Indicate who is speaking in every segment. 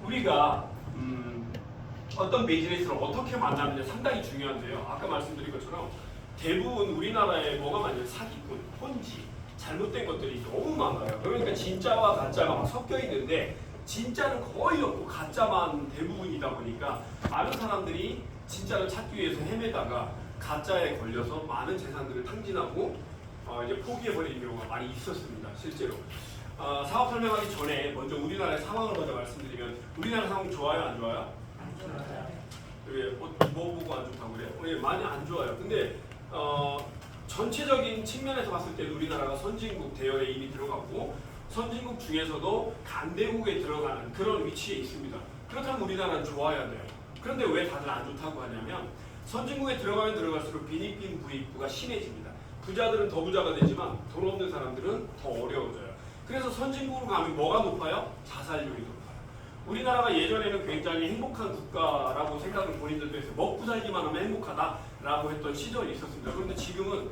Speaker 1: 우리가 어떤 비즈니스를 어떻게 만나느냐 상당히 중요한데요. 아까 말씀드린 것처럼 대부분 우리나라에 뭐가 많냐면 사기꾼, 혼지, 잘못된 것들이 너무 많아요. 그러니까 진짜와 가짜가 막 섞여 있는데 진짜는 거의 없고 가짜만 대부분이다 보니까 많은 사람들이 진짜를 찾기 위해서 헤매다가 가짜에 걸려서 많은 재산들을 탕진하고 이제 포기해버리는 경우가 많이 있었습니다. 실제로. 사업 설명하기 전에 먼저 우리나라의 상황을 먼저 말씀드리면 우리나라 상황 좋아요? 안 좋아요?
Speaker 2: 안 좋아요.
Speaker 1: 왜, 뭐 보고 안 좋다고 그래요? 예, 많이 안 좋아요. 근데 전체적인 측면에서 봤을 때 우리나라가 선진국 대열에 이미 들어갔고 선진국 중에서도 강대국에 들어가는 그런 위치에 있습니다. 그렇다면 우리나라는 좋아야 돼요. 그런데 왜 다들 안 좋다고 하냐면 선진국에 들어가면 들어갈수록 빈익빈 부익부가 심해집니다. 부자들은 더 부자가 되지만 돈 없는 사람들은 더 어려워져요. 그래서 선진국으로 가면 뭐가 높아요? 자살률이 높아요. 우리나라가 예전에는 굉장히 행복한 국가라고 생각을 본인들도 해서 먹고 살기만 하면 행복하다라고 했던 시절이 있었습니다. 그런데 지금은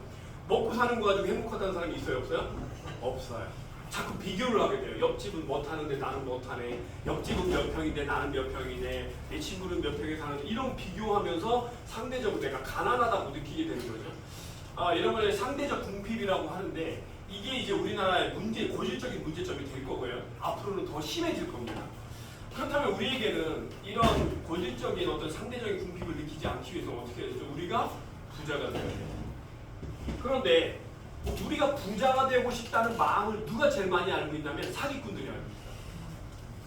Speaker 1: 먹고 사는 거 가지고 행복하다는 사람이 있어요? 없어요? 없어요. 자꾸 비교를 하게 돼요. 옆집은 뭐 타는데 나는 뭐 타네. 옆집은 몇 평인데 나는 몇 평이네. 내 친구는 몇 평에 사는데 이런 비교하면서 상대적으로 내가 가난하다고 느끼게 되는 거죠. 이런 걸 상대적 궁핍이라고 하는데 이게 이제 우리나라의 고질적인 문제점이 될 거고요. 앞으로는 더 심해질 겁니다. 그렇다면 우리에게는 이런 고질적인 어떤 상대적인 궁핍을 느끼지 않기 위해서 어떻게 해야 되죠? 우리가 부자가 되어야 돼요. 그런데 우리가 부자가 되고 싶다는 마음을 누가 제일 많이 알고 있냐면 사기꾼들이 알고 있어요.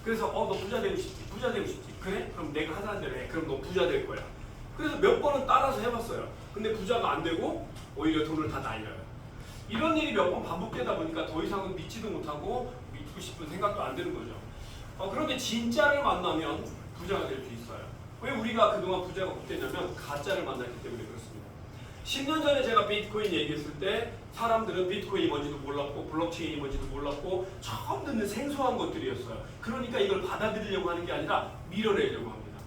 Speaker 1: 그래서 너 부자 되고 싶지? 부자 되고 싶지? 그래? 그럼 내가 하자는 대로 해. 그럼 너 부자 될 거야. 그래서 몇 번은 따라서 해봤어요. 근데 부자가 안 되고 오히려 돈을 다 날려요. 이런 일이 몇 번 반복되다 보니까 더 이상은 믿지도 못하고 믿고 싶은 생각도 안 드는 거죠. 그런데 진짜를 만나면 부자가 될 수 있어요. 왜 우리가 그동안 부자가 못 됐냐면 가짜를 만났기 때문에 그렇습니다. 10년 전에 제가 비트코인 얘기했을 때 사람들은 비트코인이 뭔지도 몰랐고 블록체인이 뭔지도 몰랐고 처음 듣는 생소한 것들이었어요. 그러니까 이걸 받아들이려고 하는 게 아니라 밀어내려고 합니다.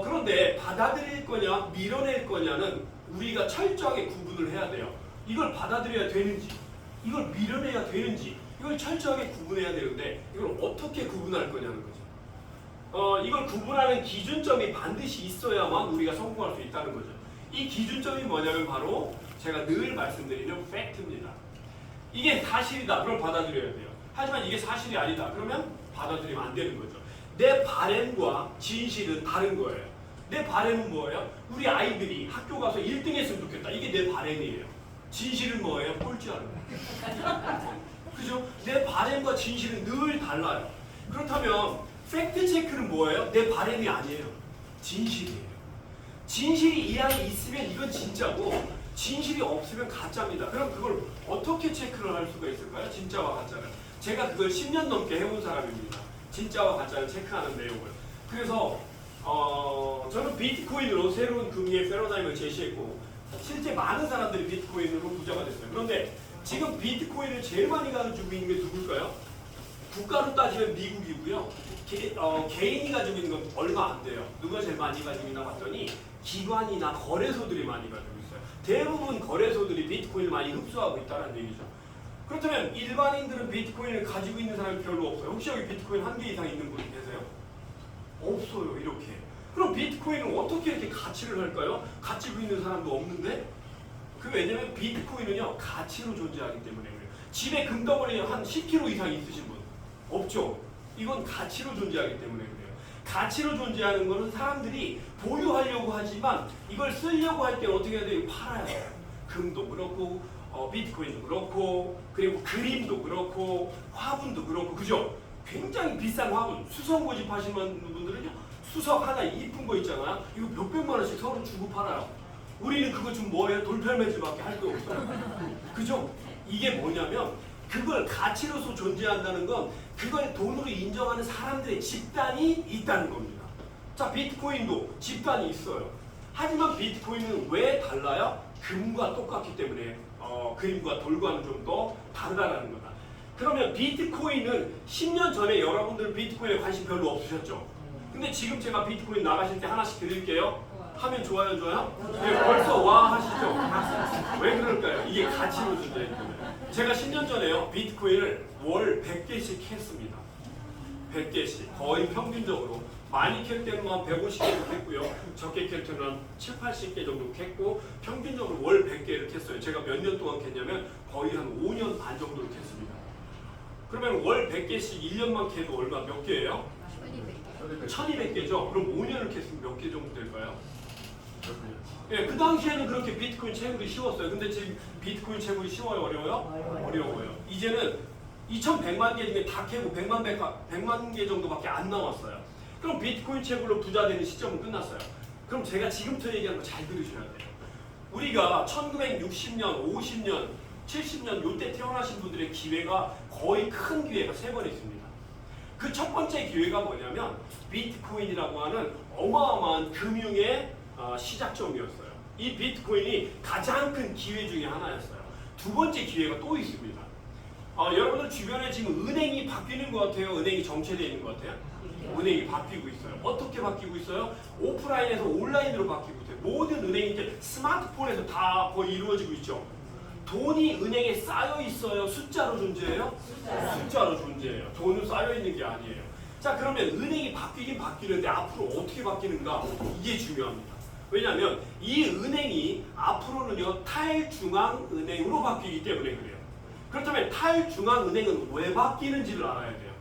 Speaker 1: 그런데 받아들일 거냐 밀어낼 거냐는 우리가 철저하게 구분을 해야 돼요. 이걸 받아들여야 되는지 이걸 밀어내야 되는지 이걸 철저하게 구분해야 되는데 이걸 어떻게 구분할 거냐는 거죠. 이걸 구분하는 기준점이 반드시 있어야만 우리가 성공할 수 있다는 거죠. 이 기준점이 뭐냐면 바로 제가 늘 말씀드리는 팩트입니다. 이게 사실이다. 그럼 받아들여야 돼요. 하지만 이게 사실이 아니다. 그러면 받아들이면 안 되는 거죠. 내 바램과 진실은 다른 거예요. 내 바램은 뭐예요? 우리 아이들이 학교 가서 1등 했으면 좋겠다. 이게 내 바램이에요. 진실은 뭐예요? 꼴찌하는 거예요. 그죠? 내 바램과 진실은 늘 달라요. 그렇다면 팩트 체크는 뭐예요? 내 바램이 아니에요. 진실이에요. 진실이 이 안에 있으면 이건 진짜고 진실이 없으면 가짜입니다. 그럼 그걸 어떻게 체크를 할 수가 있을까요? 진짜와 가짜를. 제가 그걸 10년 넘게 해온 사람입니다. 진짜와 가짜를 체크하는 내용을. 그래서 저는 비트코인으로 새로운 금리의 패러다임을 제시했고 실제 많은 사람들이 비트코인으로 부자가 됐어요. 그런데 지금 비트코인을 제일 많이 가지고 있는 게 누굴까요? 국가로 따지면 미국이고요. 개인이 가지고 있는 건 얼마 안 돼요. 누가 제일 많이 가지고 있나 봤더니 기관이나 거래소들이 많이 가지고 있어요. 대부분 거래소들이 비트코인을 많이 흡수하고 있다는 얘기죠. 그렇다면 일반인들은 비트코인을 가지고 있는 사람이 별로 없어요. 혹시 여기 비트코인 한 개 이상 있는 분 계세요? 없어요. 이렇게. 그럼 비트코인은 어떻게 이렇게 가치를 할까요? 가지고 있는 사람도 없는데? 왜냐면 비트코인은요 가치로 존재하기 때문에 그래요. 집에 금덩어리 한 10kg 이상 있으신 분 없죠? 이건 가치로 존재하기 때문에 그래요. 가치로 존재하는 것은 사람들이 보유하려고 하지만 이걸 쓰려고 할 때 어떻게 해야 돼요? 팔아야 돼요. 금도 그렇고 비트코인도 그렇고 그리고 그림도 그렇고 화분도 그렇고 그죠? 굉장히 비싼 화분 수성 고집하시는 분들은요 수석 하나 이쁜 거 있잖아요. 이거 몇백만 원씩 서로 주고 팔아요. 우리는 그거 좀 뭐예요? 돌팔매질밖에 할 거 없어요. 그죠? 이게 뭐냐면 그걸 가치로서 존재한다는 건 그걸 돈으로 인정하는 사람들의 집단이 있다는 겁니다. 자, 비트코인도 집단이 있어요. 하지만 비트코인은 왜 달라요? 금과 똑같기 때문에 그림과 돌과는 좀 더 다르다는 거다. 그러면 비트코인은 10년 전에 여러분들 비트코인에 관심 별로 없으셨죠? 근데 지금 제가 비트코인 나가실 때 하나씩 드릴게요. 하면 좋아요, 좋아요? 네, 벌써 와 하시죠? 왜 그럴까요? 이게 가치로 존재하기 때문에. 제가 10년 전에요, 비트코인을 월 100개씩 했습니다. 100개씩 거의 평균적으로 많이 캘 때는 한 150개도 캤고요. 적게 캘 때는 한 7, 80개 정도 캤고 평균적으로 월 100개를 캤어요. 제가 몇 년 동안 캤냐면 거의 한 5년 반 정도를 캤습니다. 그러면 월 100개씩 1년만 캐도 얼마 몇 개예요? 1200개죠. 그럼 5년을 캤으면 몇 개 정도 될까요? 예, 그 당시에는 그렇게 비트코인 채굴이 쉬웠어요. 근데 지금 비트코인 채굴이 쉬워요? 어려워요? 어려워요. 이제는 2100만 개 중에 다 캐고 100만 개 정도밖에 안 남았어요. 그럼 비트코인 채굴로 부자 되는 시점은 끝났어요. 그럼 제가 지금부터 얘기하는 거 잘 들으셔야 돼요. 우리가 1960년, 50년, 70년 요때 태어나신 분들의 기회가 거의 큰 기회가 3번 있습니다. 그 첫 번째 기회가 뭐냐면 비트코인이라고 하는 어마어마한 금융의 시작점이었어요. 이 비트코인이 가장 큰 기회 중에 하나였어요. 두 번째 기회가 또 있습니다. 여러분들 주변에 지금 은행이 바뀌는 것 같아요? 은행이 정체되어 있는 것 같아요? 은행이 바뀌고 있어요. 어떻게 바뀌고 있어요? 오프라인에서 온라인으로 바뀌고 있어요. 모든 은행이 이제 스마트폰에서 다 거의 이루어지고 있죠. 돈이 은행에 쌓여 있어요? 숫자로 존재해요? 숫자로 존재해요. 돈은 쌓여 있는 게 아니에요. 자, 그러면 은행이 바뀌긴 바뀌는데 앞으로 어떻게 바뀌는가? 이게 중요합니다. 왜냐하면 이 은행이 앞으로는요 탈중앙은행으로 바뀌기 때문에 그래요. 그렇다면 탈중앙은행은 왜 바뀌는지를 알아야 돼요.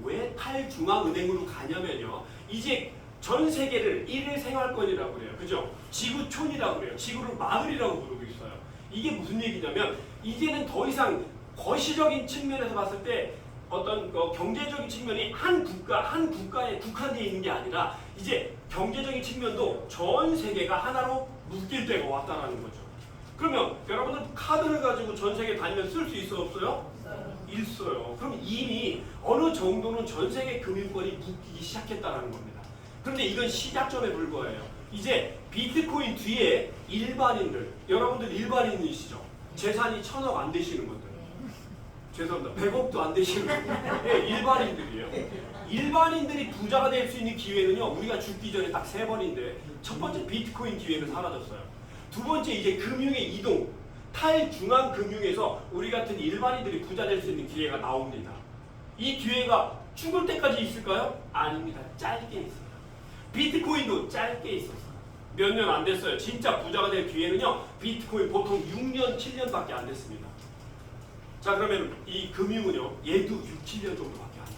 Speaker 1: 왜 탈중앙은행으로 가냐면요, 이제 전 세계를 일일 생활권이라고 그래요. 그죠? 지구촌이라고 그래요. 지구를 마을이라고 부르고 있어요. 이게 무슨 얘기냐면 이제는 더 이상 거시적인 측면에서 봤을 때 어떤 경제적인 측면이 한 국가에 국한되어 있는 게 아니라 이제 경제적인 측면도 전 세계가 하나로 묶일 때가 왔다라는 거죠. 그러면 여러분들 카드를 가지고 전 세계 다니면 쓸 수 있어 없어요? 있어요. 그럼 이미 어느 정도는 전 세계 금융권이 묶이기 시작했다라는 겁니다. 그런데 이건 시작점에 불과해요. 이제 비트코인 뒤에 일반인들, 여러분들 일반인이시죠? 재산이 1000억 안 되시는 분들. 죄송합니다. 100억도 안 되시는 분들. 네, 일반인들이에요. 일반인들이 부자가 될 수 있는 기회는요, 우리가 죽기 전에 딱 3번인데, 첫 번째 비트코인 기회는 사라졌어요. 두 번째 이제 금융의 이동, 탈중앙 금융에서 우리 같은 일반인들이 부자 될 수 있는 기회가 나옵니다. 이 기회가 죽을 때까지 있을까요? 아닙니다. 짧게 있어요. 비트코인도 짧게 있었어요. 몇 년 안 됐어요. 진짜 부자가 될 기회는요, 비트코인 보통 6년, 7년밖에 안 됐습니다. 자, 그러면 이 금융은요, 얘도 6, 7년 정도밖에 안 돼요.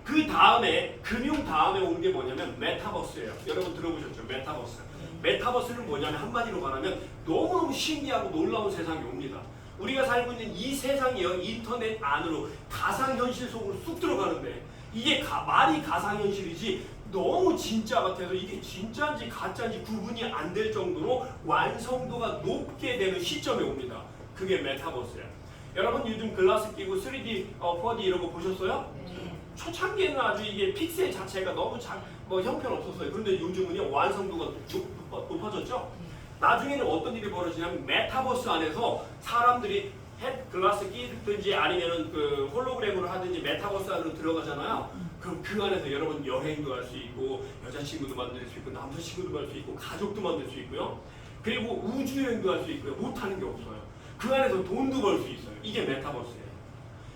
Speaker 1: 그 다음에, 금융 다음에 오는 게 뭐냐면 메타버스예요. 여러분 들어보셨죠? 메타버스. 메타버스는 뭐냐면 한마디로 말하면 너무너무 신기하고 놀라운 세상이 옵니다. 우리가 살고 있는 이 세상이요, 인터넷 안으로 가상현실 속으로 쑥 들어가는데 이게 말이 가상현실이지 너무 진짜 같아서 이게 진짜인지 가짜인지 구분이 안 될 정도로 완성도가 높게 되는 시점에 옵니다. 그게 메타버스예요. 여러분 요즘 글라스 끼고 3D, 4D 이런 거 보셨어요? 초창기에는 아주 이게 픽셀 자체가 너무 형편없었어요. 그런데 요즘은요 완성도가 높아졌죠? 나중에는 어떤 일이 벌어지냐면 메타버스 안에서 사람들이 헤드 글라스 끼든지 아니면은 그 홀로그램으로 하든지 메타버스 안으로 들어가잖아요. 그럼 그 안에서 여러분 여행도 할 수 있고 여자친구도 만들 수 있고 남자친구도 만들 수 있고 가족도 만들 수 있고요. 그리고 우주여행도 할 수 있고요. 못하는 게 없어요. 그 안에서 돈도 벌 수 있어요. 이게 메타버스예요.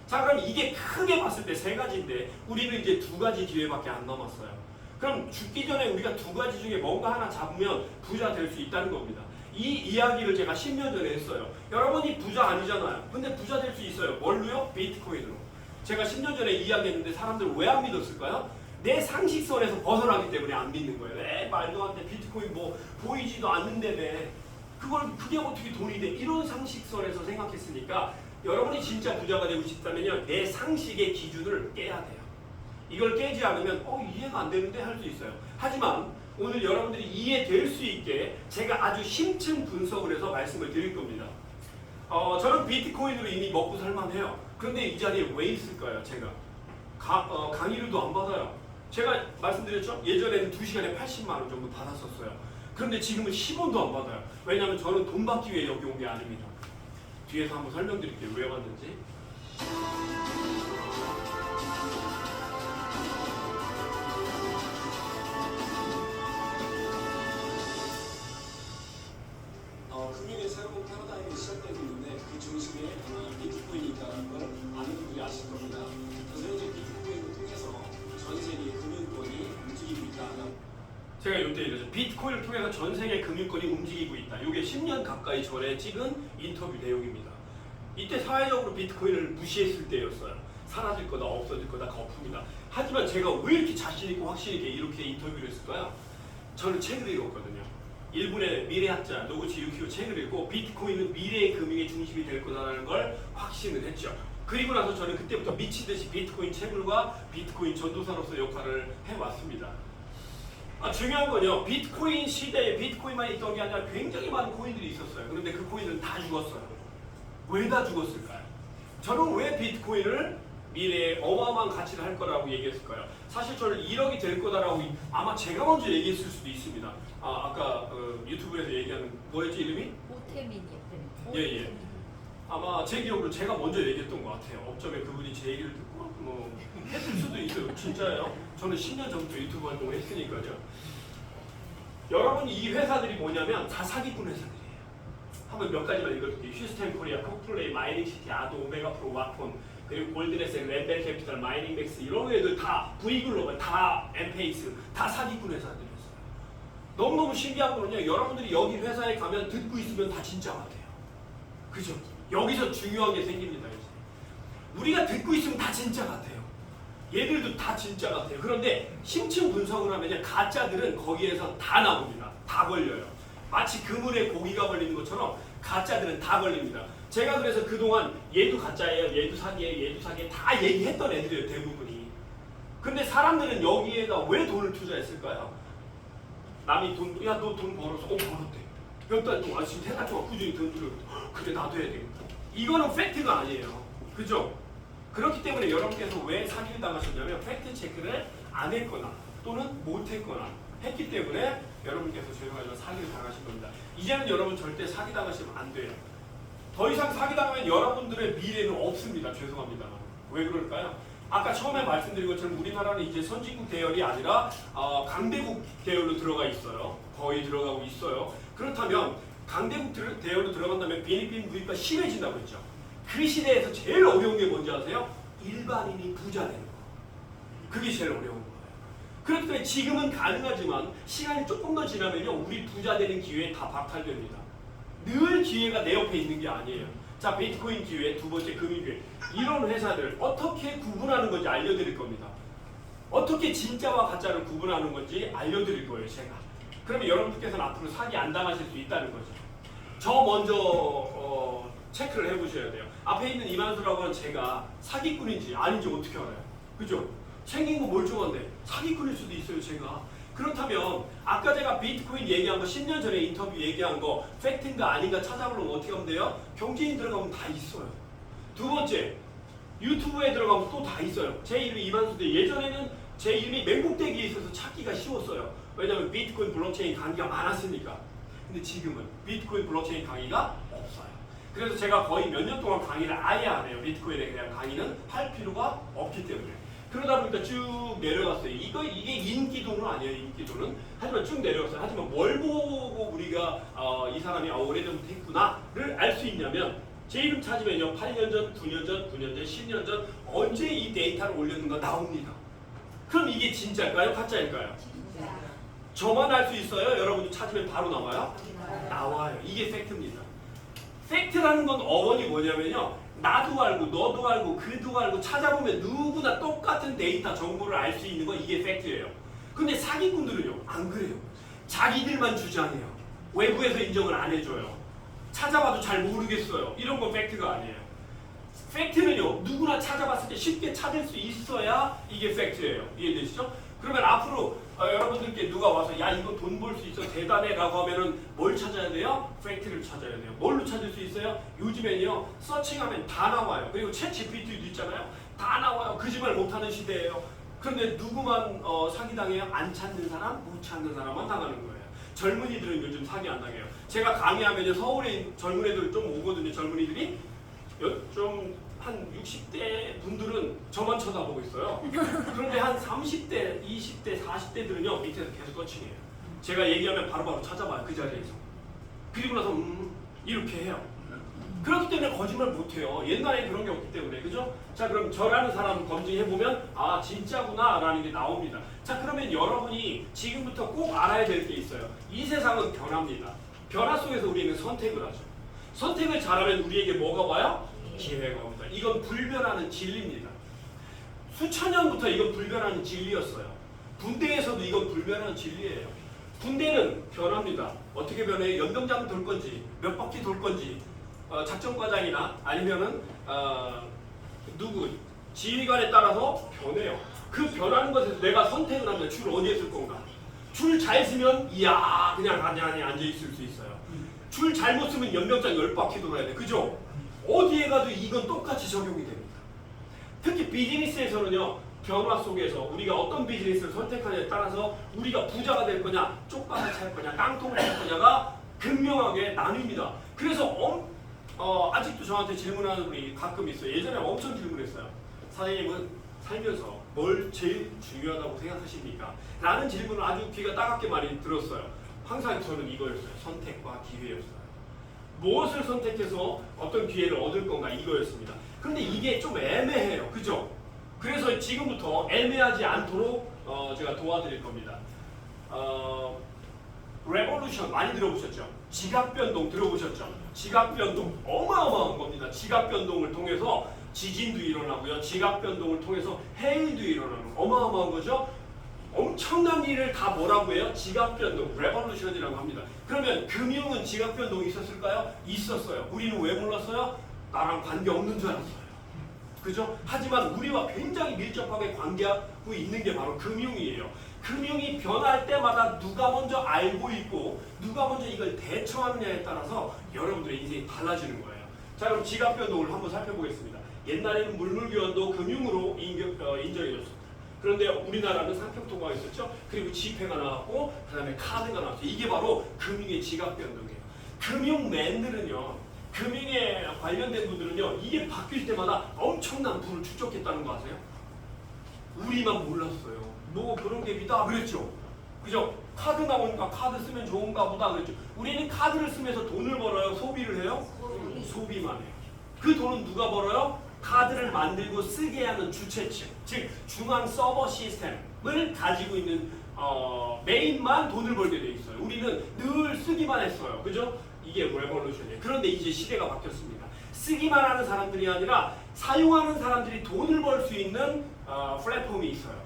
Speaker 1: 자, 그럼 이게 크게 봤을 때 3가지인데 우리는 이제 2가지 기회밖에 안 남았어요. 그럼 죽기 전에 우리가 2가지 중에 뭔가 하나 잡으면 부자 될 수 있다는 겁니다. 이 이야기를 제가 10년 전에 했어요. 여러분이 부자 아니잖아요. 근데 부자 될 수 있어요. 뭘로요? 비트코인으로. 제가 10년 전에 이야기했는데 사람들 왜 안 믿었을까요? 내 상식선에서 벗어나기 때문에 안 믿는 거예요. 말도 안 돼. 비트코인 뭐 보이지도 않는데 그게 어떻게 돈이 돼? 이런 상식선에서 생각했으니까 여러분이 진짜 부자가 되고 싶다면요, 내 상식의 기준을 깨야 돼요. 이걸 깨지 않으면 이해가 안 되는데 할 수 있어요. 하지만 오늘 여러분들이 이해될 수 있게 제가 아주 심층 분석을 해서 말씀을 드릴 겁니다. 저는 비트코인으로 이미 먹고 살만해요. 그런데 이 자리에 왜 있을까요? 제가 강의료도 안 받아요. 제가 말씀드렸죠? 예전에는 2시간에 80만 원 정도 받았었어요. 그런데 지금은 10원도 안 받아요. 왜냐하면 저는 돈 받기 위해 여기 온 게 아닙니다. 뒤에서 한번 설명드릴게요. 왜 왔는지.
Speaker 2: 금융의 새로운 패러다임이 시작되고 있는데 그 중심에 비트코인이 있다는 걸 많은 분들이 아실 겁니다. 그래서 현재 비트코인을 통해서
Speaker 1: 제가 이때 이랬죠. 비트코인을 통해서 전 세계 금융권이 움직이고 있다. 이게 10년 가까이 전에 찍은 인터뷰 내용입니다. 이때 사회적으로 비트코인을 무시했을 때였어요. 사라질 거다, 없어질 거다, 거품이다. 하지만 제가 왜 이렇게 자신 있고 확신 있게 이렇게 인터뷰를 했을까요? 저는 책을 읽었거든요. 일본의 미래학자 노구치 유키오 책을 읽고 비트코인은 미래의 금융의 중심이 될 거다라는 걸 확신을 했죠. 그리고 나서 저는 그때부터 미치듯이 비트코인 채굴과 비트코인 전도사로서 역할을 해왔습니다. 중요한 건요, 비트코인 시대에 비트코인만 있던 게 아니라 굉장히 많은 코인들이 있었어요. 그런데 그 코인은 다 죽었어요. 왜 다 죽었을까요? 저는 왜 비트코인을 미래에 어마어마한 가치를 할 거라고 얘기했을까요? 사실 저는 1억이 될 거다라고 아마 제가 먼저 얘기했을 수도 있습니다. 아까 유튜브에서 얘기하는 뭐였지 이름이?
Speaker 3: 오태민이요.
Speaker 1: 예. 아마 제 기억으로 제가 먼저 얘기했던 것 같아요. 업적에 그분이 제 얘기를 듣고 뭐 했을 수도 있어요. 진짜예요. 저는 10년 전부터 유튜브 활동을 했으니까요. 여러분 이 회사들이 뭐냐면 다 사기꾼 회사들이에요. 한번 몇 가지만 읽어줄게요. 휴스턴 코리아, 코플레이, 마이닝시티, 아도, 오메가 프로, 와폰, 그리고 골든에셋, 랜벨 캐피탈, 마이닝맥스 이런 애들 다 V글로벌, 다 엠페이스, 다 사기꾼 회사들이었어요. 너무너무 신기한 거는요. 여러분들이 여기 회사에 가면 듣고 있으면 다 진짜 같아요. 그죠? 여기서 중요한 게 생깁니다. 이제. 우리가 듣고 있으면 다 진짜 같아요. 얘들도 다 진짜 같아요. 그런데 심층 분석을 하면 가짜들은 거기에서 다 나옵니다. 다 걸려요. 마치 그물에 고기가 걸리는 것처럼 가짜들은 다 걸립니다. 제가 그래서 그동안 얘도 가짜예요, 얘도 사기예요, 얘도 사기예요 다 얘기했던 애들이에요, 대부분이. 근데 사람들은 여기에다 왜 돈을 투자했을까요? 남이 돈, 야 너 돈 벌어서, 벌었대. 몇 달 동안 지금 3달 동안 꾸준히 돈 들여. 그래 나도 해야 되겠다. 이거는 팩트가 아니에요. 그죠? 그렇기 때문에 여러분께서 왜 사기를 당하셨냐면 팩트 체크를 안 했거나 또는 못 했거나 했기 때문에 여러분께서 죄송하지만 사기를 당하신 겁니다. 이제는 여러분 절대 사기 당하시면 안 돼요. 더 이상 사기 당하면 여러분들의 미래는 없습니다. 죄송합니다. 왜 그럴까요? 아까 처음에 말씀드린 것처럼 우리나라는 이제 선진국 대열이 아니라 강대국 대열로 들어가 있어요. 거의 들어가고 있어요. 그렇다면 강대국 대열로 들어간다면 비니핀 부익가 심해진다고 했죠. 그 시대에서 제일 어려운 게 뭔지 아세요? 일반인이 부자 되는 거. 그게 제일 어려운 거예요. 그렇기 때문에 지금은 가능하지만 시간이 조금 더 지나면요 우리 부자 되는 기회에 다 박탈됩니다. 늘 기회가 내 옆에 있는 게 아니에요. 자, 비트코인 기회, 두 번째 금융 기회. 이런 회사들 어떻게 구분하는 건지 알려드릴 겁니다. 어떻게 진짜와 가짜를 구분하는 건지 알려드릴 거예요, 제가. 그러면 여러분들께서는 앞으로 사기 안 당하실 수 있다는 거죠. 저 먼저 체크를 해보셔야 돼요. 앞에 있는 이만수라고 하는 제가 사기꾼인지 아닌지 어떻게 알아요? 그죠? 생긴 거 멀쩡한데 사기꾼일 수도 있어요, 제가. 그렇다면 아까 제가 비트코인 얘기한 거 10년 전에 인터뷰 얘기한 거 팩트인가 아닌가 찾아보려면 어떻게 하면 돼요? 경제인 들어가면 다 있어요. 두 번째, 유튜브에 들어가면 또 다 있어요. 제 이름이 이만수인데 예전에는 제 이름이 맹국대기에 있어서 찾기가 쉬웠어요. 왜냐하면 비트코인 블록체인 강의가 많았으니까. 근데 지금은 비트코인 블록체인 강의가 없어요. 그래서 제가 거의 몇 년 동안 강의를 아예 안 해요. 비트코인에 대한 강의는 할 필요가 없기 때문에. 그러다 보니까 쭉 내려갔어요. 이게 인기도는 아니에요, 인기도는. 하지만 쭉 내려갔어요. 하지만 뭘 보고 우리가 이 사람이 오래전부터 했구나를 알 수 있냐면 제 이름 찾으면요. 8년 전, 9년 전, 9년 전, 10년 전 언제 이 데이터를 올렸는가 나옵니다. 그럼 이게 진짜일까요? 가짜일까요?
Speaker 3: 진짜.
Speaker 1: 저만 알 수 있어요? 여러분도 찾으면 바로 나와요? 나와요. 이게 팩트입니다. 팩트라는 건 어원이 뭐냐면요. 나도 알고 너도 알고 그도 알고 찾아보면 누구나 똑같은 데이터 정보를 알 수 있는 건 이게 팩트예요. 근데 사기꾼들은요 안 그래요. 자기들만 주장해요. 외부에서 인정을 안 해줘요. 찾아봐도 잘 모르겠어요. 이런 건 팩트가 아니에요. 팩트는요 누구나 찾아봤을 때 쉽게 찾을 수 있어야 이게 팩트예요. 이해되시죠? 그러면 앞으로 여러분들께 누가 와서 야 이거 돈 벌 수 있어 대단해 라고 하면은 뭘 찾아야 돼요? 팩트를 찾아야 돼요. 뭘로 찾을 수 있어요? 요즘엔요 서칭하면 다 나와요. 그리고 챗 GPT도 있잖아요. 다 나와요. 거짓말 못하는 시대예요. 그런데 누구만 사기당해요? 안 찾는 사람, 못 찾는 사람만 당하는 거예요. 젊은이들은 요즘 사기 안 당해요. 제가 강의하면 서울에 젊은 애들 좀 오거든요. 젊은이들이 좀 한 60대 분들은 저만 쳐다보고 있어요. 그런데 한 30대, 20대, 40대들은요 밑에서 계속 거치해요. 제가 얘기하면 바로바로 찾아봐요. 그 자리에서. 그리고 나서 이렇게 해요. 그렇기 때문에 거짓말 못해요. 옛날에 그런 게 없기 때문에. 그죠? 자, 그럼 저라는 사람 검증해보면 아 진짜구나 라는 게 나옵니다. 자, 그러면 여러분이 지금부터 꼭 알아야 될 게 있어요. 이 세상은 변합니다. 변화 속에서 우리는 선택을 하죠. 선택을 잘하면 우리에게 뭐가 와요? 기회가 옵니다. 이건 불변하는 진리입니다. 수천 년부터 이건 불변하는 진리였어요. 군대에서도 이건 불변하는 진리예요. 군대는 변합니다. 어떻게 변해요? 연병장을 돌 건지 몇 바퀴 돌 건지 작전과장이나 아니면은 누구 지휘관에 따라서 변해요. 그 변하는 것에서 내가 선택을 하면 줄 어디에 쓸 건가? 줄 잘 쓰면 이야 그냥 가만히 앉아 있을 수 있어요. 줄 잘못 쓰면 연병장 10바퀴 돌아야 돼. 그죠? 어디에 가도 이건 똑같이 적용이 됩니다. 특히 비즈니스에서는요. 변화 속에서 우리가 어떤 비즈니스를 선택하냐에 따라서 우리가 부자가 될 거냐 쪽방을 찰 거냐 깡통을 찰 거냐가 극명하게 나뉩니다. 그래서 아직도 저한테 질문하는 분이 가끔 있어요. 예전에 엄청 질문했어요. 사장님은 살면서 뭘 제일 중요하다고 생각하십니까? 라는 질문을 아주 귀가 따갑게 많이 들었어요. 항상 저는 이거였어요. 선택과 기회였어요. 무엇을 선택해서 어떤 기회를 얻을 건가 이거였습니다. 그런데 이게 좀 애매해요. 그죠? 그래서 지금부터 애매하지 않도록 제가 도와드릴 겁니다. 레볼루션 많이 들어보셨죠? 지각변동 들어보셨죠? 지각변동 어마어마한 겁니다. 지각변동을 통해서 지진도 일어나고요. 지각변동을 통해서 해일도 일어나는 어마어마한 거죠. 엄청난 일을 다 뭐라고 해요? 지각변동, 레볼루션이라고 합니다. 그러면 금융은 지각변동이 있었을까요? 있었어요. 우리는 왜 몰랐어요? 나랑 관계없는 줄 알았어요. 그죠? 하지만 우리와 굉장히 밀접하게 관계하고 있는 게 바로 금융이에요. 금융이 변할 때마다 누가 먼저 알고 있고 누가 먼저 이걸 대처하느냐에 따라서 여러분들의 인생이 달라지는 거예요. 자, 그럼 지각변동을 한번 살펴보겠습니다. 옛날에는 물물교환도 금융으로 인정해줬습니다. 그런데 우리나라는 상평통화가 있었죠. 그리고 지폐가 나왔고 그 다음에 카드가 나왔어요. 이게 바로 금융의 지각변동이에요. 금융맨들은요. 금융에 관련된 분들은요. 이게 바뀔 때마다 엄청난 부를 축적했다는 거 아세요? 우리만 몰랐어요. 뭐 그런 게 있다 그랬죠. 그죠? 카드 나오니까 카드 쓰면 좋은가 보다 그랬죠. 우리는 카드를 쓰면서 돈을 벌어요? 소비를 해요? 소비만 해요. 그 돈은 누가 벌어요? 카드를 만들고 쓰게 하는 주체층, 즉 중앙 서버 시스템을 가지고 있는 메인만 돈을 벌게 돼 있어요. 우리는 늘 쓰기만 했어요. 그죠? 이게 레볼루션이에요. 그런데 이제 시대가 바뀌었습니다. 쓰기만 하는 사람들이 아니라 사용하는 사람들이 돈을 벌 수 있는 플랫폼이 있어요.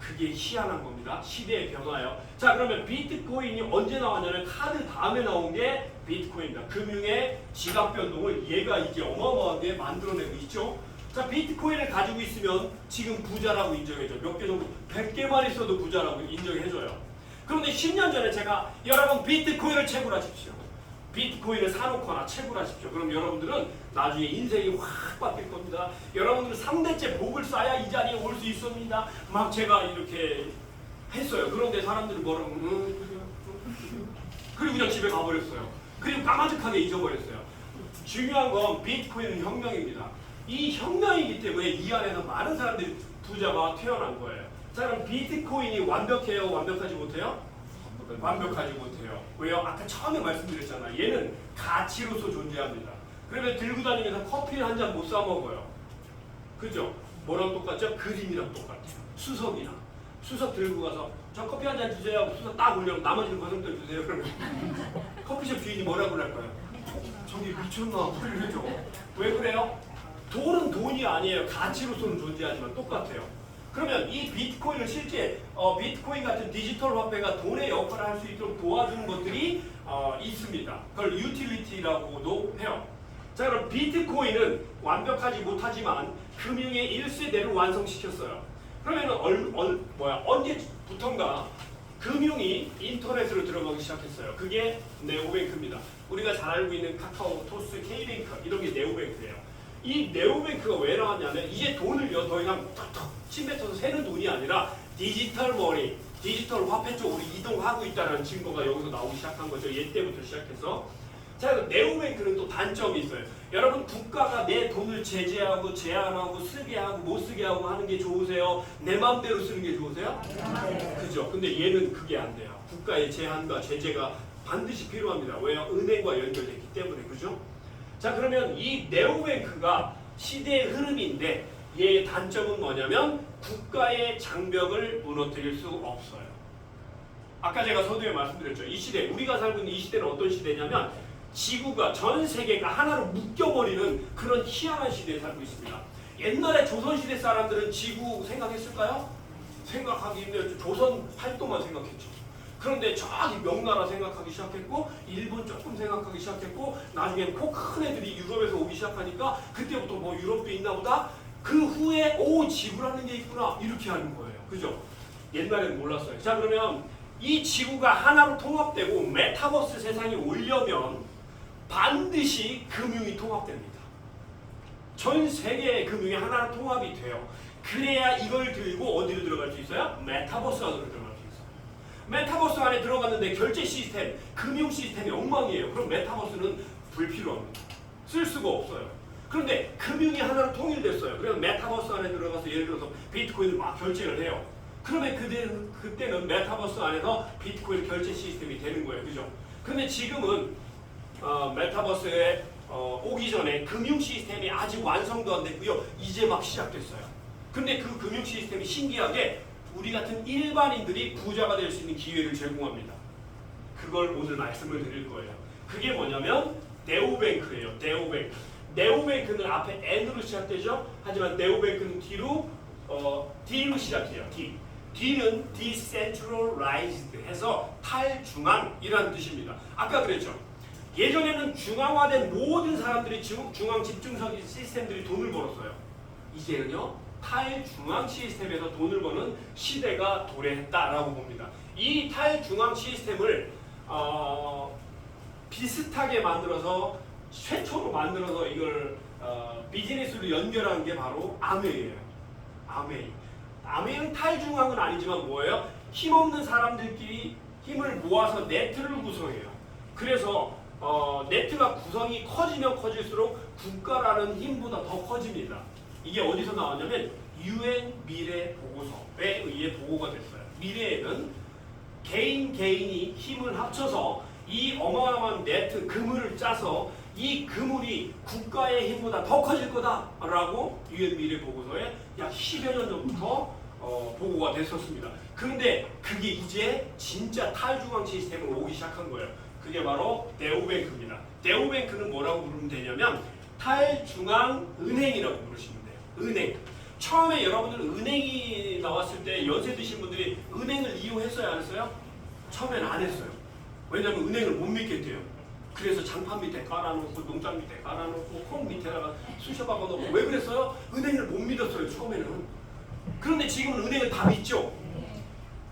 Speaker 1: 그게 희한한 겁니다. 시대의 변화예요. 자, 그러면 비트코인이 언제 나왔냐면 카드 다음에 나온 게 비트코인입니다. 금융의 지각 변동을 얘가 이제 어마어마하게 만들어내고 있죠. 자, 비트코인을 가지고 있으면 지금 부자라고 인정해줘. 몇 개 정도? 100개만 있어도 부자라고 인정해줘요. 그런데 10년 전에 제가 여러분 비트코인을 채굴하십시오. 비트코인을 사놓거나 채굴하십시오. 그럼 여러분들은 나중에 인생이 확 바뀔 겁니다. 여러분들은 3대째 복을 쌓아야 이 자리에 올 수 있습니다. 막 제가 이렇게 했어요. 그런데 사람들이 뭐라고 그리고 그냥 집에 가버렸어요. 그리고 까마득하게 잊어버렸어요. 중요한 건 비트코인은 혁명입니다. 이 혁명이기 때문에 이 안에서 많은 사람들이 부자가 태어난 거예요. 자, 그럼 비트코인이 완벽해요? 완벽하지 못해요? 완벽하지 못해요. 왜요? 아까 처음에 말씀드렸잖아요. 얘는 가치로서 존재합니다. 그러면 들고 다니면서 커피를 한 잔 못 사 먹어요. 그죠? 뭐랑 똑같죠? 그림이랑 똑같아요. 수석이랑. 수석 들고 가서 저 커피 한 잔 주세요 하고 수석 딱 올려면 나머지는 거성들 주세요. 그러면 커피숍 주인이 뭐라고 할까요? 저기 미쳤나? 그러죠. 왜 그래요? 돈은 돈이 아니에요. 가치로서는 존재하지만 똑같아요. 그러면 이 비트코인을 실제 비트코인 같은 디지털 화폐가 돈의 역할을 할 수 있도록 도와주는 것들이 있습니다. 그걸 유틸리티라고도 해요. 자, 그럼 비트코인은 완벽하지 못하지만 금융의 1세대를 완성시켰어요. 그러면 언제부턴가 금융이 인터넷으로 들어가기 시작했어요. 그게 네오뱅크입니다. 우리가 잘 알고 있는 카카오, 토스, K뱅크 이런 게 네오뱅크예요. 이 네오뱅크가 왜 나왔냐면 이제 돈을요 더 이상 툭툭 침뱉어서 새는 돈이 아니라 디지털 머니, 디지털 화폐 쪽으로 이동하고 있다는 증거가 여기서 나오기 시작한 거죠. 얘 때부터 시작해서. 자, 네오뱅크는 또 단점이 있어요. 여러분 국가가 내 돈을 제재하고 제한하고 쓰게 하고 못 쓰게 하고 하는 게 좋으세요? 내 마음대로 쓰는 게 좋으세요? 그죠? 근데 얘는 그게 안 돼요. 국가의 제한과 제재가 반드시 필요합니다. 왜요? 은행과 연결됐기 때문에. 그죠? 자, 그러면 이 네오뱅크가 시대의 흐름인데 얘의 단점은 뭐냐면 국가의 장벽을 무너뜨릴 수 없어요. 아까 제가 서두에 말씀드렸죠. 이 시대, 우리가 살고 있는 이 시대는 어떤 시대냐면 지구가, 전 세계가 하나로 묶여버리는 그런 희한한 시대에 살고 있습니다. 옛날에 조선시대 사람들은 지구 생각했을까요? 생각하기 힘들었죠. 조선 팔도만 생각했죠. 그런데 저기 명나라 생각하기 시작했고 일본 조금 생각하기 시작했고 나중엔 코 큰 애들이 유럽에서 오기 시작하니까 그때부터 뭐 유럽도 있나 보다. 그 후에 오, 지구라는 게 있구나 이렇게 하는 거예요. 그죠? 옛날에는 몰랐어요. 자, 그러면 이 지구가 하나로 통합되고 메타버스 세상에 오려면 반드시 금융이 통합됩니다. 전 세계의 금융이 하나로 통합이 돼요. 그래야 이걸 들고 어디로 들어갈 수 있어요? 메타버스 안으로 들어갈 수 있어요. 메타버스 안에 들어갔는데 결제 시스템, 금융 시스템이 엉망이에요. 그럼 메타버스는 불필요합니다. 쓸 수가 없어요. 그런데 금융이 하나로 통일됐어요. 그래서 메타버스 안에 들어가서 예를 들어서 비트코인을 막 결제를 해요. 그러면 그때는 메타버스 안에서 비트코인 결제 시스템이 되는 거예요. 그죠? 그런데 지금은 메타버스에 오기 전에 금융 시스템이 아직 완성도 안 됐고요. 이제 막 시작됐어요. 근데 그 금융 시스템이 신기하게 우리 같은 일반인들이 부자가 될 수 있는 기회를 제공합니다. 그걸 오늘 말씀을 드릴 거예요. 그게 뭐냐면 네오뱅크예요. 네오뱅크. 네오뱅크는 앞에 N으로 시작되죠. 하지만 네오뱅크는 D로 시작해요. D는 decentralized 해서 탈중앙이라는 뜻입니다. 아까 그랬죠. 예전에는 중앙화된 모든 사람들이 중앙 집중적 시스템들이 돈을 벌었어요. 이제는요, 탈중앙 시스템에서 돈을 버는 시대가 도래했다라고 봅니다. 이 탈중앙 시스템을 비슷하게 만들어서 최초로 만들어서 이걸 비즈니스로 연결한 게 바로 아메이예요. 아메이는 탈중앙은 아니지만 뭐예요? 힘없는 사람들끼리 힘을 모아서 네트를 구성해요. 그래서 네트가 구성이 커지면 커질수록 국가라는 힘보다 더 커집니다. 이게 어디서 나왔냐면 UN 미래 보고서에 의해 보고가 됐어요. 미래에는 개인이 힘을 합쳐서 이 어마어마한 네트 그물을 짜서 이 그물이 국가의 힘보다 더 커질 거다라고 UN 미래 보고서에 약 10여 년 전부터 보고가 됐었습니다. 그런데 그게 이제 진짜 탈중앙 시스템으로 오기 시작한 거예요. 그게 바로 네오뱅크입니다. 네오뱅크는 뭐라고 부르면 되냐면 탈중앙 은행이라고 부르시면 돼요. 은행. 처음에 여러분들 은행이 나왔을 때 연세 드신 분들이 은행을 이용했어요, 안 했어요? 처음에는 안 했어요. 왜냐하면 은행을 못 믿겠대요. 그래서 장판 밑에 깔아놓고 농장 밑에 깔아놓고 콩 밑에다가 쑤셔 박아놓고 왜 그랬어요? 은행을 못 믿었어요, 처음에는. 그런데 지금은 은행을 다 믿죠?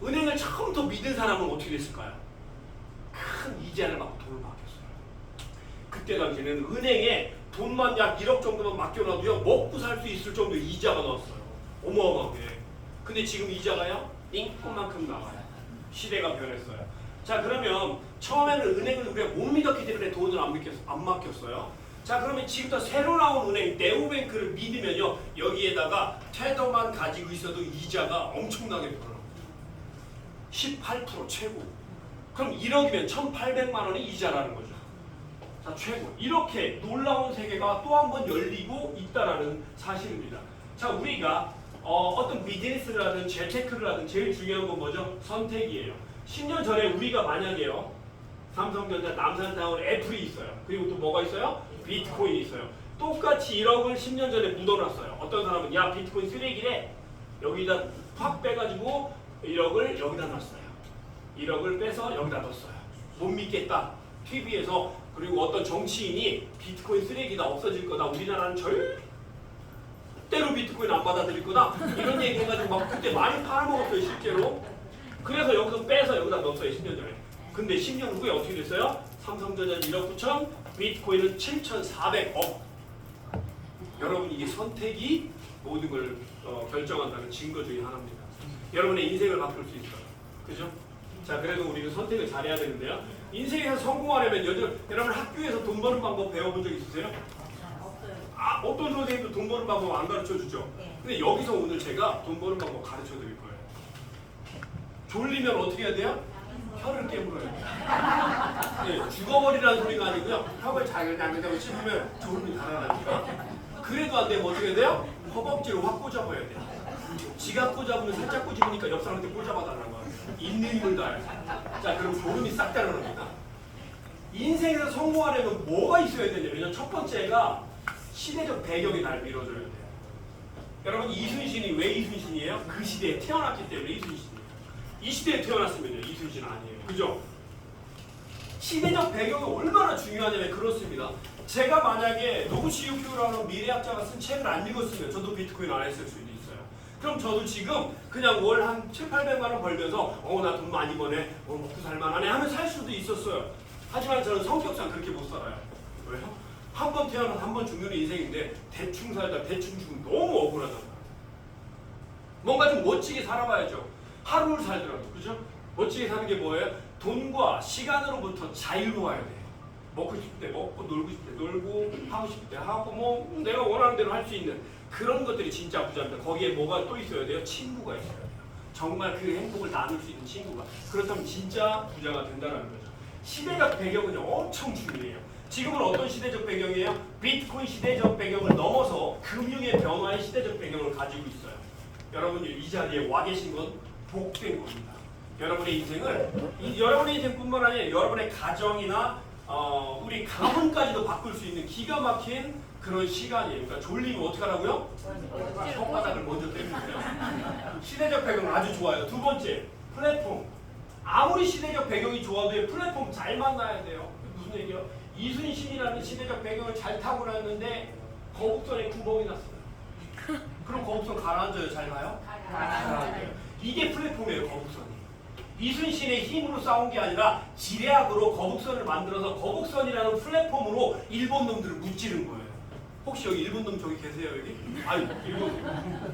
Speaker 1: 은행을 처음부터 믿은 사람은 어떻게 됐을까요? 큰 이자를 받고 돈을 맡겼어요. 그때 당시에는 은행에 돈만 약 1억 정도만 맡겨놔도요, 먹고 살 수 있을 정도의 이자가 나왔어요. 어마어마하게. 근데 지금 이자가요, 띵콩만큼 나와요. 시대가 변했어요. 자, 그러면 처음에는 은행을 우리가 못 믿었기 때문에 돈을 안 맡겼어요. 자, 그러면 지금부터 새로 나온 은행 네오뱅크를 믿으면요, 여기에다가 테더만 가지고 있어도 이자가 엄청나게 벌어요. 18% 최고. 그럼 1억이면 1,800만 원이 이자라는 거죠. 자, 최고. 이렇게 놀라운 세계가 또 한 번 열리고 있다라는 사실입니다. 자, 우리가 어떤 비즈니스를 하든 재테크를 하든 제일 중요한 건 뭐죠? 선택이에요. 10년 전에 우리가 만약에요, 삼성전자, 남산타운, 애플이 있어요. 그리고 또 뭐가 있어요? 비트코인이 있어요. 똑같이 1억을 10년 전에 묻어놨어요. 어떤 사람은 야, 비트코인 쓰레기래. 여기다 확 빼가지고 1억을 여기다 놨어요. 1억을 빼서 여기다 넣었어요. 못 믿겠다. TV에서. 그리고 어떤 정치인이 비트코인 쓰레기다, 없어질 거다, 우리나라는 절대로 비트코인 안 받아들일 거다, 이런 얘기 해가지고 막 그때 많이 팔아먹었어요, 실제로. 그래서 여기서 빼서 여기다 넣었어요, 10년 전에. 근데 10년 후에 어떻게 됐어요? 삼성전자는 1억 9천, 비트코인은 7,400억. 여러분, 이게 선택이 모든 걸 결정한다는 증거 중에 하나입니다. 여러분의 인생을 바꿀 수 있어요. 그죠? 자, 그래도 우리는 선택을 잘해야 되는데요. 인생에서 성공하려면 여러분 학교에서 돈 버는 방법 배워본 적 있으세요?
Speaker 3: 없어요.
Speaker 1: 어떤 선생님도 돈 버는 방법 안 가르쳐 주죠?
Speaker 3: 네.
Speaker 1: 근데 여기서 오늘 제가 돈 버는 방법 가르쳐 드릴 거예요. 졸리면 어떻게 해야 돼요? 혀를 깨물어요. 네, 죽어버리라는 소리가 아니고요. 혀를 잘 그냥 씹으면 졸음이 달아나니까. 그래도 안 되면 어떻게 돼요? 허벅지를 확 꽂아봐야 돼요. 지가 꽂아보면 살짝 꽂으니까 옆 사람한테 꽂아봐달라고 하요. 있는 힘을 다해서. 자, 그럼 졸음이 싹 달아납니다. 인생에서 성공하려면 뭐가 있어야 되냐면 첫 번째가 시대적 배경이 날 밀어줘야 돼요. 여러분 이순신이 왜 이순신이에요? 그 시대에 태어났기 때문에 이순신이에요. 이 시대에 태어났으면요 이순신 아니에요. 그죠? 시대적 배경이 얼마나 중요하냐면 그렇습니다. 제가 만약에 노부시 유키오라는 미래학자가 쓴 책을 안 읽었으면 저도 비트코인 안 했을 수도 있어요. 그럼 저도 지금 그냥 월 한 7, 800만 원 벌면서 나 돈 많이 버네, 먹고 살만하네 하면 살 수도 있었어요. 하지만 저는 성격상 그렇게 못 살아요. 왜요? 한 번 태어나서 한 번 죽는 인생인데 대충 살다 대충 죽으면 너무 억울하잖아요. 뭔가 좀 멋지게 살아봐야죠. 하루를 살더라도, 그죠? 멋지게 사는 게 뭐예요? 돈과 시간으로부터 자유로워야 돼요. 먹고 싶을 때 먹고, 놀고 싶을 때 놀고, 하고 싶을 때 하고, 뭐 내가 원하는 대로 할 수 있는 그런 것들이 진짜 부자입니다. 거기에 뭐가 또 있어야 돼요? 친구가 있어야 돼요. 정말 그 행복을 나눌 수 있는 친구가. 그렇다면 진짜 부자가 된다는 거죠. 시대적 배경은 엄청 중요해요. 지금은 어떤 시대적 배경이에요? 비트코인 시대적 배경을 넘어서 금융의 변화의 시대적 배경을 가지고 있어요. 여러분이 이 자리에 와 계신 건 복된 겁니다. 여러분의 인생을 여러분의 인생뿐만 아니라 여러분의 가정이나 우리 가문까지도 바꿀 수 있는 기가 막힌 그런 시간이에요. 그러니까 졸리면 어떻게 하라고요? 손바닥을 먼저 때리세요. 시대적 배경 아주 좋아요. 두 번째, 플랫폼. 아무리 시대적 배경이 좋아도 플랫폼 잘 만나야 돼요. 무슨 얘기요? 이순신이라는 시대적 배경을 잘 타고 났는데 거북선에 구멍이 났어요. 그럼 거북선 가라앉아요? 잘 가요? 가라앉아요. 이게 플랫폼이에요. 거북선이. 이순신의 힘으로 싸운 게 아니라 지뢰악으로 거북선을 만들어서 거북선이라는 플랫폼으로 일본 놈들을 무찌른 거예요. 혹시 여기 일본 놈 저기 계세요? 여기? 아니 일본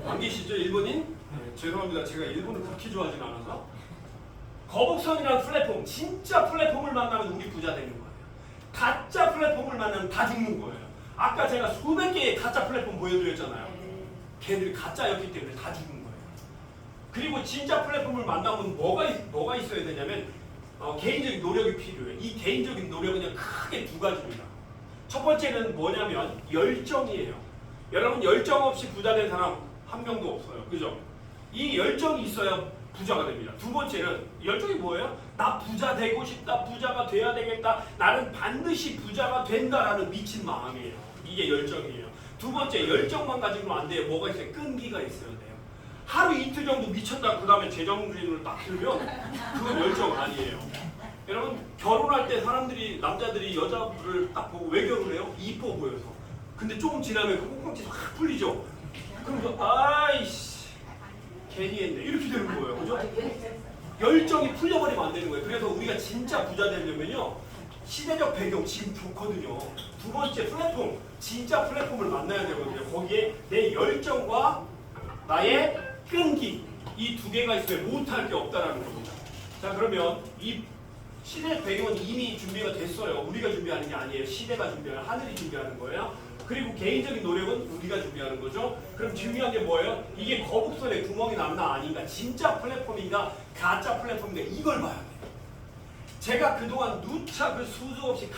Speaker 1: 안 계시죠? 일본인? 네, 죄송합니다. 제가 일본을 그렇게 좋아하진 않아서. 거북선이라는 플랫폼, 진짜 플랫폼을 만나면 우리 부자 되는 거예요. 가짜 플랫폼을 만나면 다 죽는 거예요. 아까 제가 수백 개의 가짜 플랫폼 보여드렸잖아요. 걔들이 가짜였기 때문에 다 죽은 거예요. 그리고 진짜 플랫폼을 만나면 뭐가 있어야 되냐면 개인적인 노력이 필요해요. 이 개인적인 노력은 크게 두 가지입니다. 첫 번째는 뭐냐면 열정이에요. 여러분 열정 없이 부자 된 사람 한 명도 없어요. 그죠? 이 열정이 있어야 부자가 됩니다. 두 번째는 열정이 뭐예요? 나 부자 되고 싶다. 부자가 돼야 되겠다. 나는 반드시 부자가 된다라는 미친 마음이에요. 이게 열정이에요. 두 번째 열정만 가지고는 안 돼요. 뭐가 있어요? 끈기가 있어야 돼요. 하루 이틀 정도 미쳤다. 그 다음에 재정주의를 딱 들면 그건 열정 아니에요. 여러분 결혼할 때 사람들이 남자들이 여자를 딱 보고 왜 결혼해요? 이뻐 보여서. 근데 조금 지나면 그 꽁꽁지 확 풀리죠. 그럼 아이씨 괜히 했네 이렇게 되는 거예요. 그죠? 열정이 풀려버리면 안 되는 거예요. 그래서 우리가 진짜 부자 되려면요 시대적 배경 지금 좋거든요. 두 번째 플랫폼, 진짜 플랫폼을 만나야 되거든요. 거기에 내 열정과 나의 끈기 이 두 개가 있으면 못할 게 없다라는 겁니다. 자 그러면 이 시대 배경은 이미 준비가 됐어요. 우리가 준비하는 게 아니에요. 시대가 준비하는, 하늘이 준비하는 거예요. 그리고 개인적인 노력은 우리가 준비하는 거죠. 그럼 중요한 게 뭐예요? 이게 거북선에 구멍이 났나 아닌가, 진짜 플랫폼인가 가짜 플랫폼인가 이걸 봐야 돼요. 제가 그동안 누차 그 수도 없이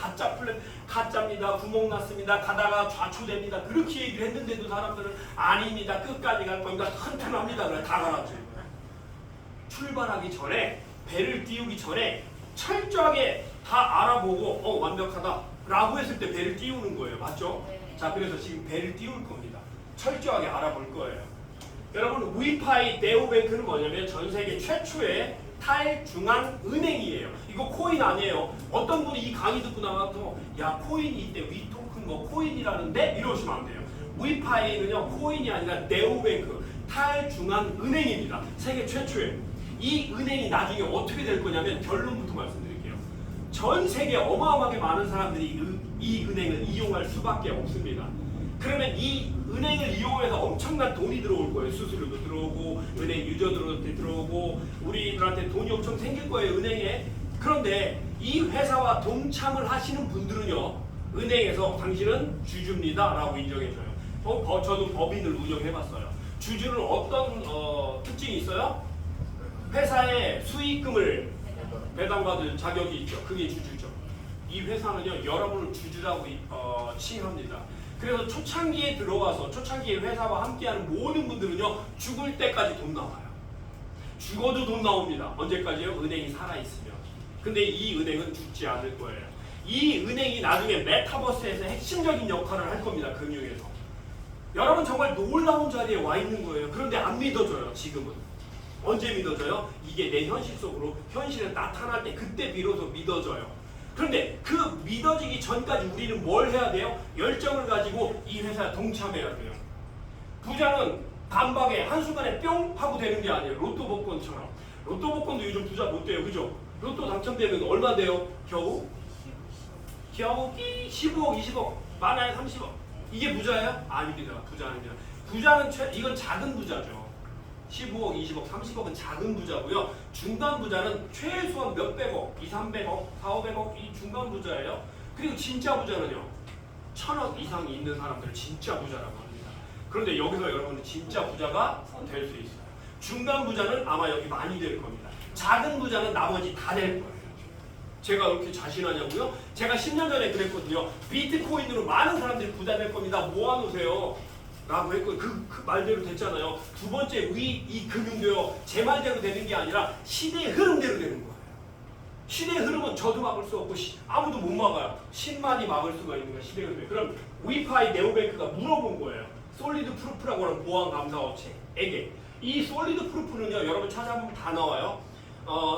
Speaker 1: 가짜입니다. 구멍 났습니다. 가다가 좌초됩니다. 그렇게 얘기를 했는데도 사람들은 아닙니다. 끝까지 갈 겁니다. 튼튼합니다. 그래 다 가라앉혀요. 출발하기 전에 배를 띄우기 전에 철저하게 다 알아보고 완벽하다 라고 했을 때 배를 띄우는 거예요. 맞죠? 자 그래서 지금 배를 띄울 겁니다. 철저하게 알아볼 거예요. 여러분 위파이 네오뱅크는 뭐냐면 전 세계 최초의 탈중앙 은행이에요. 이거 코인 아니에요. 어떤 분이 이 강의 듣고 나와서 야 코인이 있대 위토큰 뭐 코인이라는데 이러시면 안 돼요. 위파이는요 코인이 아니라 네오뱅크 탈중앙 은행입니다. 세계 최초의. 이 은행이 나중에 어떻게 될 거냐면 결론부터 말씀드릴게요. 전 세계 어마어마하게 많은 사람들이 이 은행을 이용할 수밖에 없습니다. 그러면 이 은행을 이용해서 엄청난 돈이 들어올 거예요. 수수료도 들어오고 은행 유저들한테 들어오고 우리들한테 돈이 엄청 생길 거예요. 은행에. 그런데 이 회사와 동참을 하시는 분들은요. 은행에서 당신은 주주입니다 라고 인정해줘요. 저도 법인을 운영해봤어요. 주주는 어떤 특징이 있어요? 회사의 수익금을 배당받을 자격이 있죠. 그게 주주죠. 이 회사는요 여러분을 주주라고 칭합니다. 그래서 초창기에 들어와서 초창기에 회사와 함께하는 모든 분들은요 죽을 때까지 돈 나와요. 죽어도 돈 나옵니다. 언제까지요? 은행이 살아있으면. 근데 이 은행은 죽지 않을 거예요. 이 은행이 나중에 메타버스에서 핵심적인 역할을 할 겁니다. 금융에서. 여러분 정말 놀라운 자리에 와 있는 거예요. 그런데 안 믿어져요. 지금은. 언제 믿어져요? 이게 내 현실 속으로 현실에 나타날 때 그때 비로소 믿어져요. 그런데 그 믿어지기 전까지 우리는 뭘 해야 돼요? 열정을 가지고 이 회사에 동참해야 돼요. 부자는 단박에 한순간에 뿅 하고 되는 게 아니에요. 로또 복권처럼. 로또 복권도 요즘 부자 못 돼요. 그죠? 로또 당첨되면 얼마 돼요? 겨우 15억, 20억, 많아야 30억. 이게 부자예요? 아닙니다. 부자 아닙니다. 부자는 이건 작은 부자죠. 15억, 20억, 30억은 작은 부자고요. 중간 부자는 최소한 몇백억, 2, 300억, 4, 500억 이 중간 부자예요. 그리고 진짜 부자는요. 1000억 이상이 있는 사람들 진짜 부자라고 합니다. 그런데 여기서 여러분은 진짜 부자가 될 수 있어요. 중간 부자는 아마 여기 많이 될 겁니다. 작은 부자는 나머지 다 될 거예요. 제가 그렇게 자신하냐고요? 제가 10년 전에 그랬거든요. 비트코인으로 많은 사람들이 부자 될 겁니다. 모아놓으세요. 라고 했고 그 말대로 됐잖아요. 두 번째 이 금융도요. 제 말대로 되는 게 아니라 시대의 흐름대로 되는 거예요. 시대의 흐름은 저도 막을 수 없고 아무도 못 막아요. 신만이 막을 수가 있는 거예요. 시대의 흐름에. 그럼 위파이 네오뱅크가 물어본 거예요. 솔리드 프루프라고 하는 보안 감사 업체에게. 이 솔리드 프루프는요. 여러분 찾아보면 다 나와요.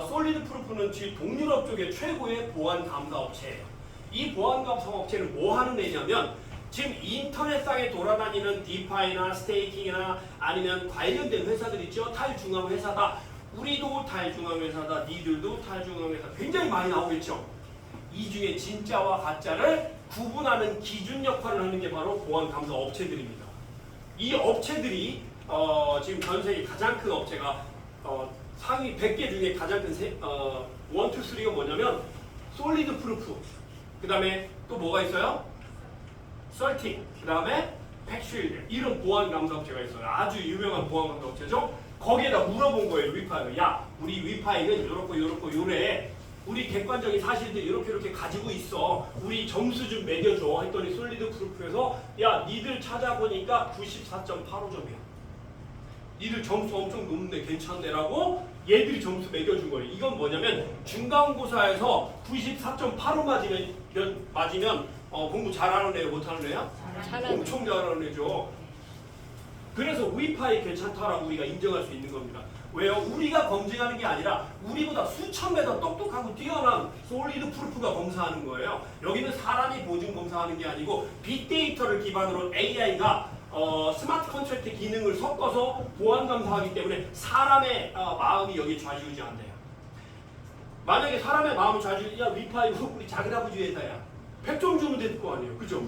Speaker 1: 솔리드 프루프는 지금 동유럽 쪽의 최고의 보안 감사 업체예요. 이 보안 감사 업체는 뭐 하는 애냐면 지금 인터넷상에 돌아다니는 디파이나 스테이킹이나 아니면 관련된 회사들 있죠. 탈중앙 회사다. 우리도 탈중앙 회사다. 니들도 탈중앙 회사. 굉장히 많이 나오겠죠. 이 중에 진짜와 가짜를 구분하는 기준 역할을 하는 게 바로 보안 감사 업체들입니다. 이 업체들이 지금 전 세계 가장 큰 업체가 상위 100개 중에 가장 큰 1, 2, 3가 뭐냐면 솔리드 프루프, 그 다음에 또 뭐가 있어요? 썰팅, 그 다음에 팩쉴드, 이런 보안 감사 업체가 있어요. 아주 유명한 보안 감사 업체죠. 거기에다 물어본 거예요. 위파이가. 야, 우리 위파이는 요렇고 요래. 우리 객관적인 사실들 이렇게 가지고 있어. 우리 점수 좀 매겨줘. 했더니 솔리드 프루프에서 야, 니들 찾아보니까 94.85점이야. 니들 점수 엄청 높은데 괜찮네라고 얘들이 점수 매겨준 거예요. 이건 뭐냐면 중간고사에서 94.85 맞으면 공부 잘하는 애요, 못하는 애야? 엄청 잘하는 애죠. 그래서 위파이 괜찮다라고 우리가 인정할 수 있는 겁니다. 왜요? 우리가 검증하는 게 아니라 우리보다 수천 배 더 똑똑하고 뛰어난 솔리드 프루프가 검사하는 거예요. 여기는 사람이 보증 검사하는 게 아니고 빅데이터를 기반으로 AI가 스마트 컨트랙트 기능을 섞어서 보안 감사하기 때문에 사람의 마음이 여기에 좌지우지한대요. 만약에 사람의 마음이 좌지우지, 야 위파이 우리 작은 아버지 회사야. 100점 주면 될 거 아니에요. 그죠?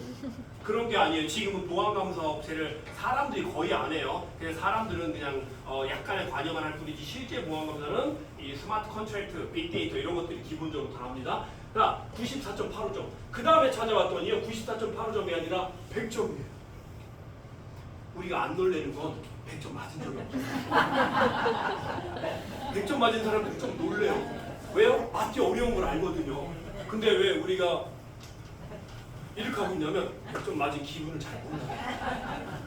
Speaker 1: 그런 게 아니에요. 지금은 보안 감사 업체를 사람들이 거의 안 해요. 그래서 사람들은 그냥 약간의 관여만 할 뿐이지 실제 보안 감사는 이 스마트 컨트랙트, 빅데이터 이런 것들이 기본적으로 다 합니다. 그러니까 94.85점. 그 다음에 찾아봤더니요. 94.85점이 아니라 100점이에요. 우리가 안 놀래는 건 100점 맞은 적이 없어요. 100점 맞은 사람들이 좀 놀래요. 왜요? 맞기 어려운 걸 알거든요. 근데 왜 우리가 이렇게 하고 있냐면 100점 맞은 기분을 잘 몰라요.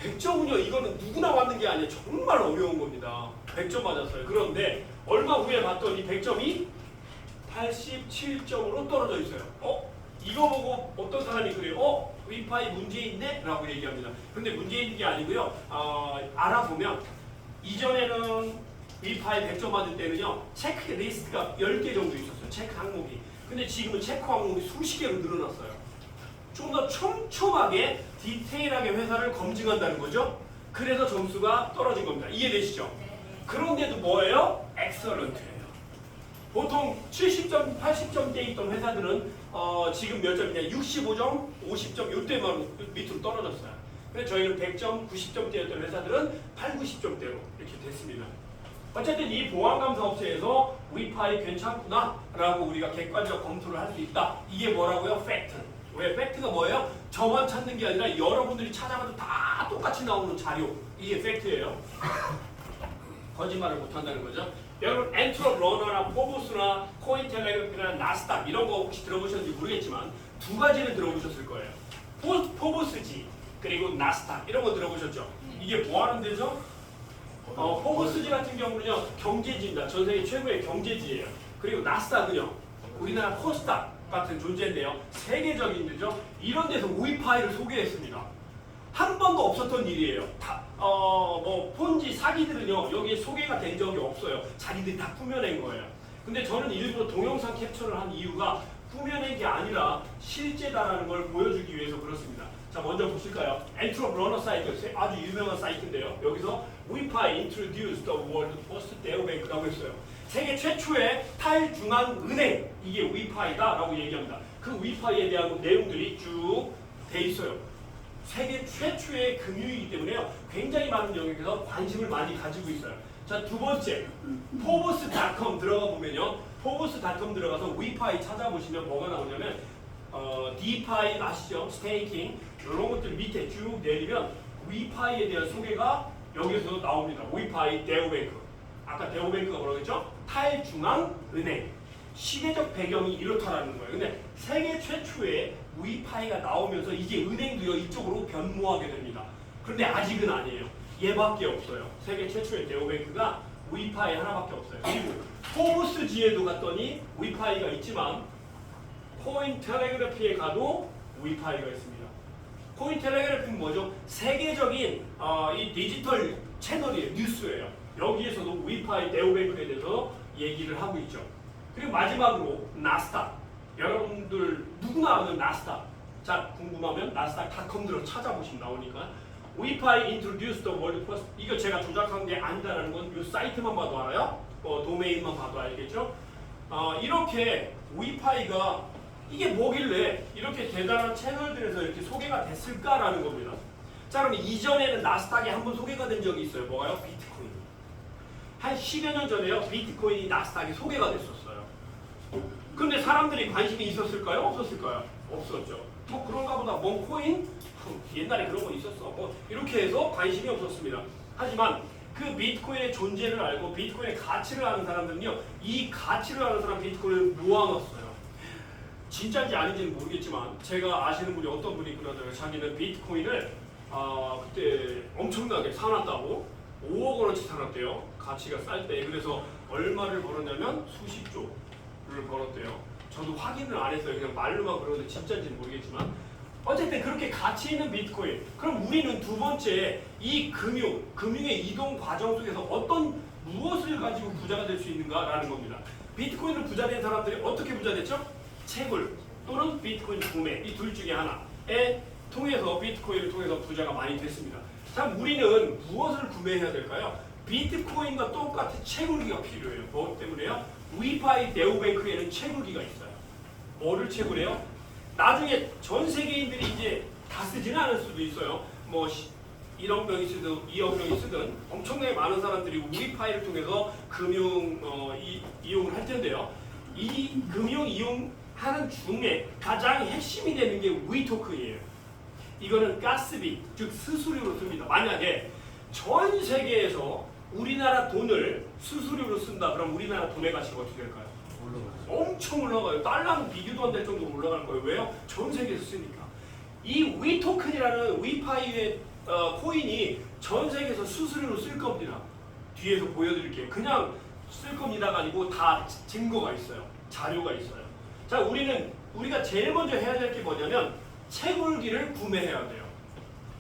Speaker 1: 100점은요, 이거는 누구나 맞는 게 아니에요. 정말 어려운 겁니다. 100점 맞았어요. 그런데 얼마 후에 봤더니 100점이 87점으로 떨어져 있어요. 이거 보고 어떤 사람이 그래요? 위파이 문제 있네? 라고 얘기합니다. 근데 문제 있는 게 아니고요. 알아보면 이전에는 위파이 100점 맞을 때는요. 체크리스트가 10개 정도 있었어요. 체크 항목이. 근데 지금은 체크 항목이 수십 개로 늘어났어요. 좀 더 촘촘하게 디테일하게 회사를 검증한다는 거죠. 그래서 점수가 떨어진 겁니다. 이해되시죠? 그런데도 뭐예요? 엑설런트예요. 보통 70점, 80점대 있던 회사들은 지금 몇 점이냐? 65점, 50점 이때만 밑으로 떨어졌어요. 근데 저희는 100점, 90점대였던 회사들은 8, 90점대로 이렇게 됐습니다. 어쨌든 이 보안감사 업체에서 위파이 괜찮구나 라고 우리가 객관적 검토를 할 수 있다. 이게 뭐라고요? 팩트. 왜? 팩트가 뭐예요? 저만 찾는 게 아니라 여러분들이 찾아봐도 다 똑같이 나오는 자료. 이게 팩트예요. 거짓말을 못한다는 거죠. 여러분 엔트로러너나 포브스나 코인텔레그래프나 나스닥 이런 거 혹시 들어보셨는지 모르겠지만 두 가지는 들어보셨을 거예요. 포브스지 그리고 나스닥 이런 거 들어보셨죠? 이게 뭐 하는 데죠? 포브스지 같은 경우는요 경제지입니다. 전 세계 최고의 경제지예요. 그리고 나스닥은요 우리나라 코스닥 같은 존재인데요. 세계적인 데죠. 이런 데서 우위파이를 소개했습니다. 한 번도 없었던 일이에요. 뭐 폰지 사기들은요 여기에 소개가 된 적이 없어요. 자기들이 다 꾸며낸 거예요. 근데 저는 일부러 동영상 캡처를 한 이유가 꾸며낸 게 아니라 실제다라는 걸 보여주기 위해서 그렇습니다. 자 먼저 보실까요? 엔트로러너 사이트 아주 유명한 사이트인데요. 여기서 우위파이 introduced the world first neobank라고 했어요. 세계 최초의 탈중앙은행 이게 우위파이다라고 얘기합니다. 그 우위파이에 대한 내용들이 쭉 돼 있어요. 세계 최초의 금융이기 때문에요. 굉장히 많은 영역에서 관심을 많이 가지고 있어요. 자, 두 번째, forbes.com 들어가 보면요. forbes.com 들어가서 우위파이 찾아보시면 뭐가 나오냐면 DeFi 아시죠? 스테이킹 이런 것들 밑에 쭉 내리면 우위파이에 대한 소개가 여기서 나옵니다. 우위파이 네오뱅크. 아까 네오뱅크가 뭐라고 했죠? 탈중앙은행. 시대적 배경이 이렇다라는 거예요. 근데 세계 최초의 우위파이가 나오면서 이제 은행도요 이쪽으로 변모하게 됩니다. 그런데 아직은 아니에요. 얘밖에 없어요. 세계 최초의 네오뱅크가 우위파이 하나밖에 없어요. 그리고 포브스지에도 갔더니 우위파이가 있지만 코인텔레그래프에 가도 우위파이가 있습니다. 코인텔레그래프는 뭐죠? 세계적인 이 디지털 채널이에요. 뉴스예요. 여기에서도 우위파이 네오뱅크에 대해서 얘기를 하고 있죠. 그리고 마지막으로 나스닥. 여러분들 누구나 아는 나스닥. 자 궁금하면 나스닥.com 들어 찾아보시면 나오니까 우위파이 introduced the world first. 이거 제가 조작한 게 아니다라는 건 이 사이트만 봐도 알아요. 도메인만 봐도 알겠죠. 이렇게 우위파이가 이게 뭐길래 이렇게 대단한 채널들에서 이렇게 소개가 됐을까라는 겁니다. 자 그럼 이전에는 나스닥에 한번 소개가 된 적이 있어요. 뭐가요? 비트코인. 한 10여 년 전에요. 비트코인이 나스닥에 소개가 됐었어요. 근데 사람들이 관심이 있었을까요? 없었을까요? 없었죠. 뭐 그런가 보다. 뭔 코인? 옛날에 그런 거 있었어. 뭐 이렇게 해서 관심이 없었습니다. 하지만 그 비트코인의 존재를 알고 비트코인의 가치를 아는 사람들은요. 이 가치를 아는 사람 비트코인을 모아놨어요. 진짜인지 아닌지는 모르겠지만 제가 아시는 분이 어떤 분이 그러더라고요. 자기는 비트코인을 그때 엄청나게 사놨다고 5억 원어치 사놨대요. 가치가 쌀 때. 그래서 얼마를 벌었냐면 수십조를 벌었대요. 저도 확인을 안 했어요. 그냥 말로만 그러는데 진짜인지는 모르겠지만 어쨌든 그렇게 가치 있는 비트코인. 그럼 우리는 두 번째 이 금융의 이동 과정 속에서 무엇을 가지고 부자가 될 수 있는가라는 겁니다. 비트코인을 부자 된 사람들이 어떻게 부자 됐죠? 채굴 또는 비트코인 구매 이 둘 중에 하나에 통해서 비트코인을 통해서 부자가 많이 됐습니다. 자, 우리는 무엇을 구매해야 될까요? 비트코인과 똑같은 채굴기가 필요해요. 뭐 때문에요? 우위파이 네오뱅크에는 채굴기가 있어요. 뭐를 채굴해요? 나중에 전 세계인들이 이제 다 쓰지는 않을 수도 있어요. 뭐 1억 명이 쓰든 2억 명이 쓰든 엄청나게 많은 사람들이 우위파이를 통해서 금융 이용을 할 텐데요. 이 금융 이용하는 중에 가장 핵심이 되는 게 우위 토큰이에요. 이거는 가스비, 즉 수수료로 씁니다. 만약에 전 세계에서 우리나라 돈을 수수료로 쓴다. 그럼 우리나라 돈의 가치가 어떻게 될까요? 엄청 올라가요. 달러는 비교도 안 될 정도로 올라갈 거예요. 왜요? 전 세계에서 쓰니까. 이 우위 토큰이라는 우위파이의 코인이 전 세계에서 수수료로 쓸 겁니다. 뒤에서 보여드릴게요. 그냥 쓸 겁니다가 아니고 다 증거가 있어요. 자료가 있어요. 자, 우리가 제일 먼저 해야 될 게 뭐냐면 채굴기를 구매해야 돼요.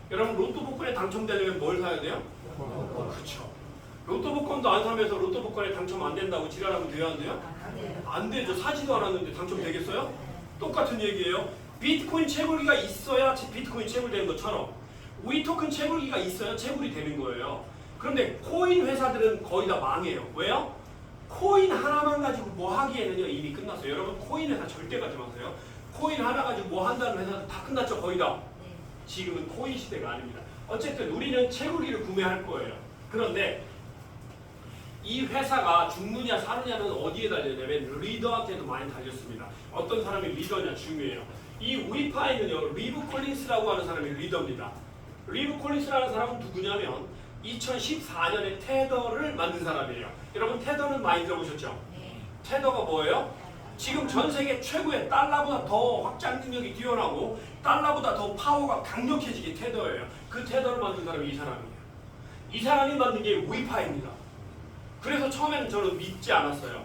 Speaker 1: 여러분 로또 복권에 당첨되려면 뭘 사야 돼요? 그렇죠. 로또 복권도 안 사면서 로또 복권에 당첨 안 된다고 지랄하면 돼요, 안 돼요? 안 되죠. 사지도 않았는데 당첨되겠어요? 똑같은 얘기예요. 비트코인 채굴기가 있어야 비트코인 채굴되는 것처럼 우위 토큰 채굴기가 있어야 채굴이 되는 거예요. 그런데 코인 회사들은 거의 다 망해요. 왜요? 코인 하나만 가지고 뭐 하기에는요 이미 끝났어요. 여러분 코인 회사 절대 가지 마세요. 코인 하나 가지고 뭐 한다는 회사도 다 끝났죠. 거의 다. 지금은 코인 시대가 아닙니다. 어쨌든 우리는 채굴기를 구매할 거예요. 그런데 이 회사가 죽느냐 사느냐는 어디에 달려냐면 리더한테도 많이 달렸습니다. 어떤 사람이 리더냐 중요해요. 이 우위파이는요 리브 콜린스라고 하는 사람이 리더입니다. 리브 콜린스라는 사람은 누구냐면 2014년에 테더를 만든 사람이에요. 여러분 테더는 많이 들어보셨죠?
Speaker 3: 네.
Speaker 1: 테더가 뭐예요? 지금 전 세계 최고의 달러보다 더 확장 능력이 뛰어나고 달러보다 더 파워가 강력해지게 테더예요. 그 테더를 만든 사람이 이 사람이에요. 이 사람이 만든 게 위파입니다. 그래서 처음에는 저는 믿지 않았어요.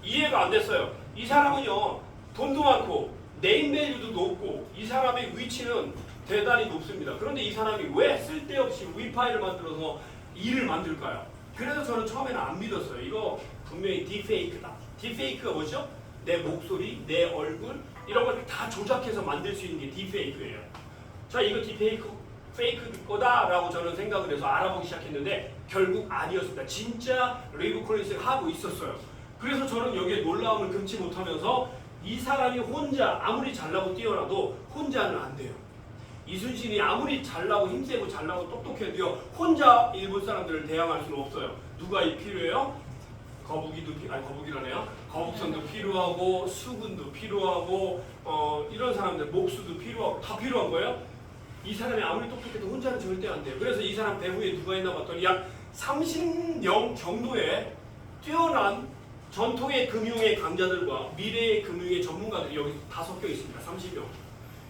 Speaker 1: 이해가 안 됐어요. 이 사람은요 돈도 많고 네임밸류도 높고 이 사람의 위치는 대단히 높습니다. 그런데 이 사람이 왜 쓸데없이 위파이를 만들어서 일을 만들까요? 그래서 저는 처음에는 안 믿었어요. 이거 분명히 딥페이크다. 딥페이크가 뭐죠? 내 목소리, 내 얼굴 이런 걸 다 조작해서 만들 수 있는 게 딥페이크예요. 자, 이거 딥페이크 페이크 거다라고 저는 생각을 해서 알아보기 시작했는데 결국 아니었습니다. 진짜 리브 콜린스가 하고 있었어요. 그래서 저는 여기에 놀라움을 금치 못하면서 이 사람이 혼자 아무리 잘나고 뛰어나도 혼자는 안 돼요. 이순신이 아무리 잘나고 힘세고 잘나고 똑똑해도요 혼자 일본 사람들을 대항할 수는 없어요. 누가 필요해요? 거북이라네요. 거북선도 필요하고 수군도 필요하고 이런 사람들 목수도 필요하고 다 필요한 거예요. 이 사람이 아무리 똑똑해도 혼자는 절대 안 돼요. 그래서 이 사람 배후에 누가 있나 봤더니 약 30명 정도의 뛰어난 전통의 금융의 강자들과 미래의 금융의 전문가들이 여기 다 섞여 있습니다. 30명.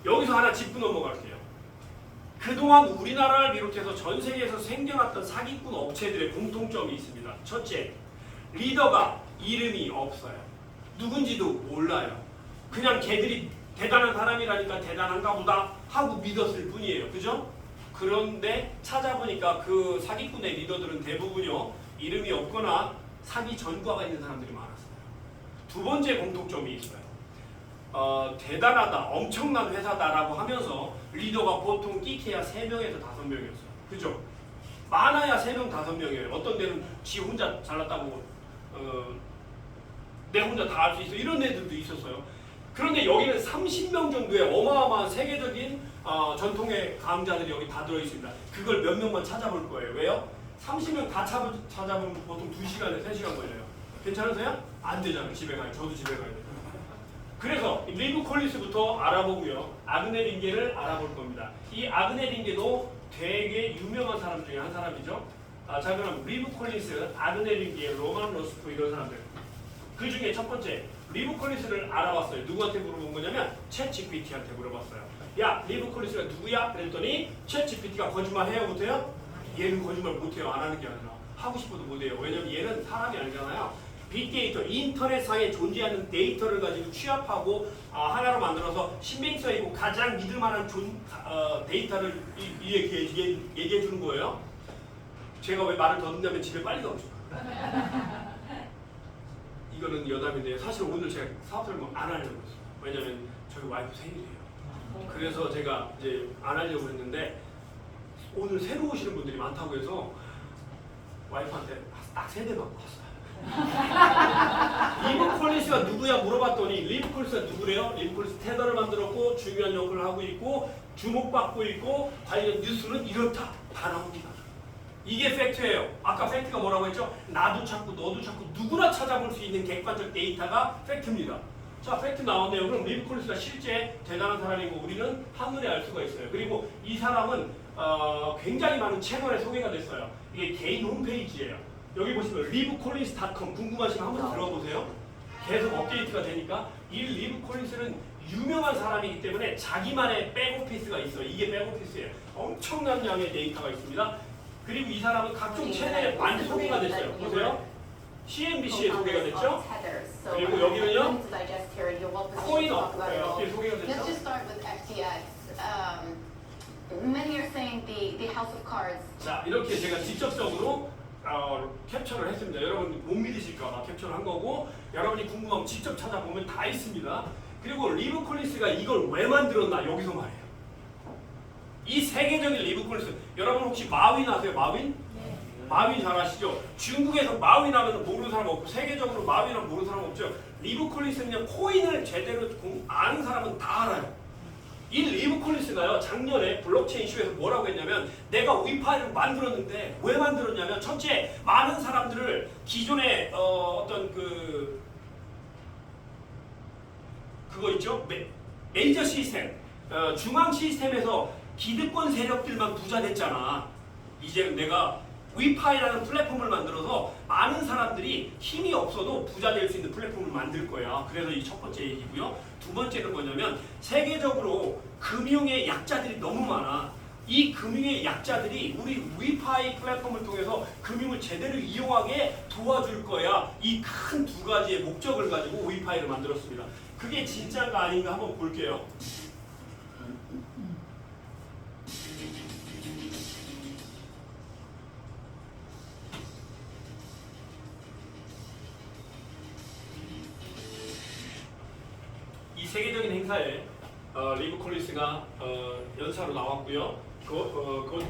Speaker 1: 여기서 하나 짚고 넘어갈게요. 그동안 우리나라를 비롯해서 전 세계에서 생겨났던 사기꾼 업체들의 공통점이 있습니다. 첫째, 리더가 이름이 없어요. 누군지도 몰라요. 그냥 걔들이 대단한 사람이라니까 대단한가 보다 하고 믿었을 뿐이에요. 그죠? 그런데 찾아보니까 그 사기꾼의 리더들은 대부분요 이름이 없거나 사기 전과가 있는 사람들이 많았어요. 두 번째 공통점이 있어요. 대단하다, 엄청난 회사다라고 하면서 리더가 보통 끼케야 3명에서 5명이었어요. 그죠? 많아야 3명, 5명이에요. 어떤 데는 지 혼자 잘났다고 내 혼자 다 할 수 있어 이런 애들도 있었어요. 그런데 여기는 30명 정도의 어마어마한 세계적인 전통의 강자들이 여기 다 들어있습니다. 그걸 몇 명만 찾아볼 거예요. 왜요? 30명 다 찾아보면 보통 2시간에 3시간 걸려요. 괜찮으세요? 안 되잖아요. 집에 가요. 저도 집에 가야 돼요. 그래서 리브 콜린스부터 알아보고요. 아그네 링게를 알아볼 겁니다. 이 아그네 링게도 되게 유명한 사람 중에 한 사람이죠. 자, 그럼 리브 콜린스, 아그네 링게, 로만 로스코 이런 사람들. 그 중에 첫 번째, 리브 콜린스를 알아봤어요. 누구한테 물어본 거냐면 챗 GPT한테 물어봤어요. 야, 리브 콜린스가 누구야? 그랬더니 챗 GPT가 거짓말 해요, 못해요? 얘는 거짓말 못해요. 안 하는 게 아니라 하고 싶어도 못해요. 왜냐면 얘는 사람이 아니잖아요. 빅데이터, 인터넷상에 존재하는 데이터를 가지고 취합하고 하나로 만들어서 신빙성이고 가장 믿을만한 데이터를 얘기해 주는 거예요. 제가 왜 말을 더 듣냐면 집에 빨리 가고 싶어요. 이거는 여담인데 사실 오늘 제가 사업 설명 안 하려고 했어요. 왜냐면 저희 와이프 생일이에요. 그래서 제가 이제 안 하려고 했는데 오늘 새로 오시는 분들이 많다고 해서 와이프한테 딱 3대 받고 왔어요. 리브 콜린스가 누구야 물어봤더니 리브 콜린스가 누구래요? 리브 콜린스 테더를 만들었고 중요한 역할을 하고 있고 주목받고 있고 관련 뉴스는 이렇다 다 나옵니다. 이게 팩트예요. 아까 팩트가 뭐라고 했죠? 나도 찾고 너도 찾고 누구나 찾아볼 수 있는 객관적 데이터가 팩트입니다. 자, 팩트 나왔네요. 그럼 리브 콜린스가 실제 대단한 사람이고 우리는 한눈에 알 수가 있어요. 그리고 이 사람은 굉장히 많은 채널에 소개가 됐어요. 이게 개인 홈페이지예요. 여기 보시면 livecollins.com 궁금하시면 한번 들어보세요. 계속 업데이트가 되니까 이 리브 콜린스는 유명한 사람이기 때문에 자기만의 백오피스가 있어요. 이게 백오피스예요. 엄청난 양의 데이터가 있습니다. 그리고 이 사람은 각종 채널에 많이 소개가 됐어요. 보세요. CNBC에 소개가 됐죠. 그리고 여기는요. 코인 업계에 소개가
Speaker 3: Let's
Speaker 1: 됐죠.
Speaker 3: just start with FTX. Many are saying the House of Cards.
Speaker 1: 자, 이렇게 제가 직접적으로 캡처를 했습니다. 여러분 못 믿으실까봐 캡처를 한 거고 여러분이 궁금하면 직접 찾아보면 다 있습니다. 그리고 리브 콜린스가 이걸 왜 만들었나 여기서 말이에요. 이 세계적인 리브 콜린스 여러분 혹시 마윈 아세요? 마윈?
Speaker 3: 네.
Speaker 1: 마윈 잘 아시죠? 중국에서 마윈 하면 모르는 사람 없고 세계적으로 마윈 하면 모르는 사람 없죠. 리브 콜린스는 코인을 제대로 아는 사람은 다 알아요. 이 리브 콜린스가요 작년에 블록체인 이슈에서 뭐라고 했냐면 내가 위파이를 만들었는데 왜 만들었냐면 첫째 많은 사람들을 기존의 어떤 그거 있죠 메이저 시스템 중앙 시스템에서 기득권 세력들만 부자 됐잖아. 이제는 내가 위파이라는 플랫폼을 만들어서 많은 사람들이 힘이 없어도 부자 될 수 있는 플랫폼을 만들 거야. 그래서 이 첫 번째 얘기고요. 두 번째는 뭐냐면 세계적으로 금융의 약자들이 너무 많아. 이 금융의 약자들이 우리 위파이 플랫폼을 통해서 금융을 제대로 이용하게 도와줄 거야. 이 큰 두 가지의 목적을 가지고 위파이를 만들었습니다. 그게 진짜인가 아닌가 한번 볼게요. 이 세계적인 행사에 리브 콜리스가 연사로 나왔고요.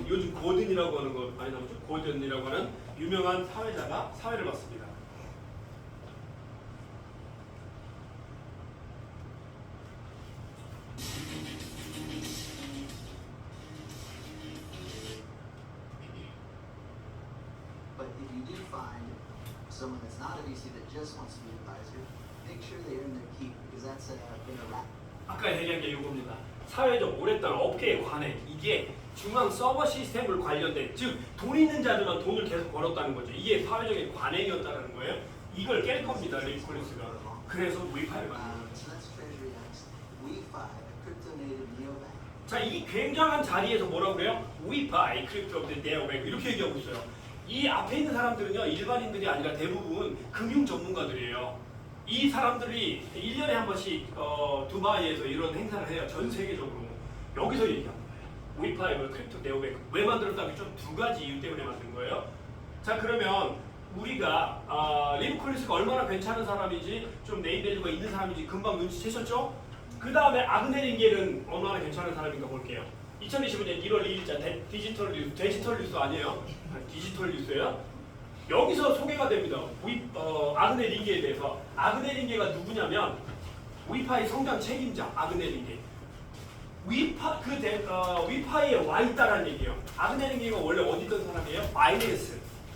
Speaker 1: 요즘 고든이라고 하는 거 많이 나오죠. 고든이라고 하는 유명한 사회자가 사회를 봤습니다.
Speaker 4: But if you do find someone that's not a VC that just wants to be an advisor, make sure they earn their keep because that's been a wrap.
Speaker 1: 아까 얘기한 게 이겁니다. 사회적 오랫동안 업계에 관해 이게 중앙 서버 시스템을 관련된 즉 돈 있는 자들만 돈을 계속 벌었다는 거죠. 이게 사회적인 관행이었다는 거예요. 이걸 깰 겁니다. 리브 콜리스가. 그래서 위파이를 만든 거예요.
Speaker 4: So that's Treasury X, WeFi, a crypto native neobank.
Speaker 1: 자, 이 굉장한 자리에서 뭐라고 그래요? 위파이, 크립토 오브 네오뱅크 이렇게 얘기하고 있어요. 이 앞에 있는 사람들은요, 일반인들이 아니라 대부분 금융 전문가들이에요. 이 사람들이 1년에 한 번씩 두바이에서 이런 행사를 해요. 전 세계적으로. 여기서 얘기하는 거예요. 위파이를 크립토 네오뱅크. 왜 만들었다면 좀 두 가지 이유 때문에 만든 거예요. 자, 그러면 우리가 리브 콜리스가 얼마나 괜찮은 사람인지 좀 네임밸류가 있는 사람인지 금방 눈치채셨죠? 그 다음에 아그네링겔은 얼마나 괜찮은 사람인가 볼게요. 2025년 1월 2일자 디지털 뉴스 아니에요? 디지털 뉴스예요. 여기서 소개가 됩니다. 아그네 링게에 대해서. 아그네 링게가 누구냐면 위파이 성장 책임자 아그네 링게. 위파이에 와 있다라는 얘기예요. 아그네 링게가 원래 어디 있던 사람이에요?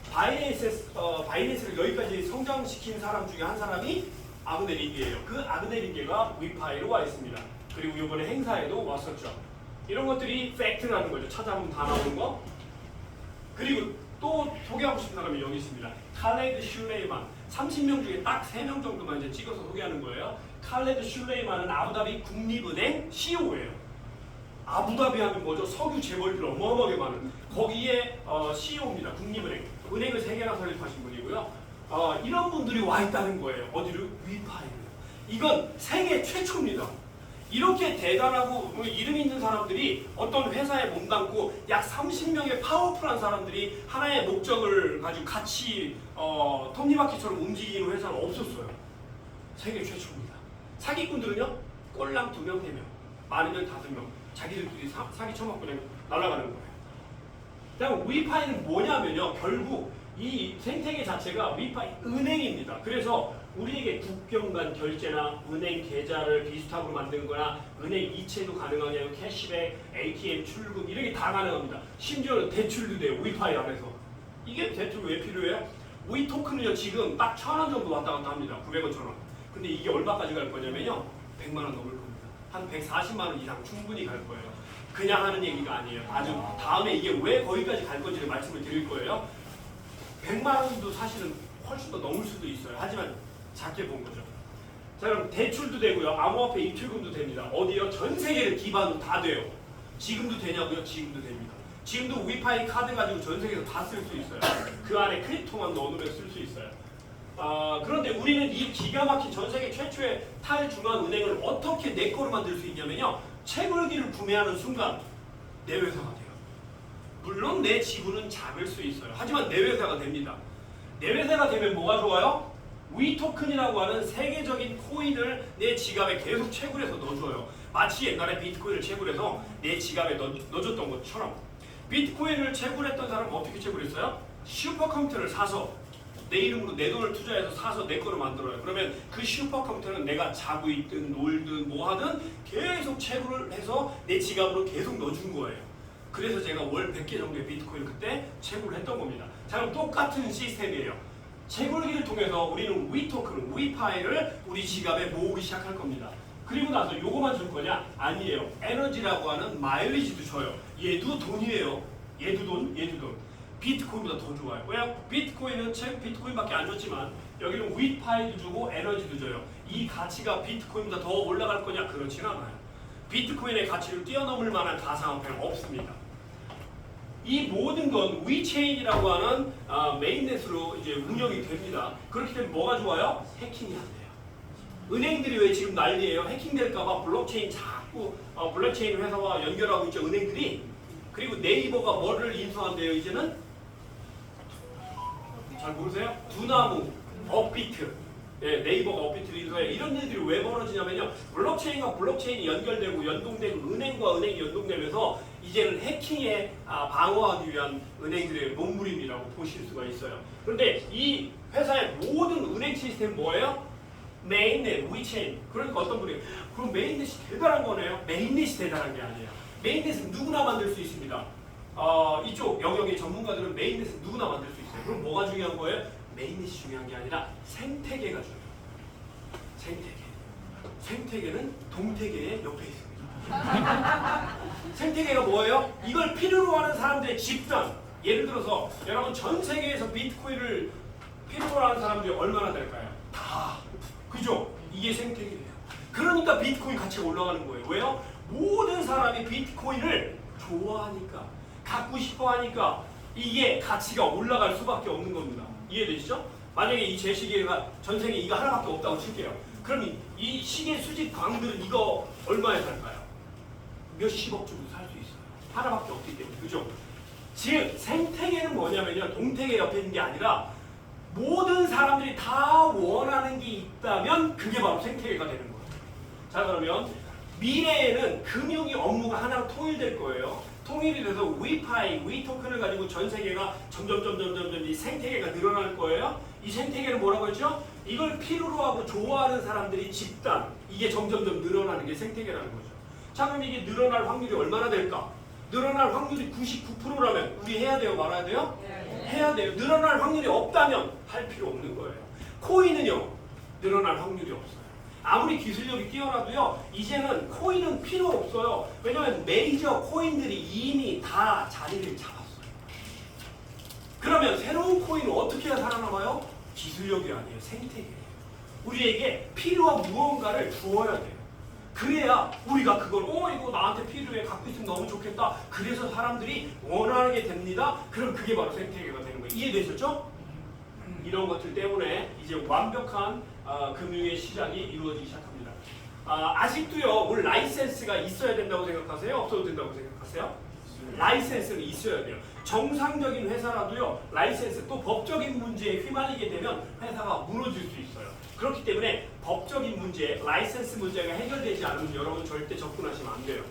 Speaker 1: 바이낸스를 여기까지 성장시킨 사람 중에 한 사람이 아그네 링게예요. 그 아그네 링게가 위파이로 와 있습니다. 그리고 이번에 행사에도 왔었죠. 이런 것들이 팩트라는 거죠. 찾아보면 다 나오는 거. 그리고 또 소개하고 싶은 사람이 여기 있습니다. 칼레드 슐레이만. 30명 중에 딱 3명 정도만 이제 찍어서 소개하는 거예요. 칼레드 슐레이만은 아부다비 국립은행 CEO예요. 아부다비 하면 뭐죠? 석유 재벌들 어마어마하게 많은. 거기에 CEO입니다. 국립은행. 은행을 3개나 설립하신 분이고요. 이런 분들이 와 있다는 거예요. 어디를? 위파이를. 이건 세계 최초입니다. 이렇게 대단하고 이름 있는 사람들이 어떤 회사에 몸담고 약 30명의 파워풀한 사람들이 하나의 목적을 가지고 같이 톱니바퀴처럼 움직이는 회사는 없었어요. 세계 최초입니다. 사기꾼들은요, 꼴랑 2명, 3명, 많으면 5명. 자기들끼리 사기 쳐먹고 그냥 날아가는 거예요. 그다음 위파이는 뭐냐면요, 결국 이 생태계 자체가 위파이 은행입니다. 그래서 우리에게 국경 간 결제나 은행 계좌를 비슷하게 만드는 거나 은행 이체도 가능하게 하고 캐시백, ATM 출금 이런 게 다 가능합니다. 심지어는 대출도 돼요. 위파이 안에서. 이게 대출 왜 필요해요? 위 토큰은요 지금 딱 1,000원 정도 왔다 갔다 합니다. 900원, 1,000원. 근데 이게 얼마까지 갈 거냐면요 100만 원 넘을 겁니다. 한 140만 원 이상 충분히 갈 거예요. 그냥 하는 얘기가 아니에요. 아주 다음에 이게 왜 거기까지 갈 건지를 말씀을 드릴 거예요. 100만 원도 사실은 훨씬 더 넘을 수도 있어요. 하지만 작게 본 거죠. 자, 그럼 대출도 되고요. 암호화폐 입출금도 됩니다. 어디요? 전 세계를 기반으로 다 돼요. 지금도 되냐고요? 지금도 됩니다. 지금도 위파이 카드 가지고 전 세계에서 다 쓸 수 있어요. 그 안에 크립토만 넣어놓으면 쓸 수 있어요. 그런데 우리는 이 기가 막힌 전 세계 최초의 탈중앙은행을 어떻게 내 거로 만들 수 있냐면요. 채굴기를 구매하는 순간 내 회사가 돼요. 물론 내 지분은 작을 수 있어요. 하지만 내 회사가 됩니다. 내 회사가 되면 뭐가 좋아요? 위토큰이라고 하는 세계적인 코인을 내 지갑에 계속 채굴해서 넣어줘요. 마치 옛날에 비트코인을 채굴해서 내 지갑에 넣어줬던 것처럼. 비트코인을 채굴했던 사람은 어떻게 채굴했어요? 슈퍼컴퓨터를 사서 내 이름으로 내 돈을 투자해서 사서 내 거로 만들어요. 그러면 그 슈퍼컴퓨터는 내가 자고 있든 놀든 뭐 하든 계속 채굴을 해서 내 지갑으로 계속 넣어준 거예요. 그래서 제가 월 100개 정도의 비트코인을 그때 채굴을 했던 겁니다. 자, 그럼 똑같은 시스템이에요. 채굴기를 통해서 우리는 위토큰, 위파이를 우리 지갑에 모으기 시작할 겁니다. 그리고 나서 요거만 줄 거냐? 아니에요. 에너지라고 하는 마일리지도 줘요. 얘도 돈이에요. 얘도 돈, 얘도 돈. 비트코인보다 더 좋아요. 왜요? 비트코인은 비트코인밖에 안 줬지만 여기는 위파이도 주고 에너지도 줘요. 이 가치가 비트코인보다 더 올라갈 거냐? 그렇진 않아요. 비트코인의 가치를 뛰어넘을 만한 가상화폐는 없습니다. 이 모든 건 위체인이라고 하는 메인넷으로 이제 운영이 됩니다. 그렇기 때문에 뭐가 좋아요? 해킹이 안 돼요. 은행들이 왜 지금 난리예요? 해킹될까봐 블록체인 자꾸 블록체인 회사와 연결하고 있죠. 은행들이. 그리고 네이버가 뭐를 인수한대요? 이제는 잘 모르세요? 두나무, 업비트. 예, 네이버가 업비트를 인수해요. 이런 일들이 왜 벌어지냐면요. 블록체인과 블록체인이 연결되고 연동되고 은행과 은행이 연동되면서 이제는 해킹에 방어하기 위한 은행들의 몸부림이라고 보실 수가 있어요. 그런데 이 회사의 모든 은행 시스템 뭐예요? 메인넷, 위체인. 그러니까 어떤 분이 그럼 메인넷이 대단한 거네요? 메인넷이 대단한 게 아니에요. 메인넷은 누구나 만들 수 있습니다. 이쪽 영역의 전문가들은 메인넷은 누구나 만들 수 있어요. 그럼 뭐가 중요한 거예요? 메인넷이 중요한 게 아니라 생태계가 중요해요. 생태계. 생태계는 동태계의 옆에 있습니다. 생태계가 뭐예요? 이걸 필요로 하는 사람들의 집단. 예를 들어서 여러분 전 세계에서 비트코인을 필요로 하는 사람들이 얼마나 될까요? 다. 그죠? 이게 생태계예요. 그러니까 비트코인 가치가 올라가는 거예요. 왜요? 모든 사람이 비트코인을 좋아하니까, 갖고 싶어 하니까 이게 가치가 올라갈 수밖에 없는 겁니다. 이해되시죠? 만약에 이 제 시계가 전 세계에 이거 하나밖에 없다고 칠게요. 그럼 이 시계 수집 광들은 이거 얼마에 살까요? 몇십억 정도 살 수 있어요. 하나밖에 없기 때문에. 그죠? 즉 생태계는 뭐냐면요. 동태계 옆에 있는 게 아니라 모든 사람들이 다 원하는 게 있다면 그게 바로 생태계가 되는 거예요. 자, 그러면 미래에는 금융이 업무가 하나로 통일될 거예요. 통일이 돼서 위파이, 위토큰을 가지고 전 세계가 점점 이 생태계가 늘어날 거예요. 이 생태계는 뭐라고 했죠? 이걸 필요로 하고 좋아하는 사람들이 집단, 이게 점점 늘어나는 게 생태계라는 거죠. 자, 그럼 이게 늘어날 확률이 얼마나 될까? 늘어날 확률이 99%라면 우리 해야 돼요, 말아야 돼요? 해야 돼요. 늘어날 확률이 없다면 할 필요 없는 거예요. 코인은요, 늘어날 확률이 없어요. 아무리 기술력이 뛰어나도요, 이제는 코인은 필요 없어요. 왜냐하면 메이저 코인들이 이미 다 자리를 잡았어요. 그러면 새로운 코인은 어떻게 해야 살아남아요? 기술력이 아니에요. 생태계예요. 우리에게 필요한 무언가를 주어야 돼요. 그래야 우리가 그걸 이거 나한테 필요해, 갖고 있으면 너무 좋겠다. 그래서 사람들이 원하게 됩니다. 그럼 그게 바로 생태계가 되는 거예요. 이해되셨죠? 이런 것들 때문에 이제 완벽한 금융의 시장이 이루어지기 시작합니다. 아직도요, 물 라이센스가 있어야 된다고 생각하세요? 없어도 된다고 생각하세요? 라이센스는 있어야 돼요. 정상적인 회사라도요, 라이센스 또 법적인 문제에 휘말리게 되면 회사가 무너질 수 있어요. 그렇기 때문에 법적인 문제, 라이센스 문제가 해결되지 않으면 여러분 절대 접근하시면 안 돼요.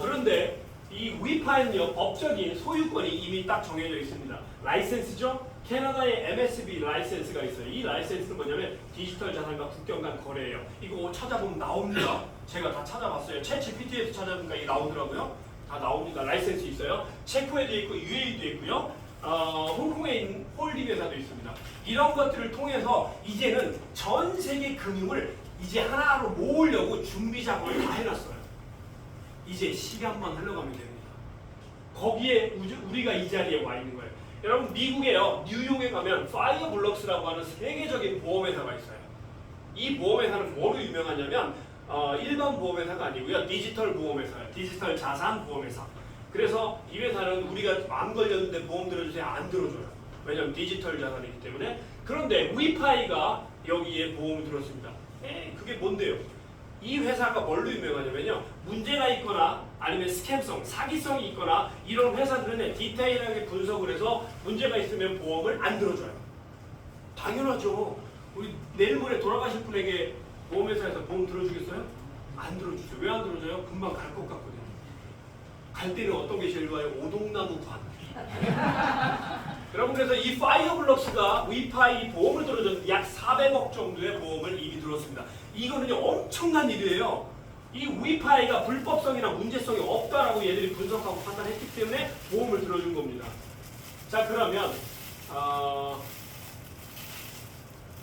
Speaker 1: 그런데 이 위파이는요, 법적인 소유권이 이미 딱 정해져 있습니다. 라이센스죠? 캐나다의 MSB 라이센스가 있어요. 이 라이센스는 뭐냐면 디지털 자산과 국경 간 거래예요. 이거 찾아보면 나옵니다. 제가 다 찾아봤어요. 챗GPT에서 찾아보니까 이게 나오더라고요. 다 나옵니다. 라이센스 있어요. 체코에도 있고 UAE도 있고요. 홍콩에 있는 홀딩 회사도 있습니다. 이런 것들을 통해서 이제는 전 세계 금융을 이제 하나로 모으려고 준비 작업을 다 해놨어요. 이제 시간만 흘러가면 됩니다. 거기에 우리가 이 자리에 와 있는 거예요. 여러분 미국에요, 뉴욕에 가면 파이어블럭스라고 하는 세계적인 보험회사가 있어요. 이 보험회사는 뭐로 유명하냐면 일반 보험회사가 아니고요, 디지털 보험회사예요. 디지털 자산 보험회사. 그래서 이 회사는 우리가 암 걸렸는데 보험 들어주세요, 안 들어줘요. 왜냐하면 디지털 자산이기 때문에. 그런데 위파이가 여기에 보험을 들었습니다. 그게 뭔데요? 이 회사가 뭘로 유명하냐면요, 문제가 있거나 아니면 스캠성, 사기성이 있거나 이런 회사들은 디테일하게 분석을 해서 문제가 있으면 보험을 안 들어줘요. 당연하죠. 우리 내일 모레 돌아가실 분에게 보험회사에서 보험 들어주겠어요? 안 들어주죠. 왜 안 들어줘요? 금방 갈 것 같거든요. 갈 때는 어떤 게 제일 좋아요? 오동나무 관. 여러분, 그래서 이 파이어블럭스가 위파이 보험을 들어줬는데 약 400억 정도의 보험을 이미 들었습니다. 이거는요, 엄청난 일이에요. 이 위파이가 불법성이나 문제성이 없다라고 얘들이 분석하고 판단했기 때문에 보험을 들어준 겁니다. 자, 그러면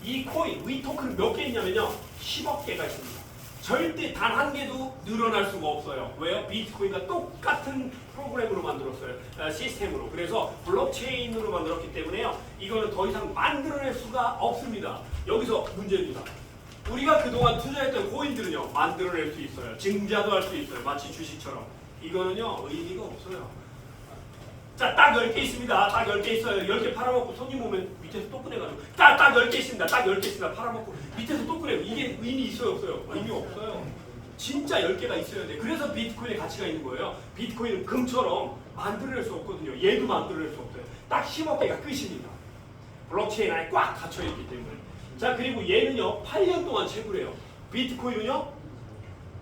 Speaker 1: 이 코인, 위토큰 몇 개 있냐면요, 10억 개가 있습니다. 절대 단 한 개도 늘어날 수가 없어요. 왜요? 비트코인과 똑같은 프로그램으로 만들었어요. 시스템으로. 그래서 블록체인으로 만들었기 때문에요. 이거는 더 이상 만들어낼 수가 없습니다. 여기서 문제입니다. 우리가 그동안 투자했던 코인들은요. 만들어낼 수 있어요. 증자도 할 수 있어요. 마치 주식처럼. 이거는요. 의미가 없어요. 자, 딱 10개 있습니다. 딱 10개 있어요. 10개 팔아먹고 손님 오면 밑에서 또 꺼내가지고 딱 10개 있습니다. 딱 10개 있습니다. 팔아먹고 밑에서 또 꺼내고 이게 의미 있어요? 없어요? 의미 없어요. 진짜 10개가 있어야 돼. 그래서 비트코인의 가치가 있는 거예요. 비트코인은 금처럼 만들어낼 수 없거든요. 얘도 만들어낼 수 없어요. 딱 10억 개가 끝입니다. 블록체인 안에 꽉 갇혀있기 때문에. 자, 그리고 얘는요. 8년 동안 채굴해요. 비트코인은요.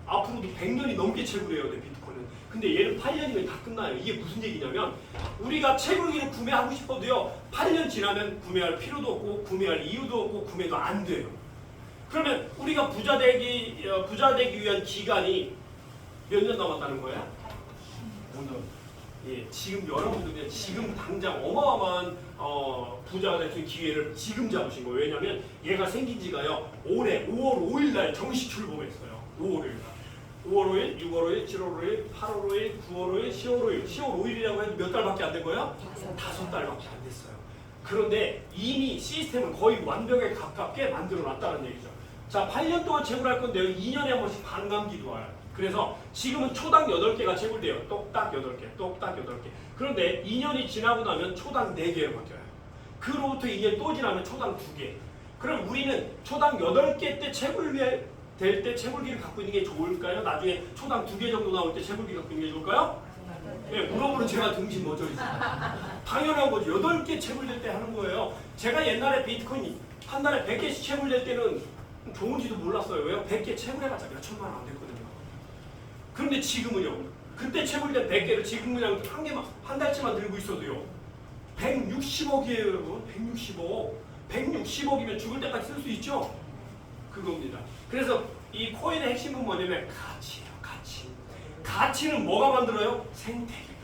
Speaker 1: 앞으로도 100년이 넘게 채굴해요. 비트코인은. 근데 얘는 8년이면 다 끝나요. 이게 무슨 얘기냐면 우리가 채굴기를 구매하고 싶어도요. 8년 지나면 구매할 필요도 없고 구매할 이유도 없고 구매도 안 돼요. 그러면 우리가 부자 되기 위한 기간이 몇 년 남았다는 거야? 5년. 예, 지금 여러분들은 지금 당장 어마어마한 부자가 될 수 있는 기회를 지금 잡으신 거예요. 왜냐하면 얘가 생긴 지가요. 올해 5월 5일 날 정식 출범했어요. 5월 5일 날. 5월 5일, 6월 5일, 7월 5일, 8월 5일, 9월 5일, 10월 5일. 10월 5일이라고 해도 몇 달밖에 안 된 거야? 5달밖에 안 됐어요. 그런데 이미 시스템을 거의 완벽에 가깝게 만들어놨다는 얘기죠. 자, 8년 동안 채굴할 건데요. 2년에 한 번씩 반감기도 와요. 그래서 지금은 초당 8개가 채굴돼요. 똑딱 8개, 똑딱 8개. 그런데 2년이 지나고 나면 초당 4개로 바뀌어요. 그로부터 2년 또 지나면 초당 2개. 그럼 우리는 초당 8개 때 될 때 채굴기를 갖고 있는 게 좋을까요? 나중에 초당 2개 정도 나올 때 채굴기 갖고 있는 게 좋을까요? 네, 물어보는 제가 등신 머저리죠. 당연한 거죠. 8개 채굴될 때 하는 거예요. 제가 옛날에 비트코인 한 달에 100개씩 채굴될 때는 좋은지도 몰랐어요. 왜요? 100개 채굴해봤자 몇 천만 원 안 됐거든요. 그런데 지금은요. 그때 채굴된 100개를 지금 그냥 한 개만 한 달치만 들고 있어도요. 160억이에요, 여러분. 160억. 160억이면 죽을 때까지 쓸 수 있죠? 그겁니다. 그래서 이 코인의 핵심은 뭐냐면 가치예요. 가치. 가치는 뭐가 만들어요? 생태계가.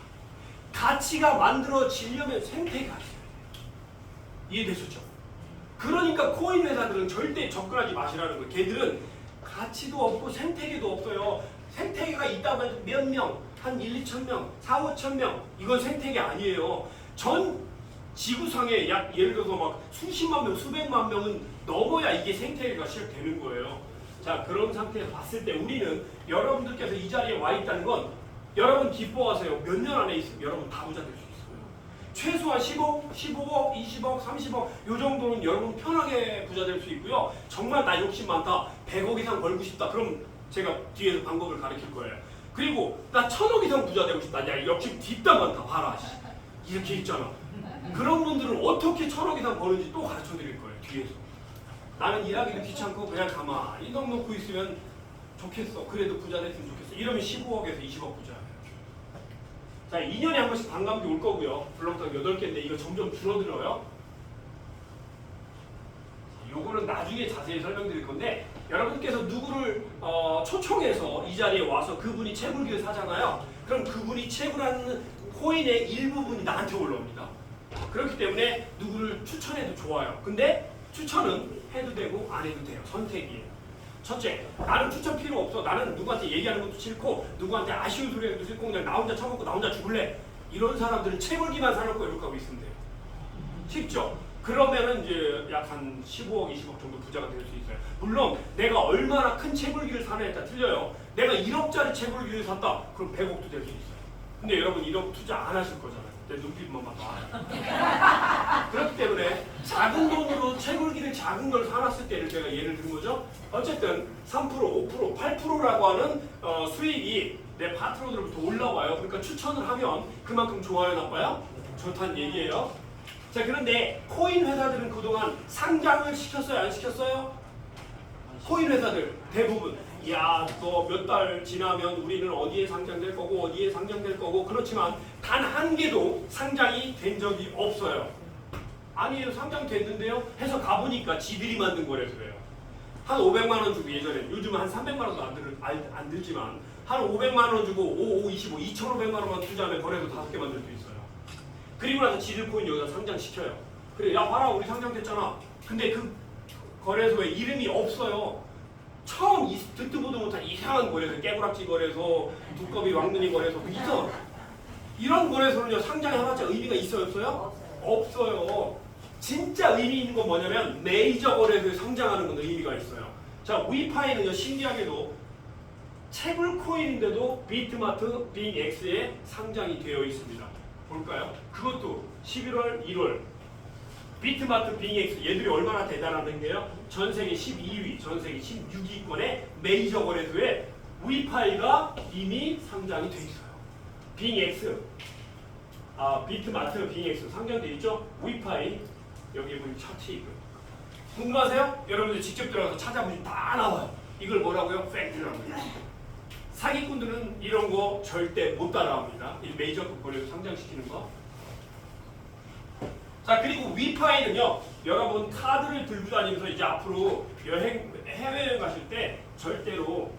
Speaker 1: 가치가 만들어지려면 생태계가 있어요. 이해되셨죠? 그러니까 코인 회사들은 절대 접근하지 마시라는 거예요. 걔들은 가치도 없고 생태계도 없어요. 생태계가 있다고 해도 몇 명, 한 1, 2천 명, 4, 5천 명 이건 생태계 아니에요. 전 지구상에 약 예를 들어서 막 수십만 명, 수백만 명은 넘어야 이게 생태계가 시작되는 거예요. 자, 그런 상태에서 봤을 때 우리는 여러분들께서 이 자리에 와 있다는 건 여러분 기뻐하세요. 몇 년 안에 있으면 여러분 다 부자 될 수 있어요. 최소한 10억, 15억, 20억, 30억 요 정도는 여러분 편하게 부자 될 수 있고요. 정말 나 욕심 많다. 100억 이상 벌고 싶다. 그럼 제가 뒤에서 방법을 가르칠 거예요. 그리고 나 1000억 이상 부자 되고 싶다. 야, 욕심 뒷담 많다. 봐라. 이렇게 있잖아. 그런 분들은 어떻게 1000억 이상 버는지 또 가르쳐 드릴 거예요. 뒤에서. 나는 일하기도 귀찮고 그냥 가만히 넉넉고 있으면 좋겠어. 그래도 부자 됐으면 좋겠어. 이러면 15억에서 20억 부자예요. 자, 2년에 한 번씩 반감기 올 거고요. 블록당 8개인데 이거 점점 줄어들어요. 요거는 나중에 자세히 설명드릴 건데 여러분께서 누구를 초청해서 이 자리에 와서 그분이 채굴기를 사잖아요. 그럼 그분이 채굴하는 코인의 일부분이 나한테 올라옵니다. 그렇기 때문에 누구를 추천해도 좋아요. 근데 추천은 해도 되고 안 해도 돼요. 선택이에요. 첫째, 나는 추천 필요 없어. 나는 누구한테 얘기하는 것도 싫고 누구한테 아쉬운 소리 하기도 싫고 그냥 나 혼자 처먹고 나 혼자 죽을래. 이런 사람들은 채굴기만 사놓고 이렇게 하고 있으면 돼요. 쉽죠? 그러면은 이제 약 한 15억, 20억 정도 부자가 될 수 있어요. 물론 내가 얼마나 큰 채굴기를 사느냐에 따라 틀려요. 내가 1억짜리 채굴기를 샀다. 그럼 100억도 될 수 있어요. 근데 여러분 1억 투자 안 하실 거잖아요. 내 눈빛만 봐도 알아요. 그렇기 때문에 작은 돈으로 채굴기를 작은 걸 사놨을 때를 제가 예를 든 거죠. 어쨌든 3%, 5%, 8%라고 하는 수익이 내 파트너들로부터 올라와요. 그러니까 추천을 하면 그만큼 좋아요, 나빠요? 좋다는 얘기예요. 자, 그런데 코인 회사들은 그동안 상장을 시켰어요, 안 시켰어요? 코인 회사들 대부분 야, 너 몇 달 지나면 우리는 어디에 상장될 거고 어디에 상장될 거고 그렇지만 단 한 개도 상장이 된 적이 없어요. 아니에요, 상장됐는데요 해서 가보니까 지들이 만든 거래서 그래요. 한 500만 원 주고 예전에 요즘은 한 300만 원도 안 들지만 한 500만 원 주고 5, 25, 2,500만 원만 투자하면 거래소 5개 만들 수 있어요. 그리고 나서 지들 코인 여기다 상장시켜요. 그래, 야 봐라 우리 상장됐잖아. 근데 그 거래소에 이름이 없어요. 처음 듣도 보도 못한 이상한 거래소, 깨구락지 거래소, 두꺼비 왕눈이 거래소, 이런 거래소는요 상장해봤자 의미가 있어요, 없어요? 없어요. 진짜 의미 있는 건 뭐냐면 메이저 거래소에 상장하는 건 의미가 있어요. 자, 위파이는요 신기하게도 채굴코인인데도 비트마트 빙X에 상장이 되어 있습니다. 볼까요? 그것도 11월, 1월 비트마트 빙X 얘들이 얼마나 대단한 게요? 전 세계 12위, 전 세계 16위권의 메이저 거래소에 위파이가 이미 상장이 돼 있어요. 빙X, 비트마트 빙X 상장돼 있죠? 위파이 여기 보면 차트 있고요. 궁금하세요? 여러분들 직접 들어가서 찾아보시면 다 나와요. 이걸 뭐라고요? 팩트라고요. 사기꾼들은 이런 거 절대 못 따라합니다. 이 메이저급 거래소 상장시키는 거. 자, 그리고 위파이는요, 여러분 카드를 들고 다니면서 이제 앞으로 해외여행 가실 때 절대로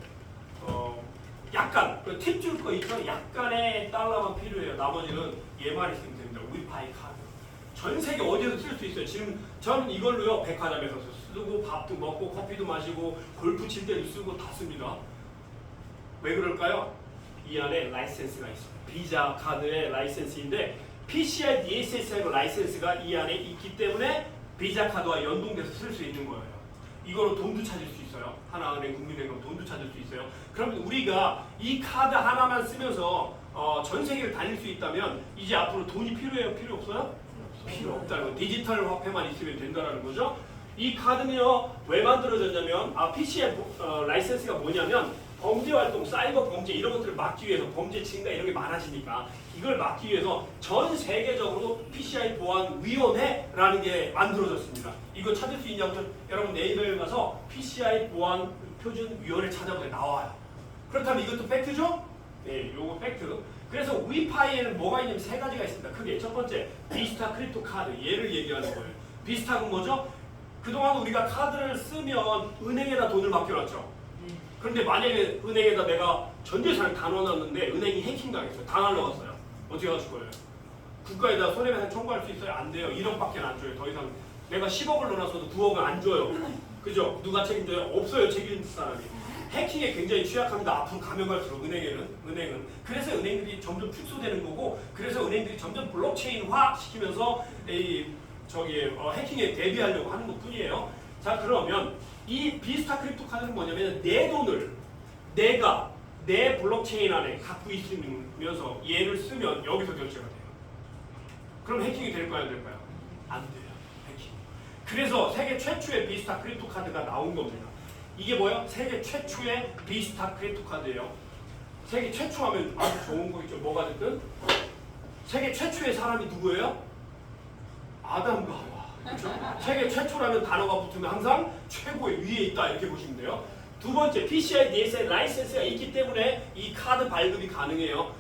Speaker 1: 약간 팁 줄 거 있죠? 약간의 달러만 필요해요. 나머지는 얘만 있으면 됩니다. 위파이 카드. 전 세계 어디에서 쓸 수 있어요. 지금 저는 이걸로요 백화점에서 쓰고 밥도 먹고 커피도 마시고 골프 칠 때도 쓰고 다 씁니다. 왜 그럴까요? 이 안에 라이센스가 있어요. 비자 카드의 라이센스인데 PCI DSS하고 라이센스가 이 안에 있기 때문에 비자 카드와 연동돼서 쓸 수 있는 거예요. 이거로 돈도 찾을 수 있어요. 하나은행, 국민은행 돈도 찾을 수 있어요. 그러면 우리가 이 카드 하나만 쓰면서 전 세계를 다닐 수 있다면 이제 앞으로 돈이 필요해요? 필요 없어요? 필요 없다는 거. 디지털 화폐만 있으면 된다는 거죠. 이 카드는요 왜 만들어졌냐면 PCI 라이센스가 뭐냐면 범죄 활동, 사이버 범죄 이런 것들을 막기 위해서 범죄 증가 이런 게 많아지니까 이걸 막기 위해서 전 세계적으로 PCI 보안 위원회라는 게 만들어졌습니다. 이거 찾을 수 있냐고 여러분 네이버에 가서 PCI 보안 표준 위원회 찾아보면 나와요. 그렇다면 이것도 팩트죠? 네, 요거 팩트. 그래서 위파이에는 뭐가 있냐면 세 가지가 있습니다. 크게 첫 번째 비스타 크립토 카드 얘를 얘기하는 거예요. 비스타는 뭐죠? 그동안 우리가 카드를 쓰면 은행에다 돈을 맡겨놨죠. 그런데 만약에 은행에다 내가 전 재산을 다 넣어놨는데 은행이 해킹당했어요. 다 날라갔어요. 어떻게 하실 거예요? 국가에다 손해배상 청구할 수 있어요? 안 돼요. 1억밖에 안 줘요. 더 이상 내가 10억을 넣어놨어도 9억은 안 줘요. 그죠? 누가 책임져요? 없어요. 책임 사람이. 해킹에 굉장히 취약합니다. 앞으로 가면 갈수록 은행은 그래서 은행들이 점점 축소되는 거고 그래서 은행들이 점점 블록체인화 시키면서 해킹에 대비하려고 하는 것 뿐이에요. 자, 그러면 이 비스타 크립토 카드는 뭐냐면 내 돈을 내가 내 블록체인 안에 갖고 있으면서 얘를 쓰면 여기서 결제가 돼요. 그럼 해킹이 될까요? 안 될까요? 안 돼요. 해킹. 그래서 세계 최초의 비스타 크립토 카드가 나온 겁니다. 이게 뭐예요? 세계 최초의 비스타 크립토 카드예요. 세계 최초 하면 아주 좋은 거 있죠. 뭐가 됐든 세계 최초의 사람이 누구예요? 아담과 하와. 그렇죠? 세계 최초라는 단어가 붙으면 항상 최고의 위에 있다 이렇게 보시면 돼요. 두 번째 PCI DSL 라이센스가 있기 때문에 이 카드 발급이 가능해요.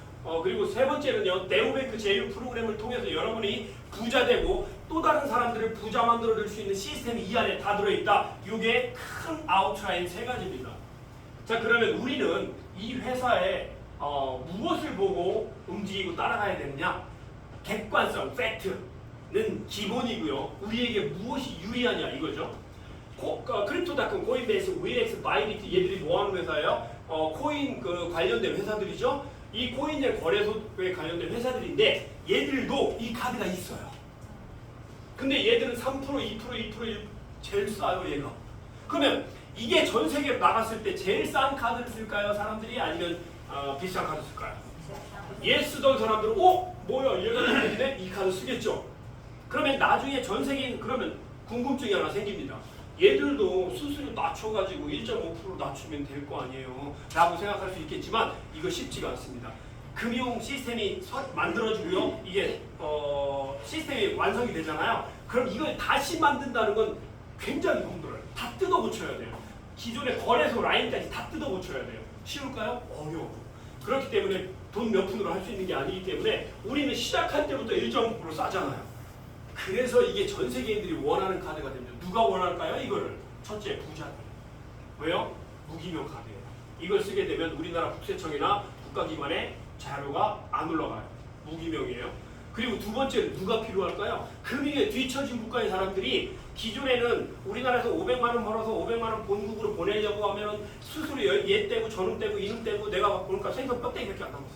Speaker 1: 그리고 세 번째는요 네오뱅크 제휴 프로그램을 통해서 여러분이 부자 되고 또 다른 사람들을 부자 만들어줄 수 있는 시스템이 이 안에 다 들어있다. 이게 큰 아웃라인 세 가지입니다. 자, 그러면 우리는 이 회사에 무엇을 보고 움직이고 따라가야 되느냐? 객관성, 팩트는 기본이고요. 우리에게 무엇이 유리하냐 이거죠. 크립토닷컴, 코인베이스, 위렉스, 바이비트 얘들이 뭐하는 회사예요? 코인 관련된 회사들이죠. 이 코인의 거래소에 관련된 회사들인데 얘들도 이 카드가 있어요. 근데 얘들은 3%, 2% 제일 싸요 얘가. 그러면 이게 전 세계로 나갔을 때 제일 싼 카드를 쓸까요? 사람들이 아니면 비싼 카드 쓸까요? 얘 쓰던 사람들은 뭐야 얘가 있는데 이 카드 쓰겠죠. 그러면 나중에 전 세계인 그러면 궁금증이 하나 생깁니다. 얘들도 수수료 낮춰가지고 1.5% 낮추면 될 거 아니에요 라고 생각할 수 있겠지만 이거 쉽지가 않습니다. 금융 시스템이 만들어지고요. 이게 시스템이 완성이 되잖아요. 그럼 이걸 다시 만든다는 건 굉장히 힘들어요. 다 뜯어 고쳐야 돼요. 기존의 거래소 라인까지 다 뜯어 고쳐야 돼요. 쉬울까요? 어려워. 그렇기 때문에 돈 몇 푼으로 할 수 있는 게 아니기 때문에 우리는 시작할 때부터 1.5% 싸잖아요. 그래서 이게 전 세계인들이 원하는 카드가 됩니다. 누가 원할까요? 이거를. 첫째, 부자들. 왜요? 무기명 카드예요. 이걸 쓰게 되면 우리나라 국세청이나 국가기관에 자료가 안 올라가요. 무기명이에요. 그리고 두 번째로 누가 필요할까요? 금융에 뒤처진 국가의 사람들이 기존에는 우리나라에서 500만 원 벌어서 500만 원 본국으로 보내려고 하면 수수료 얘 떼고 저놈 떼고 이놈 떼고 내가 보니까 생선 뼈대기밖에 안 남았어.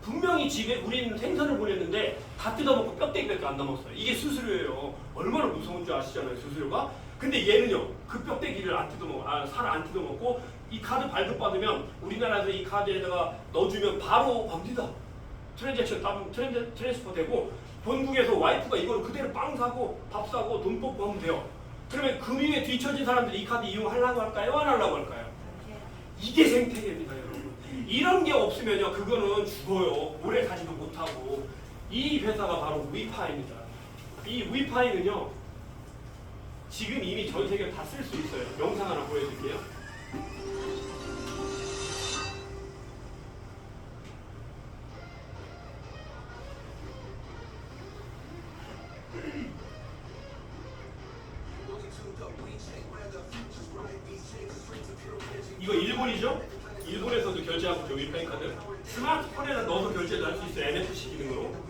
Speaker 1: 분명히 집에 우리는 생선을 보냈는데 다 뜯어먹고 뼈대기밖에 안 남았어요. 이게 수수료예요. 얼마나 무서운 줄 아시잖아요, 수수료가. 근데 얘는요, 그 뼈대기를 안 뜯어먹고, 살을 안 뜯어먹고 이 카드 발급받으면 우리나라에서 이 카드에다가 넣어주면 바로 갑니다. 트랜스퍼 되고 본국에서 와이프가 이걸 그대로 빵 사고 밥 사고 돈 뽑고 하면 돼요. 그러면 금융에 뒤처진 사람들이 이 카드 이용하려고 할까요? 안 하려고 할까요? 이게 생태계입니다, 여러분. 이런 게 없으면요, 그거는 죽어요. 오래 가지도 못하고. 이 회사가 바로 위파입니다. 이 위파이는요, 지금 이미 전 세계를 다 쓸 수 있어요. 영상 하나 보여드릴게요. 이거 일본이죠? 일본에서도 결제하고 있죠, 위파이 카드. 스마트폰에다 넣어서 결제도 할 수 있어요, NFC 기능으로.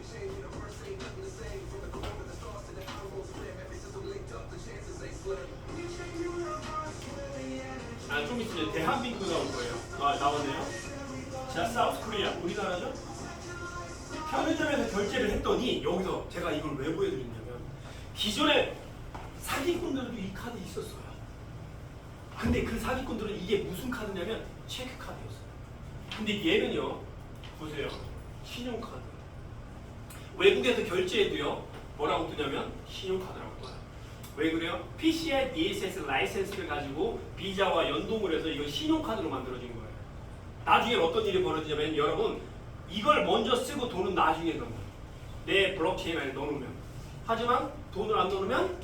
Speaker 1: 좀 있으면 대한민국 나올 거예요. 나오네요. 자, 사우스 코리아, 우리나라죠? 편의점에서 결제를 했더니 여기서 제가 이걸 왜 보여드리냐면 기존에 사기꾼들도 이 카드 있었어요. 근데 그 사기꾼들은 이게 무슨 카드냐면 체크 카드였어요. 근데 얘는요, 보세요, 신용카드. 외국에서 결제해도요, 뭐라고 뜨냐면 신용카드라고 떠요. 왜 그래요? PCI DSS 라이센스를 가지고 비자와 연동을 해서 이걸 신용카드로 만들어진 거예요. 나중에 어떤 일이 벌어지냐면 여러분, 이걸 먼저 쓰고 돈은 나중에 넣는 거예요. 내 블록체인 안에 넣어놓으면. 하지만 돈을 안 넣으면,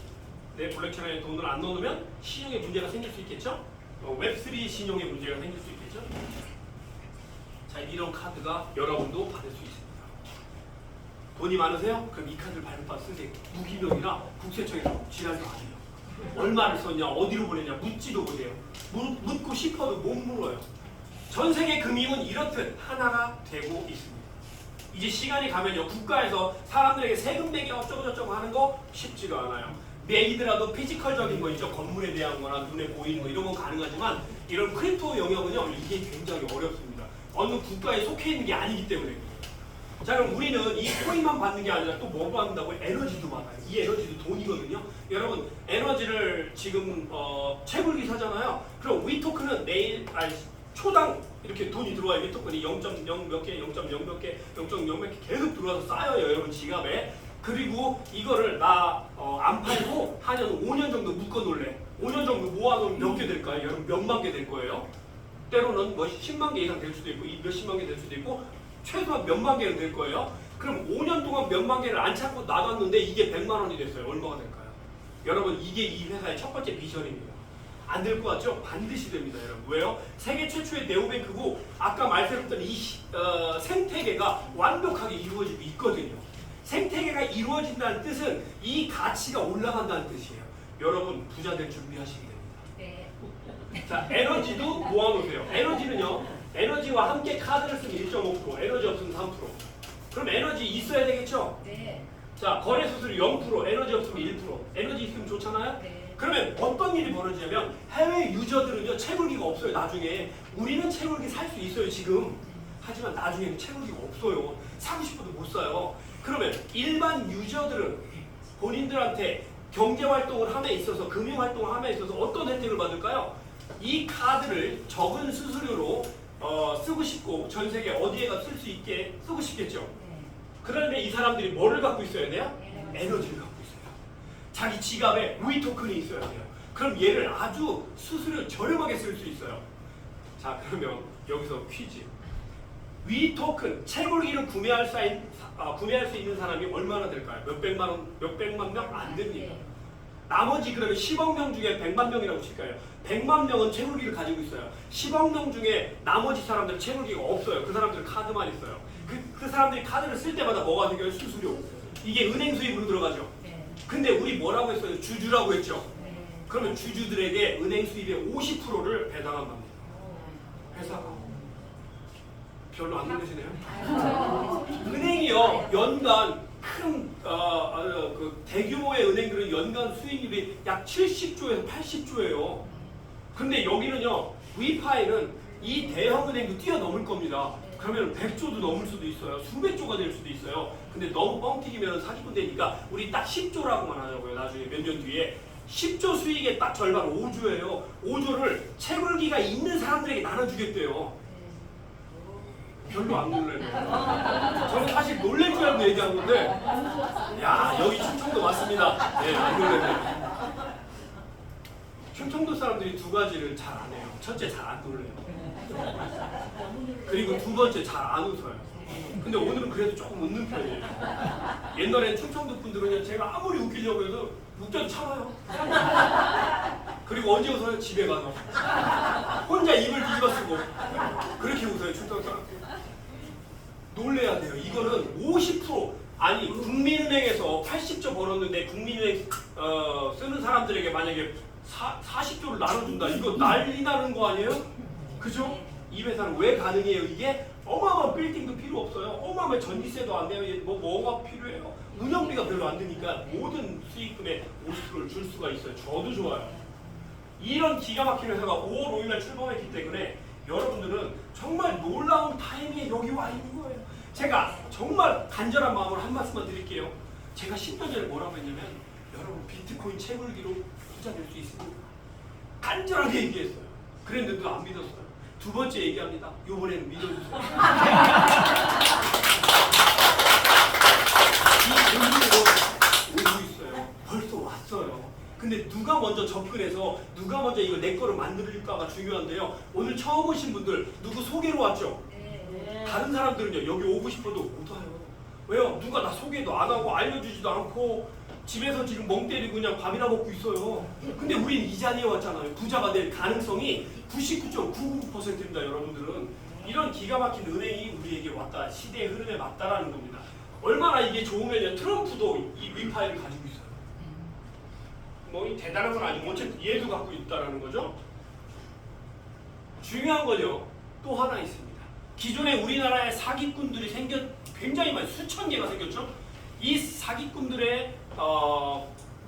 Speaker 1: 내 블록체인 안에 돈을 안 넣으면 신용에 문제가 생길 수 있겠죠? 웹3 신용에 문제가 생길 수 있겠죠? 자, 이런 카드가 여러분도 받을 수 있습니다. 돈이 많으세요? 그럼 이 카드를 발급받아 쓰세요. 무기명이라 국세청에서 지랄도 안 해요. 얼마를 썼냐, 어디로 보냈냐 묻지도 못해요. 묻고 싶어도 못 물어요. 전 세계 금융은 이렇듯 하나가 되고 있습니다. 이제 시간이 가면요, 국가에서 사람들에게 세금 매기 어쩌고저쩌고 하는 거 쉽지가 않아요. 매기더라도 피지컬적인 거 있죠. 건물에 대한 거나 눈에 보이는 거 이런 건 가능하지만 이런 크립토 영역은요, 이게 굉장히 어렵습니다. 어느 국가에 속해 있는 게 아니기 때문에. 자, 그럼 우리는 이 코인만 받는 게 아니라 또 뭐 받는다고? 에너지도 받아요. 이 에너지도 돈이거든요. 여러분, 에너지를 지금 채굴기 사잖아요. 그럼 위토큰은 내일 초당 이렇게 돈이 들어와요. 위토큰이 0.0 몇 개, 0.0 몇 개, 0.0 몇 개 계속 들어와서 쌓여요, 여러분 지갑에. 그리고 이거를 안 팔고 한 5년 정도 묶어놓을래. 5년 정도 모아놓으면 몇 개 될까요? 여러분 몇만 개 될 거예요. 때로는 뭐 10만 개 이상 될 수도 있고 몇십만 개 될 수도 있고 최소한 몇만 개는 될 거예요. 그럼 5년 동안 몇만 개를 안 찾고 놔뒀는데 이게 100만 원이 됐어요. 얼마가 될까요? 여러분, 이게 이 회사의 첫 번째 비전입니다. 안 될 것 같죠? 반드시 됩니다, 여러분. 왜요? 세계 최초의 네오뱅크고 아까 말씀드렸던 이 생태계가 완벽하게 이루어지고 있거든요. 생태계가 이루어진다는 뜻은 이 가치가 올라간다는 뜻이에요. 여러분, 부자 될 준비하시기 됩니다. 네. 자, 에너지도 모아놓으세요. 에너지는요, 에너지와 함께 카드를 쓰면 1.5%, 에너지 없으면 3%. 그럼 에너지 있어야 되겠죠? 네. 자, 거래 수수료 0%, 에너지 없으면 1%. 에너지 있으면 좋잖아요? 네. 그러면 어떤 일이 벌어지냐면 해외 유저들은요, 채굴기가 없어요, 나중에. 우리는 채굴기 살 수 있어요, 지금. 하지만 나중에는 채굴기가 없어요. 사고 싶어도 못 사요. 그러면 일반 유저들은 본인들한테 경제활동을 함에 있어서, 금융활동을 함에 있어서 어떤 혜택을 받을까요? 이 카드를 적은 수수료로 쓰고 싶고 전 세계 어디에가 쓸 수 있게 쓰고 싶겠죠. 그런데 이 사람들이 뭐를 갖고 있어야 돼요? 에너지를 갖고 있어요. 자기 지갑에 우이 토큰이 있어야 돼요. 그럼 얘를 아주 수수료 저렴하게 쓸 수 있어요. 자, 그러면 여기서 퀴즈. 위 토큰 채굴기를 구매할 수 있는 사람이 얼마나 될까요? 몇백만 명? 안 됩니다. 나머지 그러면 10억 명 중에 100만 명이라고 칠까요? 100만 명은 채굴기를 가지고 있어요. 10억 명 중에 나머지 사람들은 채굴기가 없어요. 그 사람들은 카드만 있어요. 그 사람들이 카드를 쓸 때마다 뭐가 생겨요? 수수료. 이게 은행 수입으로 들어가죠. 근데 우리 뭐라고 했어요? 주주라고 했죠. 그러면 주주들에게 은행 수입의 50%를 배당한답니다. 회사가. 별로 안 놀라시네요. 은행이요 연간 그 대규모의 은행들은 연간 수익률이 약 70조에서 80조예요. 근데 여기는요 위파이는 이 대형 은행도 뛰어넘을 겁니다. 그러면 100조도 넘을 수도 있어요. 수백 조가 될 수도 있어요. 근데 너무 뻥튀기면 사기꾼 되니까 우리 딱 10조라고만 하자고요. 나중에 몇 년 뒤에 10조 수익의 딱 절반 5조예요. 5조를 채굴기가 있는 사람들에게 나눠주겠대요. 별로 안 놀래요. 저는 사실 놀랄 줄 알고 얘기한 건데, 야 여기 충청도 맞습니다. 예, 안 놀래요. 충청도 사람들이 두 가지를 잘 안 해요. 첫째, 잘 안 놀래요. 그리고 두 번째, 잘 안 웃어요. 근데 오늘은 그래도 조금 웃는 편이에요. 옛날엔 충청도 분들은 제가 아무리 웃기려고 해도 웃겨도 참아요. 그리고 언제 웃어요? 집에 가서 혼자 입을 뒤집어 쓰고 그렇게 웃어요. 충청도 사람들. 놀래야 돼요. 이거는 50% 아니 국민은행에서 80조 벌었는데 국민은행 쓰는 사람들에게 만약에 40조를 나눠준다. 이거 난리 나는 거 아니에요? 그죠? 이 회사는 왜 가능해요? 이게 어마어마한 빌딩도 필요 없어요. 어마어마한 전기세도 안 돼요. 뭐가 필요해요? 운영비가 별로 안 드니까 모든 수익금의 50%를 줄 수가 있어요. 저도 좋아요. 이런 기가 막힌 회사가 5월 5일날 출범했기 때문에 여러분들은 정말 놀라운 타이밍에 여기 와 있는 거예요. 제가 정말 간절한 마음으로 한 말씀만 드릴게요. 제가 10년 전에 뭐라고 했냐면 여러분 비트코인 채굴기로 부자 될 수 있습니다. 간절하게 얘기했어요. 그랬는데도 안 믿었어요. 두 번째 얘기합니다. 이번에는 믿어주세요. 이 공부로 오고 있어요. 벌써 왔어요. 근데 누가 먼저 접근해서 누가 먼저 이거 내 거를 만들까가 중요한데요. 오늘 처음 오신 분들 누구 소개로 왔죠? 다른 사람들은요 여기 오고 싶어도 못 와요. 왜요? 누가 나 소개도 안 하고 알려주지도 않고 집에서 지금 멍 때리고 그냥 밥이나 먹고 있어요. 근데 우린 이 자리에 왔잖아요. 부자가 될 가능성이 99.99%입니다. 여러분들은 이런 기가 막힌 은행이 우리에게 왔다. 시대의 흐름에 맞다라는 겁니다. 얼마나 이게 좋으면요 트럼프도 이 위파이를 가지고 있어요. 뭐 대단한 건 아니고 어쨌든 얘도 갖고 있다라는 거죠. 중요한 건요 또 하나 있습니다. 기존에 우리나라에 사기꾼들이 굉장히 많이 수천 개가 생겼죠. 이 사기꾼들의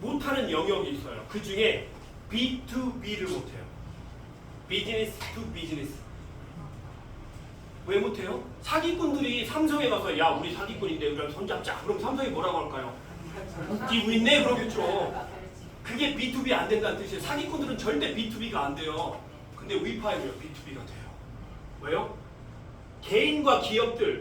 Speaker 1: 못하는 영역이 있어요. 그 중에 B2B를 못해요. 비즈니스 투 비즈니스. 왜 못해요? 사기꾼들이 삼성에 가서 야 우리 사기꾼인데 우리 손잡자. 그럼 삼성이 뭐라고 할까요? 끼고 있네 그러겠죠. 그게 B2B 안 된다는 뜻이에요. 사기꾼들은 절대 B2B가 안 돼요. 근데 위파이도요 B2B가 돼요. 왜요? 개인과 기업들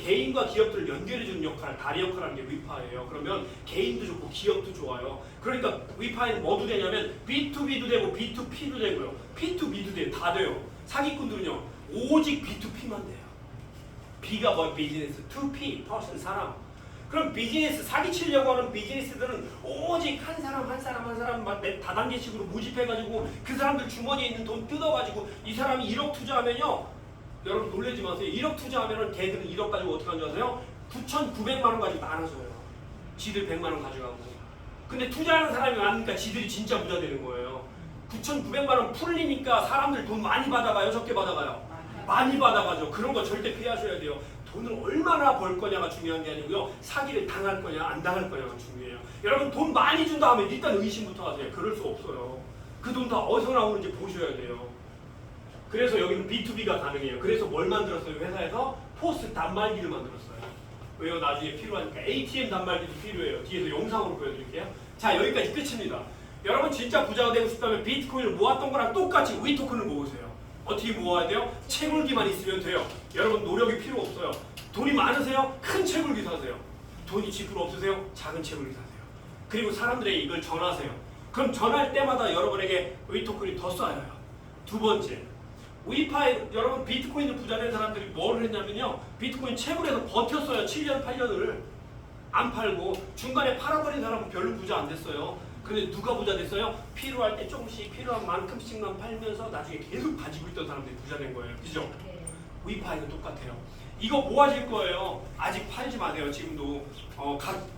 Speaker 1: 연결해주는 역할, 다리 역할하는 게 위파예요. 그러면 개인도 좋고 기업도 좋아요. 그러니까 위파는 뭐도 되냐면 B2B도 되고 B2P도 되고요. P2B도 돼요. 다 돼요. 사기꾼들은요 오직 B2P만 돼요. B가 뭐 비즈니스, 2P, 퍼슨, 사람. 그럼 비즈니스, 사기치려고 하는 비즈니스들은 오직 한 사람 다단계식으로 모집해가지고 그 사람들 주머니에 있는 돈 뜯어가지고 이 사람이 1억 투자하면요 여러분 놀라지 마세요. 1억 투자하면은 걔들은 1억 가지고 어떻게 하는 줄 아세요? 9,900만 원 가지고 나눠줘요. 지들 100만 원 가져가고. 근데 투자하는 사람이 많으니까 지들이 진짜 부자 되는 거예요. 9,900만 원 풀리니까 사람들 돈 많이 받아가요? 적게 받아가요? 많이 받아가죠. 그런 거 절대 피하셔야 돼요. 돈을 얼마나 벌 거냐가 중요한 게 아니고요. 사기를 당할 거냐 안 당할 거냐가 중요해요. 여러분 돈 많이 준 다음에 일단 의심부터 하세요. 그럴 수 없어요. 그 돈 다 어디서 나오는지 보셔야 돼요. 그래서 여기는 B2B가 가능해요. 그래서 뭘 만들었어요? 회사에서 포스 단말기를 만들었어요. 왜요? 나중에 필요하니까. ATM 단말기도 필요해요. 뒤에서 영상으로 보여드릴게요. 자 여기까지 끝입니다. 여러분 진짜 부자가 되고 싶다면 비트코인을 모았던 거랑 똑같이 위토큰을 모으세요. 어떻게 모아야 돼요? 채굴기만 있으면 돼요. 여러분 노력이 필요 없어요. 돈이 많으세요? 큰 채굴기 사세요. 돈이 10% 없으세요? 작은 채굴기 사세요. 그리고 사람들에게 이걸 전하세요. 그럼 전할 때마다 여러분에게 위토큰이 더 쌓여요. 두 번째, 위파이 여러분 비트코인을 부자 된 사람들이 뭘 했냐면요. 비트코인 채굴해서 버텼어요. 7년, 8년을 안 팔고 중간에 팔아버린 사람은 별로 부자 안 됐어요. 근데 누가 부자 됐어요? 필요할 때 조금씩 필요한 만큼씩만 팔면서 나중에 계속 가지고 있던 사람들이 부자 된 거예요. 그죠? 위파이는 똑같아요. 이거 모아질 거예요. 아직 팔지 마세요. 지금도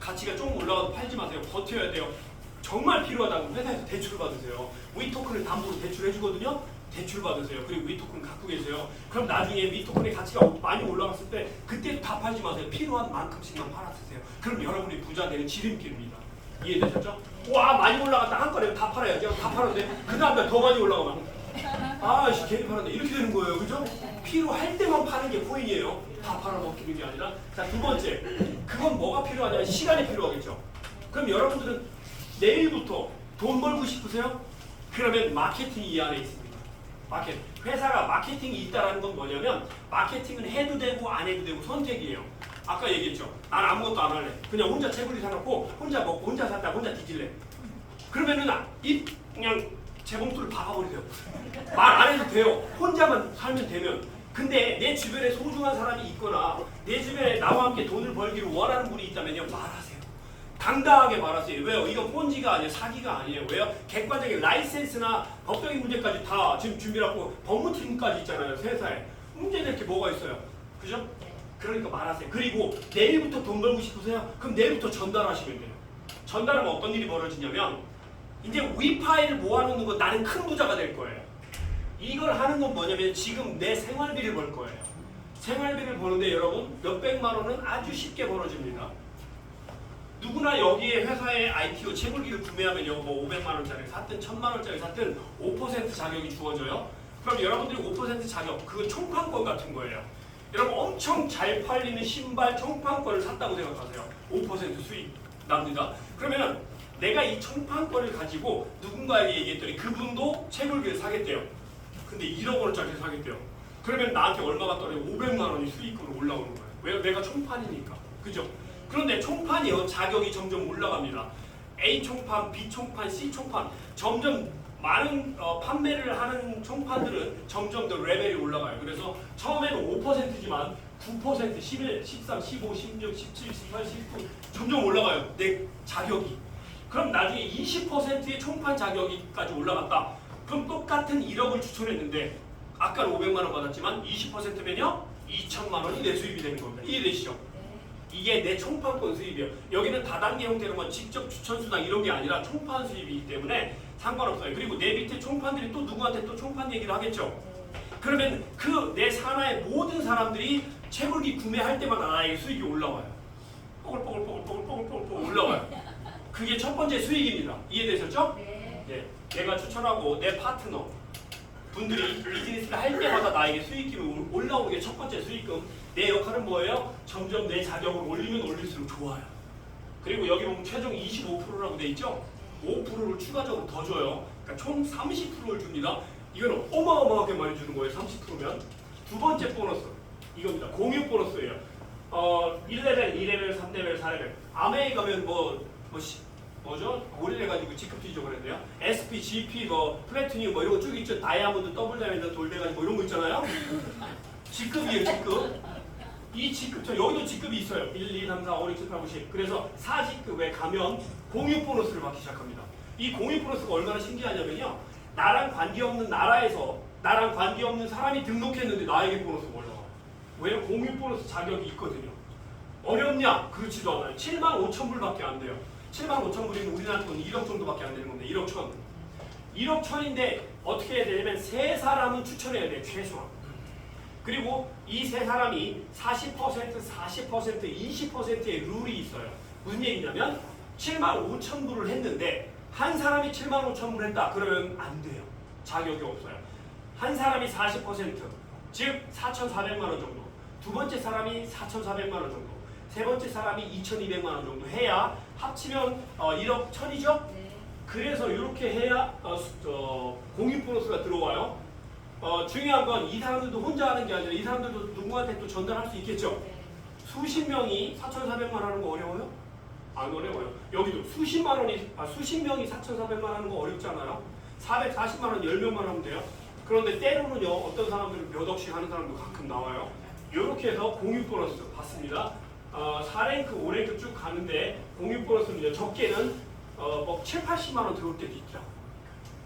Speaker 1: 가치가 조금 올라가도 팔지 마세요. 버텨야 돼요. 정말 필요하다고 회사에서 대출을 받으세요. 위토큰을 담보로 대출해 주거든요. 대출 받으세요. 그리고 위토큰 갖고 계세요. 그럼 나중에 위토큰의 가치가 많이 올라갔을 때 그때 다 팔지 마세요. 필요한 만큼씩만 팔아 쓰세요. 그럼 여러분이 부자 되는 지름길입니다. 이해되셨죠? 와 많이 올라갔다 한 건에 다 팔아야죠. 다 팔았는데 그 다음에 더 많이 올라가면 아씨 괜히 팔았네 이렇게 되는 거예요. 그죠? 필요할 때만 파는 게 코인이에요. 다 팔아먹히는 게 아니라. 자, 두 번째 그건 뭐가 필요하냐? 시간이 필요하겠죠. 그럼 여러분들은 내일부터 돈 벌고 싶으세요? 그러면 마케팅이 이 안에 있습니다. 회사가 마케팅이 있다는 건 뭐냐면 마케팅은 해도 되고 안 해도 되고 선택이에요. 아까 얘기했죠. 난 아무것도 안 할래. 그냥 혼자 채굴리 사놓고 혼자 먹고 혼자 샀다 혼자 뒤질래. 그러면은 그냥 재봉틀을 박아버리세요. 말 안 해도 돼요. 혼자만 살면 되면. 근데 내 주변에 소중한 사람이 있거나 내 주변에 나와 함께 돈을 벌기를 원하는 분이 있다면요. 말하세요. 당당하게 말하세요. 왜요? 이건 폰지가 아니에요. 사기가 아니에요. 왜요? 객관적인 라이센스나 법적인 문제까지 다 지금 준비하고 법무팀까지 있잖아요. 회사에. 문제될 게 뭐가 있어요. 그죠? 그러니까 말하세요. 그리고 내일부터 돈 벌고 싶으세요? 그럼 내일부터 전달하시면 돼요. 전달하면 어떤 일이 벌어지냐면 이제 위파이를 모아놓는 건 나는 큰 부자가 될 거예요. 이걸 하는 건 뭐냐면 지금 내 생활비를 벌 거예요. 생활비를 버는데 여러분 몇백만 원은 아주 쉽게 벌어집니다. 누구나 여기에 회사에 ITO 채굴기를 구매하면요, 뭐 500만 원짜리 샀든 1000만 원짜리 샀든 5% 자격이 주어져요. 그럼 여러분들이 5% 자격, 그건 총판권 같은 거예요. 여러분 엄청 잘 팔리는 신발 총판권을 샀다고 생각하세요. 5% 수익 납니다. 그러면 내가 이 총판권을 가지고 누군가에게 얘기했더니 그분도 채굴기를 사겠대요. 근데 1억 원짜리 사겠대요. 그러면 나한테 얼마가 떨어져? 500만 원이 수익으로 올라오는 거예요. 왜? 내가 총판이니까. 그죠? 그런데 총판이요, 자격이 점점 올라갑니다. A 총판, B 총판, C 총판, 점점 많은 판매를 하는 총판들은 점점 더 레벨이 올라가요. 그래서 처음에는 5%지만 9%, 11, 13, 15, 16, 17, 18, 19 점점 올라가요. 내 자격이. 그럼 나중에 20%의 총판 자격이까지 올라갔다. 그럼 똑같은 1억을 추천했는데 아까는 500만 원 받았지만 20%면요 2천만 원이 내 수입이 되는 겁니다. 이해되시죠? 이게 내 총판권 수입이에요. 여기는 다단계 형태로 뭐 직접 추천수당 이런 게 아니라 총판 수입이기 때문에 상관없어요. 그리고 내 밑에 총판들이 또 누구한테 또 총판 얘기를 하겠죠. 그러면 그 내 산하의 모든 사람들이 채굴기 구매할 때마다 나에게 수익이 올라와요. 뽀글뽀글 올라와요. 그게 첫 번째 수익입니다. 이해되셨죠? 네. 내가 추천하고 내 파트너 분들이 비즈니스를 할 때마다 나에게 수익금이 올라오는 게 첫 번째 수익금. 내 역할은 뭐예요? 점점 내 자격을 올리면 올릴수록 좋아요. 그리고 여기 보면 최종 25%라고 돼 있죠? 5%를 추가적으로 더 줘요. 그러니까 총 30%를 줍니다. 이거는 어마어마하게 많이 주는 거예요. 30%면. 두 번째 보너스 이겁니다. 공유 보너스예요. 1레벨, 2레벨, 3레벨, 4레벨. 아메이 가면 뭐죠? 올려가지고 직급 뒤져 그랬네요. SP, GP, 뭐 플래티늄 뭐 이런 거 쭉 있죠. 다이아몬드, 더블 다이아몬드, 돌배가지 뭐 이런 거 있잖아요. 직급이에요, 직급. 이 직급, 여기도 직급이 있어요. 1, 2, 3, 4, 5, 6, 7, 8, 9, 10. 그래서 4직급에 가면 공유 보너스를 받기 시작합니다. 이 공유 보너스가 얼마나 신기하냐면요. 나랑 관계없는 나라에서 나랑 관계없는 사람이 등록했는데 나에게 보너스가 올라와요. 왜요? 공유 보너스 자격이 있거든요. 어렵냐? 그렇지도 않아요. 7만 5천 불밖에 안 돼요. 7만 5천 불이면 우리나라 돈 1억 정도밖에 안 되는 건데 1억 천. 1억 천인데 어떻게 해야 되냐면 세 사람은 추천해야 돼요. 최소한. 그리고 이 세 사람이 40%, 20%의 룰이 있어요. 무슨 얘기냐면 7만 5천 불을 했는데 한 사람이 7만 5천 불을 했다. 그러면 안 돼요. 자격이 없어요. 한 사람이 40%, 즉 4,400만 원 정도. 두 번째 사람이 4,400만 원 정도. 세 번째 사람이 2,200만 원 정도 해야 합치면 1억 천이죠? 네. 그래서 이렇게 해야 공유 보너스가 들어와요. 중요한 건 이 사람들도 혼자 하는 게 아니라 이 사람들도 누구한테 또 전달할 수 있겠죠. 네. 수십 명이 4,400만 원 하는 거 어려워요? 안 어려워요. 여기도 수십 명이 4,400만 원 하는 거 어렵잖아요. 440만 원 10명만 하면 돼요. 그런데 때로는요 어떤 사람들은 몇 억씩 하는 사람도 가끔 나와요. 이렇게 해서 공유 보너스 받습니다. 4랭크, 5랭크 쭉 가는데 공유 보너스는 적게는 뭐 7, 80만 원 들어올 때도 있죠.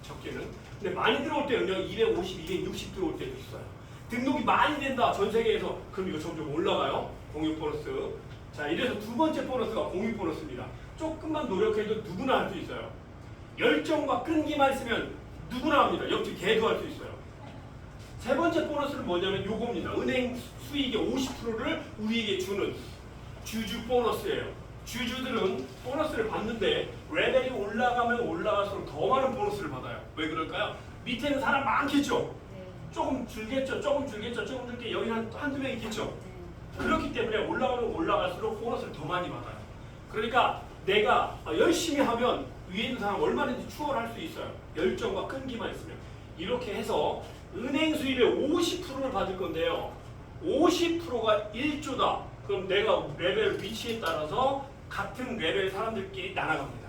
Speaker 1: 적게는. 근데 많이 들어올 때는요 250, 260 들어올 때도 있어요. 등록이 많이 된다 전 세계에서 그럼 이거 점점 올라가요. 공유 보너스. 자, 이래서 두 번째 보너스가 공유 보너스입니다. 조금만 노력해도 누구나 할 수 있어요. 열정과 끈기만 있으면 누구나 합니다. 옆집 개도 할 수 있어요. 세 번째 보너스는 뭐냐면 요겁니다. 은행 수익의 50%를 우리에게 주는 주주 보너스예요. 주주들은 보너스를 받는데 레벨이 올라가면 올라갈수록 더 많은 보너스를 받아요. 왜 그럴까요? 밑에는 사람 많겠죠? 조금 줄겠죠? 조금 줄게 여기 한두 명 있겠죠? 그렇기 때문에 올라가면 올라갈수록 보너스를 더 많이 받아요. 그러니까 내가 열심히 하면 위에 있는 사람 얼마든지 추월할 수 있어요. 열정과 끈기만 있으면. 이렇게 해서 은행 수입의 50%를 받을 건데요. 50%가 1조다. 그럼 내가 레벨 위치에 따라서 같은 레벨 사람들끼리 나눠갑니다.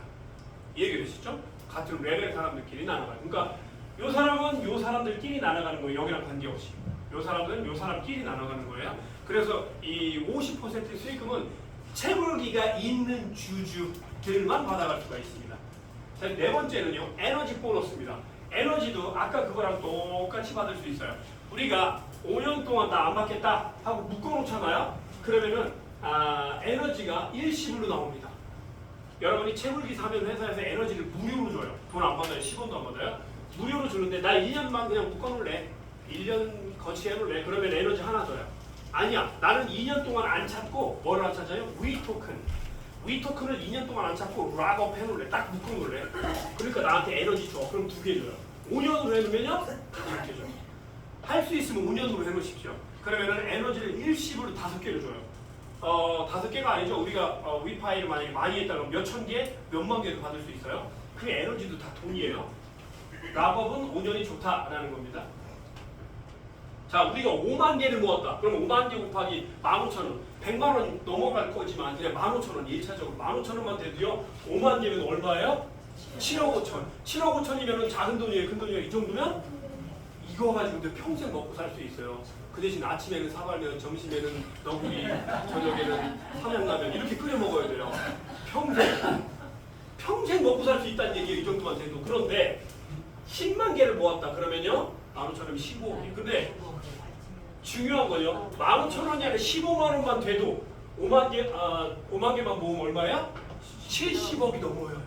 Speaker 1: 이해되시죠? 같은 레벨 사람들끼리 나눠가요. 그러니까 요 사람은 요 사람들끼리 나눠가는 거예요. 여기랑 관계없이. 요 사람은 요 사람끼리 나눠가는 거예요. 그래서 이 50% 수익금은 채굴기가 있는 주주들만 받아갈 수가 있습니다. 자, 네 번째는요. 에너지 보너스입니다. 에너지도 아까 그거랑 똑같이 받을 수 있어요. 우리가 5년 동안 나 안 받겠다 하고 묶어놓잖아요. 그러면은 에너지가 일시불로 나옵니다. 여러분이 채굴기 사면 회사에서 에너지를 무료로 줘요. 돈 안 받아요. 10원도 안 받아요. 무료로 주는데 나 1년만 그냥 묶어놓을래. 1년 거치해놓을래. 그러면 에너지 하나 줘요. 아니야. 나는 2년 동안 안 찾고 뭐를 안 찾아요? 위토큰. 위토큰을 2년 동안 안 찾고 락업 해놓을래. 딱 묶어놓을래. 그러니까 나한테 에너지 줘. 그럼 2개 줘요. 5년으로 해놓으면요? 5개 줘요. 할 수 있으면 5년으로 해놓으십시오. 그러면은 에너지를 일시불로 5개를 줘요. 5개가 아니죠. 우리가 위파이를 만약에 많이 했다 그러면 몇천 개, 몇만 개도 받을 수 있어요. 그 에너지도 다 돈이에요. 락업은 5년이 좋다라는 겁니다. 자, 우리가 5만 개를 모았다. 그럼 5만 개 곱하기 15,000원. 100만 원 넘어갈 거지만 그냥 15,000원 1차적으로 15,000원만 돼도요. 5만 개면 얼마예요? 7억 5천. 7억 5천이면 작은 돈이에요, 큰 돈이에요. 이 정도면 이거 가지고 평생 먹고 살 수 있어요. 그 대신 아침에는 사발면, 점심에는 너구리, 저녁에는 삼양라면 이렇게 끓여 먹어야 돼요. 평생 먹고 살 수 있다는 얘기예요. 이 정도만 돼도. 그런데 10만 개를 모았다 그러면요. 15,000원이면 15개. 근데 중요한 건요. 15,000원이 아니라 15만 원만 돼도 5만 개만 모으면 얼마야? 70억이 넘어요, 여러분.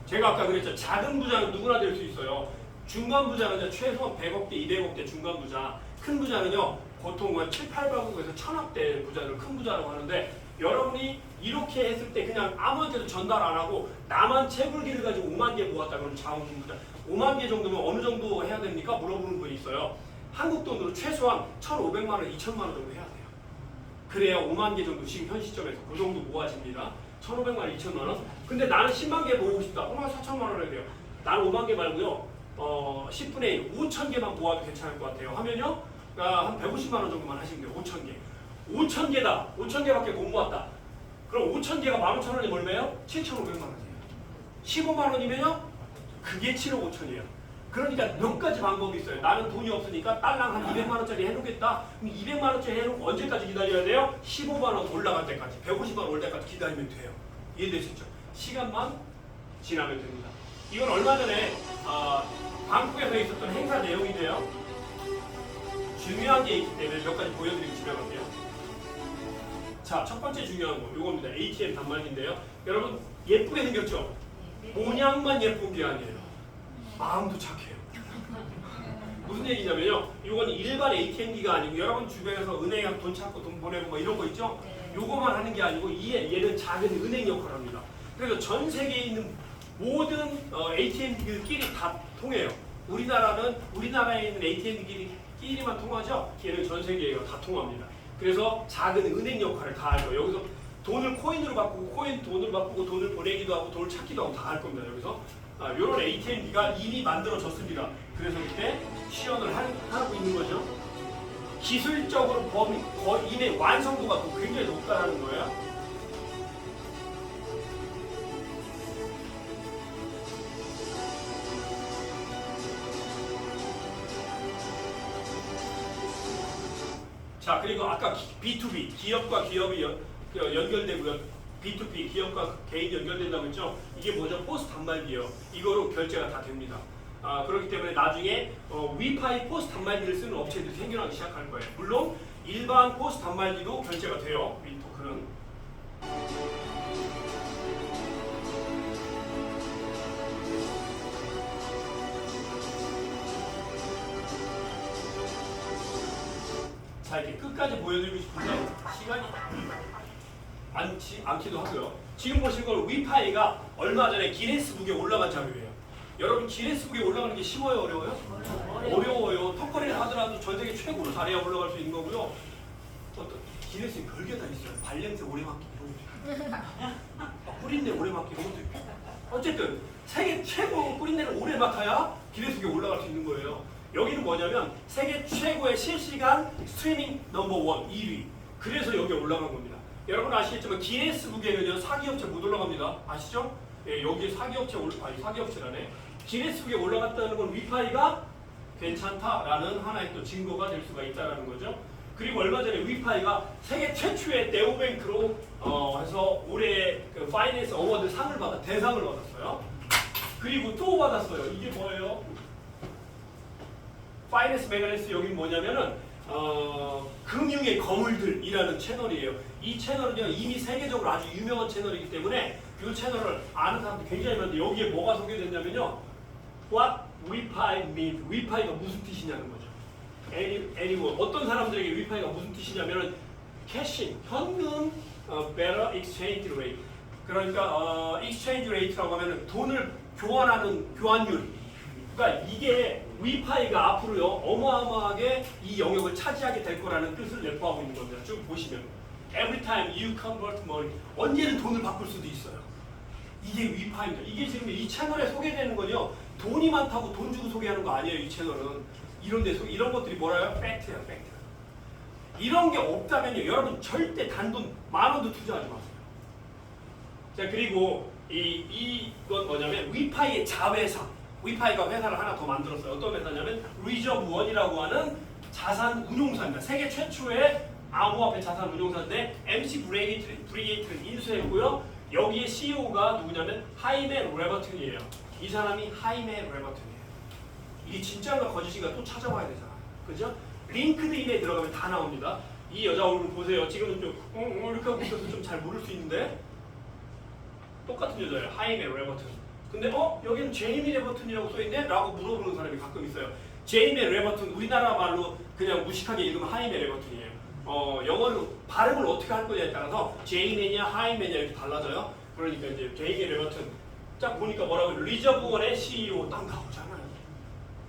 Speaker 1: 제가 아까 그랬죠. 작은 부자는 누구나 될 수 있어요. 중간 부자는 최소한 100억대, 200억대 중간 부자. 큰 부자는요. 보통 7, 800억에서 1000억대 부자를 큰 부자라고 하는데 여러분이 이렇게 했을 때 그냥 아무한테도 전달 안 하고 나만 채굴기를 가지고 5만 개 모았다 그러면 자원금 부자. 5만 개 정도면 어느 정도 해야 됩니까? 물어보는 분이 있어요. 한국 돈으로 최소한 1,500만 원, 2,000만 원 정도 해야 돼요. 그래야 5만 개 정도 지금 현 시점에서 그 정도 모아집니다. 1,500만 원, 2,000만 원. 근데 나는 10만 개 모으고 싶다. 그러면 4,000만 원 해야 돼요. 나는 5만 개 말고요. 10분의 1, 5천 개만 모아도 괜찮을 것 같아요. 하면요. 한 150만 원 정도만 하시면 돼요. 5천 개. 5천 개다. 5천 개밖에 못 모았다. 그럼 5천 개가 15,000원이 얼마예요? 7,500만 원이에요. 15만 원이면요? 그게 7억 5천이에요. 그러니까 몇 가지 방법이 있어요. 나는 돈이 없으니까 딸랑 한 200만 원짜리 해놓겠다. 그럼 200만 원짜리 해놓고 언제까지 기다려야 돼요? 15만 원 올라갈 때까지, 150만 원 올 때까지 기다리면 돼요. 이해되시죠? 시간만 지나면 됩니다. 이건 얼마 전에 방콕에서 있었던 행사 내용인데요. 중요한 게 있기 때문에 몇 가지 보여드리고 집에 갈게요. 자, 첫 번째 중요한 거 이겁니다. ATM 단말기인데요. 여러분 예쁘게 생겼죠? 모양만 예쁜 게 아니에요. 마음도 착해요. 무슨 얘기냐면요. 이건 일반 ATM기가 아니고 여러분 주변에서 은행에 돈 찾고 돈 보내고 뭐 이런 거 있죠? 요거만 하는 게 아니고 얘는 작은 은행 역할을 합니다. 그래서 전 세계에 있는 모든 ATM기들끼리 다 통해요. 우리나라에 있는 ATM기끼리만 통하죠? 얘는 전 세계에 다 통합니다. 그래서 작은 은행 역할을 다 할 거예요. 여기서 돈을 코인으로 바꾸고 코인 돈으로 바꾸고 돈을 보내기도 하고 돈을 찾기도 하고 다 할 겁니다. 여기서 이런 ATM기가 이미 만들어졌습니다. 그래서 그때 시연을 하고 있는 거죠. 기술적으로 거의 이미 완성도가 굉장히 높다는 거예요. 자, 그리고 아까 B2B, 기업과 기업이 연결되고요. B2B, 기업과 개인이 연결된다고 했죠? 이게 뭐죠? 포스 단말기예요. 이거로 결제가 다 됩니다. 그렇기 때문에 나중에 위파이 포스 단말기를 쓰는 업체들이 생겨나기 시작할 거예요. 물론 일반 포스 단말기도 결제가 돼요. 위토큰은. 자, 이렇게 끝까지 보여드리고 싶은데 시간이 않기도 하고요. 지금 보신 걸 위파이가 얼마 전에 기네스북에 올라간 자료예요. 여러분 기네스북에 올라가는 게 쉬워요, 어려워요? 어려워요. 턱걸이를 하더라도 전 세계 최고로 잘해야 올라갈 수 있는 거고요. 어떤 기네스에 별게 다 있어요. 발냄새 오래 맡기 이런 것도 있고, 뿌린내 오래 맡기 이런 것도 있고. 어쨌든 세계 최고 뿌린내를 오래 맡아야 기네스북에 올라갈 수 있는 거예요. 여기는 뭐냐면 세계 최고의 실시간 스트리밍 넘버 1 1위. 그래서 여기 올라간 겁니다. 여러분 아시겠지만 기네스북에는요 사기업체 못 올라갑니다. 아시죠? 예, 여기에 사기업체라네. 기네스북에 올라갔다는 건 위파이가 괜찮다라는 하나의 또 증거가 될 수가 있다는 거죠. 그리고 얼마 전에 위파이가 세계 최초의 네오뱅크로 해서 올해 그 파이낸스 어워드 대상을 받았어요. 그리고 또 받았어요. 이게 뭐예요? 파이낸스 메가네스 여기 뭐냐면은 금융의 거물들이라는 채널이에요. 이 채널은요 이미 세계적으로 아주 유명한 채널이기 때문에 이 채널을 아는 사람들이 굉장히 많은데 여기에 뭐가 소개됐냐면요. What 위파이 means? 위파이가 무슨 뜻이냐는 거죠. anyone 어떤 사람들에게 위파이가 무슨 뜻이냐면은 캐싱 현금 better exchange rate 그러니까 exchange rate라고 하면은 돈을 교환하는 교환율. 그러니까 이게 위파이가 앞으로요 어마어마하게 이 영역을 차지하게 될 거라는 뜻을 내포하고 있는 겁니다. 쭉 보시면 every time you convert money 언제든 돈을 바꿀 수도 있어요. 이게 위파이입니다. 이게 지금 이 채널에 소개되는 건요 돈이 많다고 돈 주고 소개하는 거 아니에요. 이 채널은 이런 데서 이런 것들이 뭐라요? 팩트예요, 팩트. 이런 게 없다면요 여러분 절대 단돈 10,000원도 투자하지 마세요. 자 그리고 이건 뭐냐면 위파이의 자회사. 위파이가 회사를 하나 더 만들었어요. 어떤 회사냐면 리저브원이라고 하는 자산 운용사입니다. 세계 최초의 암호화폐 자산 운용사인데 MC 브리게이트를 인수했고요. 여기에 CEO가 누구냐면 하이메 레버튼이에요. 이 사람이 하이메 레버튼이에요. 이게 진짜인가 거짓인가 또 찾아봐야 되잖아. 그죠? 링크드인에 들어가면 다 나옵니다. 이 여자 얼굴 보세요. 지금은 좀 이렇게 하고 있어서 좀 잘 모를 수 있는데 똑같은 여자예요. 하이메 레버튼. 근데 여기는 제이미 레버튼이라고 써있네? 라고 물어보는 사람이 가끔 있어요. 제이미 레버튼 우리나라 말로 그냥 무식하게 읽으면 하이메 레버튼이에요. 영어로 발음을 어떻게 할 거냐에 따라서 제이메냐 하이메냐 이렇게 달라져요. 그러니까 이제 제이미 레버튼 딱 보니까 뭐라고 리저브원의 CEO 딱 나오잖아요.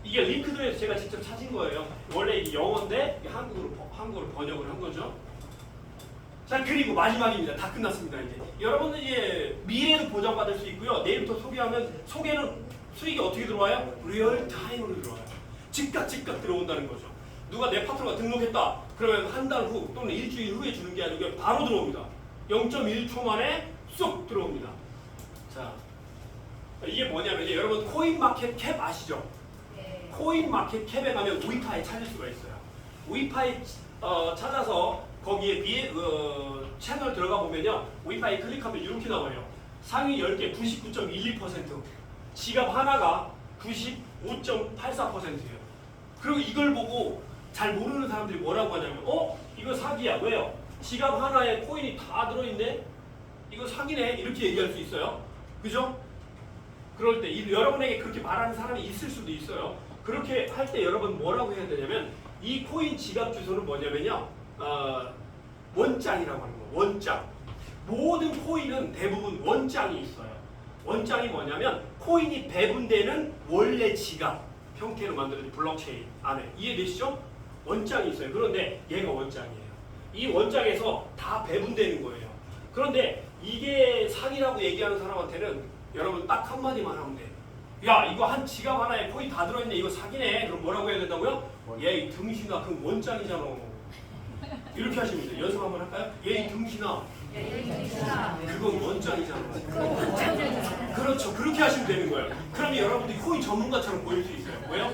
Speaker 1: 이게 링크드에서 제가 직접 찾은 거예요. 원래 이게 영어인데 한국어로 번역을 한 거죠. 자 그리고 마지막입니다. 다 끝났습니다. 이제 여러분은 이제 미래도 보장받을 수 있고요. 내일부터 소개는 수익이 어떻게 들어와요? 리얼 타임으로 들어와요. 즉각 들어온다는 거죠. 누가 내 파트너가 등록했다. 그러면 한 달 후 또는 일주일 후에 주는 게 아니고 바로 들어옵니다. 0.1초 만에 쏙 들어옵니다. 자 이게 뭐냐면 여러분 코인마켓캡 아시죠?
Speaker 3: 네.
Speaker 1: 코인마켓캡에 가면 위파이 찾을 수가 있어요. 위파이 찾아서 거기에 채널 들어가 보면요. 위파이 클릭하면 이렇게 나와요. 상위 10개 99.12%, 지갑 하나가 95.84%예요. 그리고 이걸 보고 잘 모르는 사람들이 뭐라고 하냐면 이거 사기야. 왜요? 지갑 하나에 코인이 다 들어있네? 이거 사기네? 이렇게 얘기할 수 있어요. 그죠? 그럴 때 여러분에게 그렇게 말하는 사람이 있을 수도 있어요. 그렇게 할 때 여러분 뭐라고 해야 되냐면 이 코인 지갑 주소는 뭐냐면요. 원장이라고 하는 거예요. 원장. 모든 코인은 대부분 원장이 있어요. 원장이 뭐냐면 코인이 배분되는 원래 지갑 형태로 만들어진 블록체인 안에 이해되시죠? 원장이 있어요. 그런데 얘가 원장이에요. 이 원장에서 다 배분되는 거예요. 그런데 이게 사기라고 얘기하는 사람한테는 여러분 딱 한마디만 하면 돼. 야 이거 한 지갑 하나에 코인 다 들어있네. 이거 사기네. 그럼 뭐라고 해야 된다고요? 얘 이 등신아 그건 원장이잖아. 이렇게 하시면 돼요. 연습 한번 할까요? 얘 이 등신아 그건 원장이잖아. 그렇죠. 그렇게 하시면 되는 거예요. 그러면 여러분들이 코인 전문가처럼 보일 수 있어요. 왜요?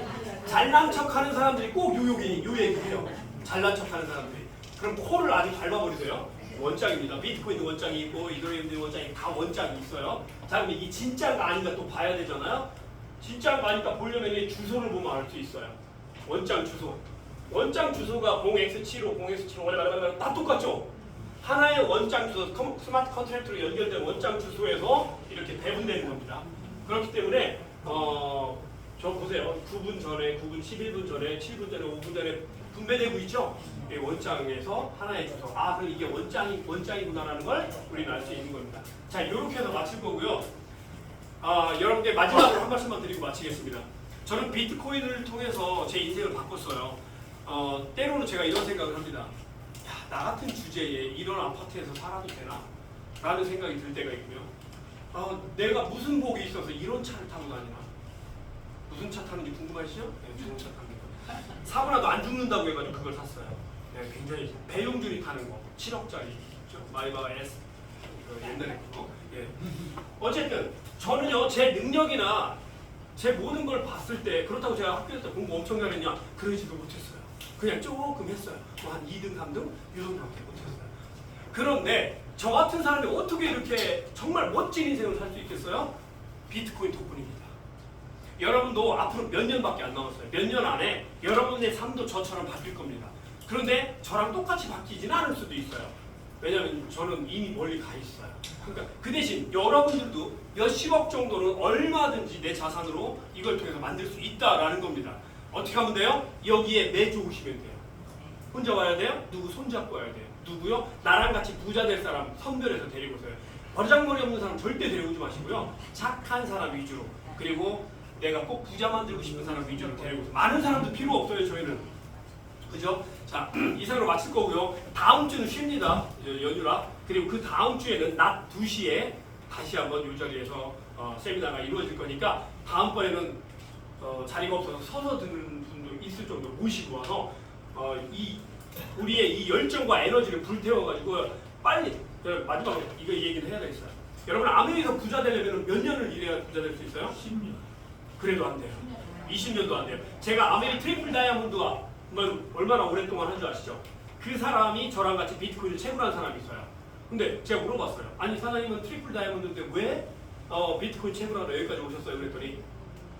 Speaker 1: 잘난 척하는 사람들이 꼭 요 얘기해요. 잘난 척하는 사람들이. 그럼 코를 아주 밟아버리세요. 원장입니다. 비트코인도 원장이 있고 이더리움도 원장이 다 원장이 있어요. 자 그럼 이게 진짜인가 아닌가 또 봐야 되잖아요. 진짜인가 아닌가 보려면 이 주소를 보면 알 수 있어요. 원장 주소. 원장 주소가 0x75, 0x75 다 똑같죠? 하나의 원장 주소, 스마트 컨트랙트로 연결된 원장 주소에서 이렇게 배분되는 겁니다. 그렇기 때문에 저 보세요. 9분 전에, 9분 11분 전에, 7분 전에, 5분 전에 분배되고 있죠? 이 원장에서 하나의 주소. 아, 그럼 이게 원장이구나라는 걸 우리는 알 수 있는 겁니다. 자, 이렇게 해서 마칠 거고요. 여러분께 마지막으로 한 말씀만 드리고 마치겠습니다. 저는 비트코인을 통해서 제 인생을 바꿨어요. 때로는 제가 이런 생각을 합니다. 야, 나 같은 주제에 이런 아파트에서 살아도 되나? 라는 생각이 들 때가 있고요. 내가 무슨 복이 있어서 이런 차를 타고 다니나? 무슨 차 타는지 궁금하시죠? 네, 자동차 탑니다. 사고 나도 안 죽는다고 해가지고 그걸 샀어요. 네, 굉장히 배용준이 타는 거 7억짜리 마이바 S 옛날에 그거. 예. 어쨌든 저는요 제 능력이나 제 모든 걸 봤을 때 그렇다고 제가 학교에서 공부 엄청 잘했냐 그러지도 못했어요. 그냥 조금 했어요. 뭐 한 2등, 3등 이 정도밖에 못했어요. 그런데 저 같은 사람이 어떻게 이렇게 정말 멋진 인생을 살 수 있겠어요? 비트코인 덕분입니다. 여러분도 앞으로 몇 년밖에 안 남았어요. 몇 년 안에 여러분의 삶도 저처럼 바뀔 겁니다. 그런데 저랑 똑같이 바뀌지는 않을 수도 있어요. 왜냐하면 저는 이미 멀리 가 있어요. 그러니까 그 대신 여러분들도 몇십억 정도는 얼마든지 내 자산으로 이걸 통해서 만들 수 있다라는 겁니다. 어떻게 하면 돼요? 여기에 매주 오시면 돼요. 혼자 와야 돼요? 누구 손잡고 와야 돼요? 누구요? 나랑 같이 부자 될 사람 선별해서 데리고 오세요. 버장머리 없는 사람 절대 데려오지 마시고요. 착한 사람 위주로. 그리고 내가 꼭 부자 만들고 싶은 사람 위주로 데리고 오세요. 많은 사람도 필요 없어요. 저희는. 그죠? 자, 이상으로 마칠 거고요. 다음 주는 쉽니다. 연휴라. 그리고 그 다음 주에는 낮 2시에 다시 한번 이 자리에서 세미나가 이루어질 거니까 다음번에는 자리가 없어서 서서 듣는 분도 있을 정도로 모시고 와서 우리의 이 열정과 에너지를 불태워가지고 빨리 마지막으로 이거 얘기를 해야 되겠어요. 여러분 아메리카에서 부자 되려면 몇 년을 일해야 부자 될 수 있어요? 10년. 그래도 안 돼요. 20년도 안 돼요. 제가 아메리 트리플 다이아몬드가 얼마나 오랫동안 한 줄 아시죠? 그 사람이 저랑 같이 비트코인을 채굴한 사람이 있어요. 근데 제가 물어봤어요. 아니 사장님은 트리플 다이아몬드인데 왜 비트코인 채굴하러 여기까지 오셨어요? 그랬더니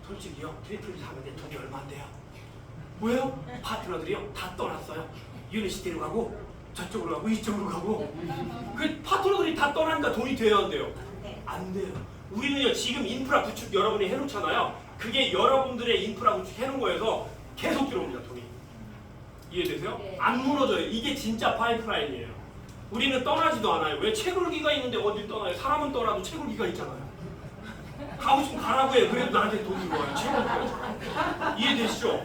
Speaker 1: 솔직히요 트리플 사는데 돈이 얼마 안 돼요. 왜요? 파트너들이요 다 떠났어요. 유니시티로 가고 저쪽으로 가고 이쪽으로 가고 그 파트너들이 다 떠나니까 돈이 돼야 안 돼요? 안 돼요. 우리는요 지금 인프라 구축 여러분이 해놓잖아요. 그게 여러분들의 인프라 구축 해놓은 거에서 계속 들어옵니다. 돈이. 이해되세요? 안 무너져요. 이게 진짜 파이프라인이에요. 우리는 떠나지도 않아요. 왜? 채굴기가 있는데 어딜 떠나요? 사람은 떠나도 채굴기가 있잖아요. 가고 싶으면 가라고 해요. 그래도 나한테 돈이 와요. 채굴기가. 이해되시죠?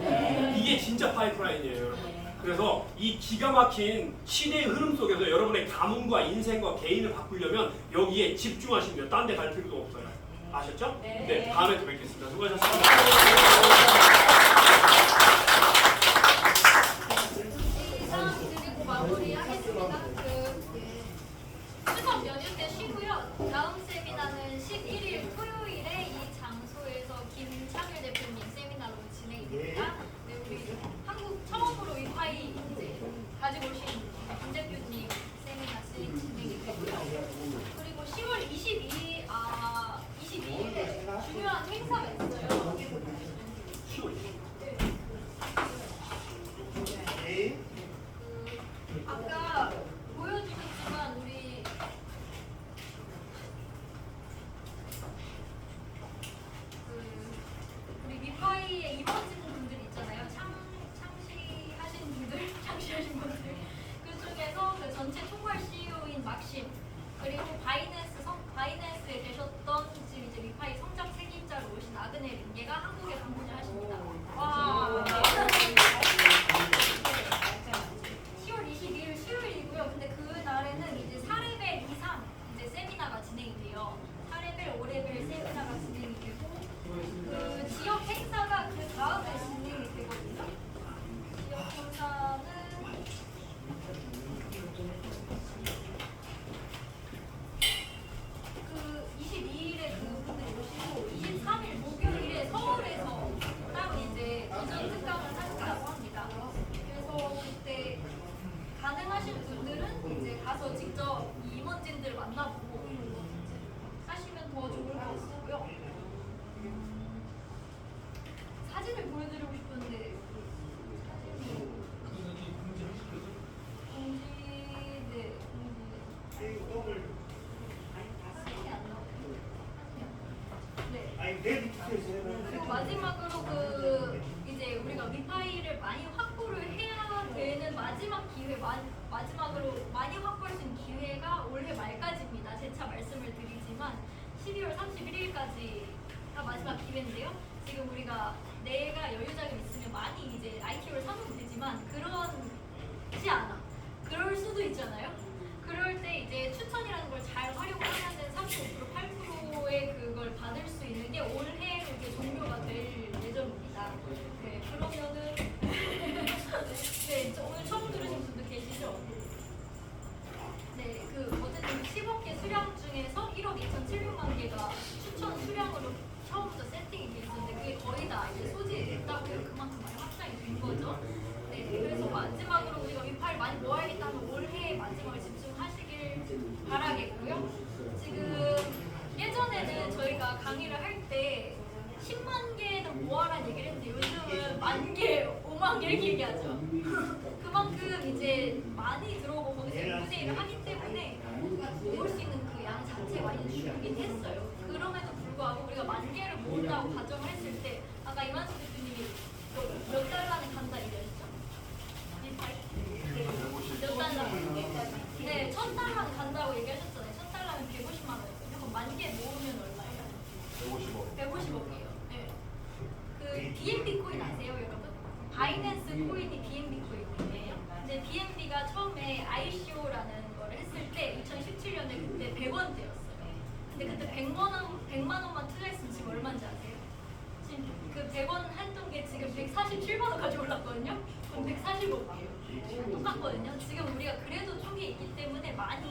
Speaker 1: 이게 진짜 파이프라인이에요. 그래서 이 기가 막힌 시대의 흐름 속에서 여러분의 가문과 인생과 개인을 바꾸려면 여기에 집중하시면 돼요. 딴 데 갈 필요도 없어요. 아셨죠? 네, 다음에 또 뵙겠습니다. 수고하셨습니다.
Speaker 5: 드리고 마무리하겠습니다. 추석 연휴 때 쉬고요. 다음 세미나는 11일 토요일에 이 장소에서 김창일 대표님 세미나로 진행이 됩니다. 네, 우리 한국 처음으로 이 파이 이제 가지고 오신 김 대표님 세미나 진행이 되고요. 그리고 10월 22일에 중요한 행사가 있어요.
Speaker 1: 10월
Speaker 5: 아까 보여주셨지만 우리 미파이의 임원진 분들 있잖아요. 창시하신 분들 그 중에서 그 전체 총괄 CEO인 막심 그리고 바이낸스에 계셨던 지금 이제 미파이 성장 책임자로 오신 아그네 링게가 한국에 방문을 하십니다. 와. 10월 22일 수요일이고요. 근데 그 날에는 이제 4레벨 이상 이제 세미나가 진행이 돼요. 4레벨, 5레벨 세미나가 진행이 되고 그 지역 행사가 그 다음에 진행이 되거든요. 지역 행사는 그 22일에 그분들이 오시고 23일 목요일에 서울에서 따로 이제 이전 특강을 하신다고 합니다. 그래서 그때 가능하신 분들은 이제 가서 직접 이 임원진들 만나보고 하시면 더 좋을 것 같고요. 사진을 보여드리고 싶었는데 사진이 안 나와요. 네. 그리고 마지막으로 그리고 그 이제 우리가 위파이를 많이 확보를 해야 되는 마지막 기회, 마지막으로 많이 확보할 수 있는 기회가 올해 말까지입니다. 재차 말씀을 드리지만 12월 31일까지가 마지막 기회인데요. 지금 우리가 내가 여유 자금 있으면 많이 이제 IT를 사면 되지만 그렇지 않아. 그럴 수도 있잖아요. 그럴 때 이제 추천이라는 걸 잘 활용하면은 35% 8%의 그걸 받을 수 있는 게 올해로 이제 종료가 될 예정입니다. 네, 그러면은 네, 오늘 처음 들으신 분도 계시죠? 네, 그 어쨌든 10억 개 수량 중에서 1억 2,700만 개가 추천 수량으로 처음부터 세팅이 돼 있었는데 그게 거의 다 이제 소진됐다고요. 그만큼 많이 확장이 된 거죠. 네, 그래서 마지막으로 우리가 위파를 많이 모아야겠다면 올해 마지막에 집중하시길 바라겠고요. 지금 예전에는 저희가 강의를 할 때 10만 개는 모아라는 얘기를 했는데 요즘은 10,000개, 50,000개 이렇게 얘기하죠. 그만큼 이제 많이 들어오고 거기서 2분의 1을 하기 때문에 모을 수 있는 그 양 자체가 많이 줄긴 했어요. 그럼에도 불구하고 우리가 10,000개를 모은다고 가정을 했을 때 아까 이만수 대표님이 몇 달러는 간다 얘기하셨죠? 몇 달러? 네, 1,000달러는 간다고 얘기하셨잖아요. 1,000달러면 150만 원이거든요. 그럼 10,000개 모으면 얼마예요?
Speaker 1: 150억.
Speaker 5: 150억이에요. 네. 그 BNB 코인 아세요, 여러분? 바이낸스 코인이 BNB 코인이에요. 이제 BNB가 처음에 ICO라는 걸 했을 때 2017년에 그때 100원대였어요. 근데 그때 100만 원만 투자했으면 지금 얼마인지 아세요? 지금 그 100원 했던 게 지금 147만 원까지 올랐거든요. 그럼 140억이에요. 똑같거든요. 지금 우리가 그래도 쪽에 있기 때문에 많이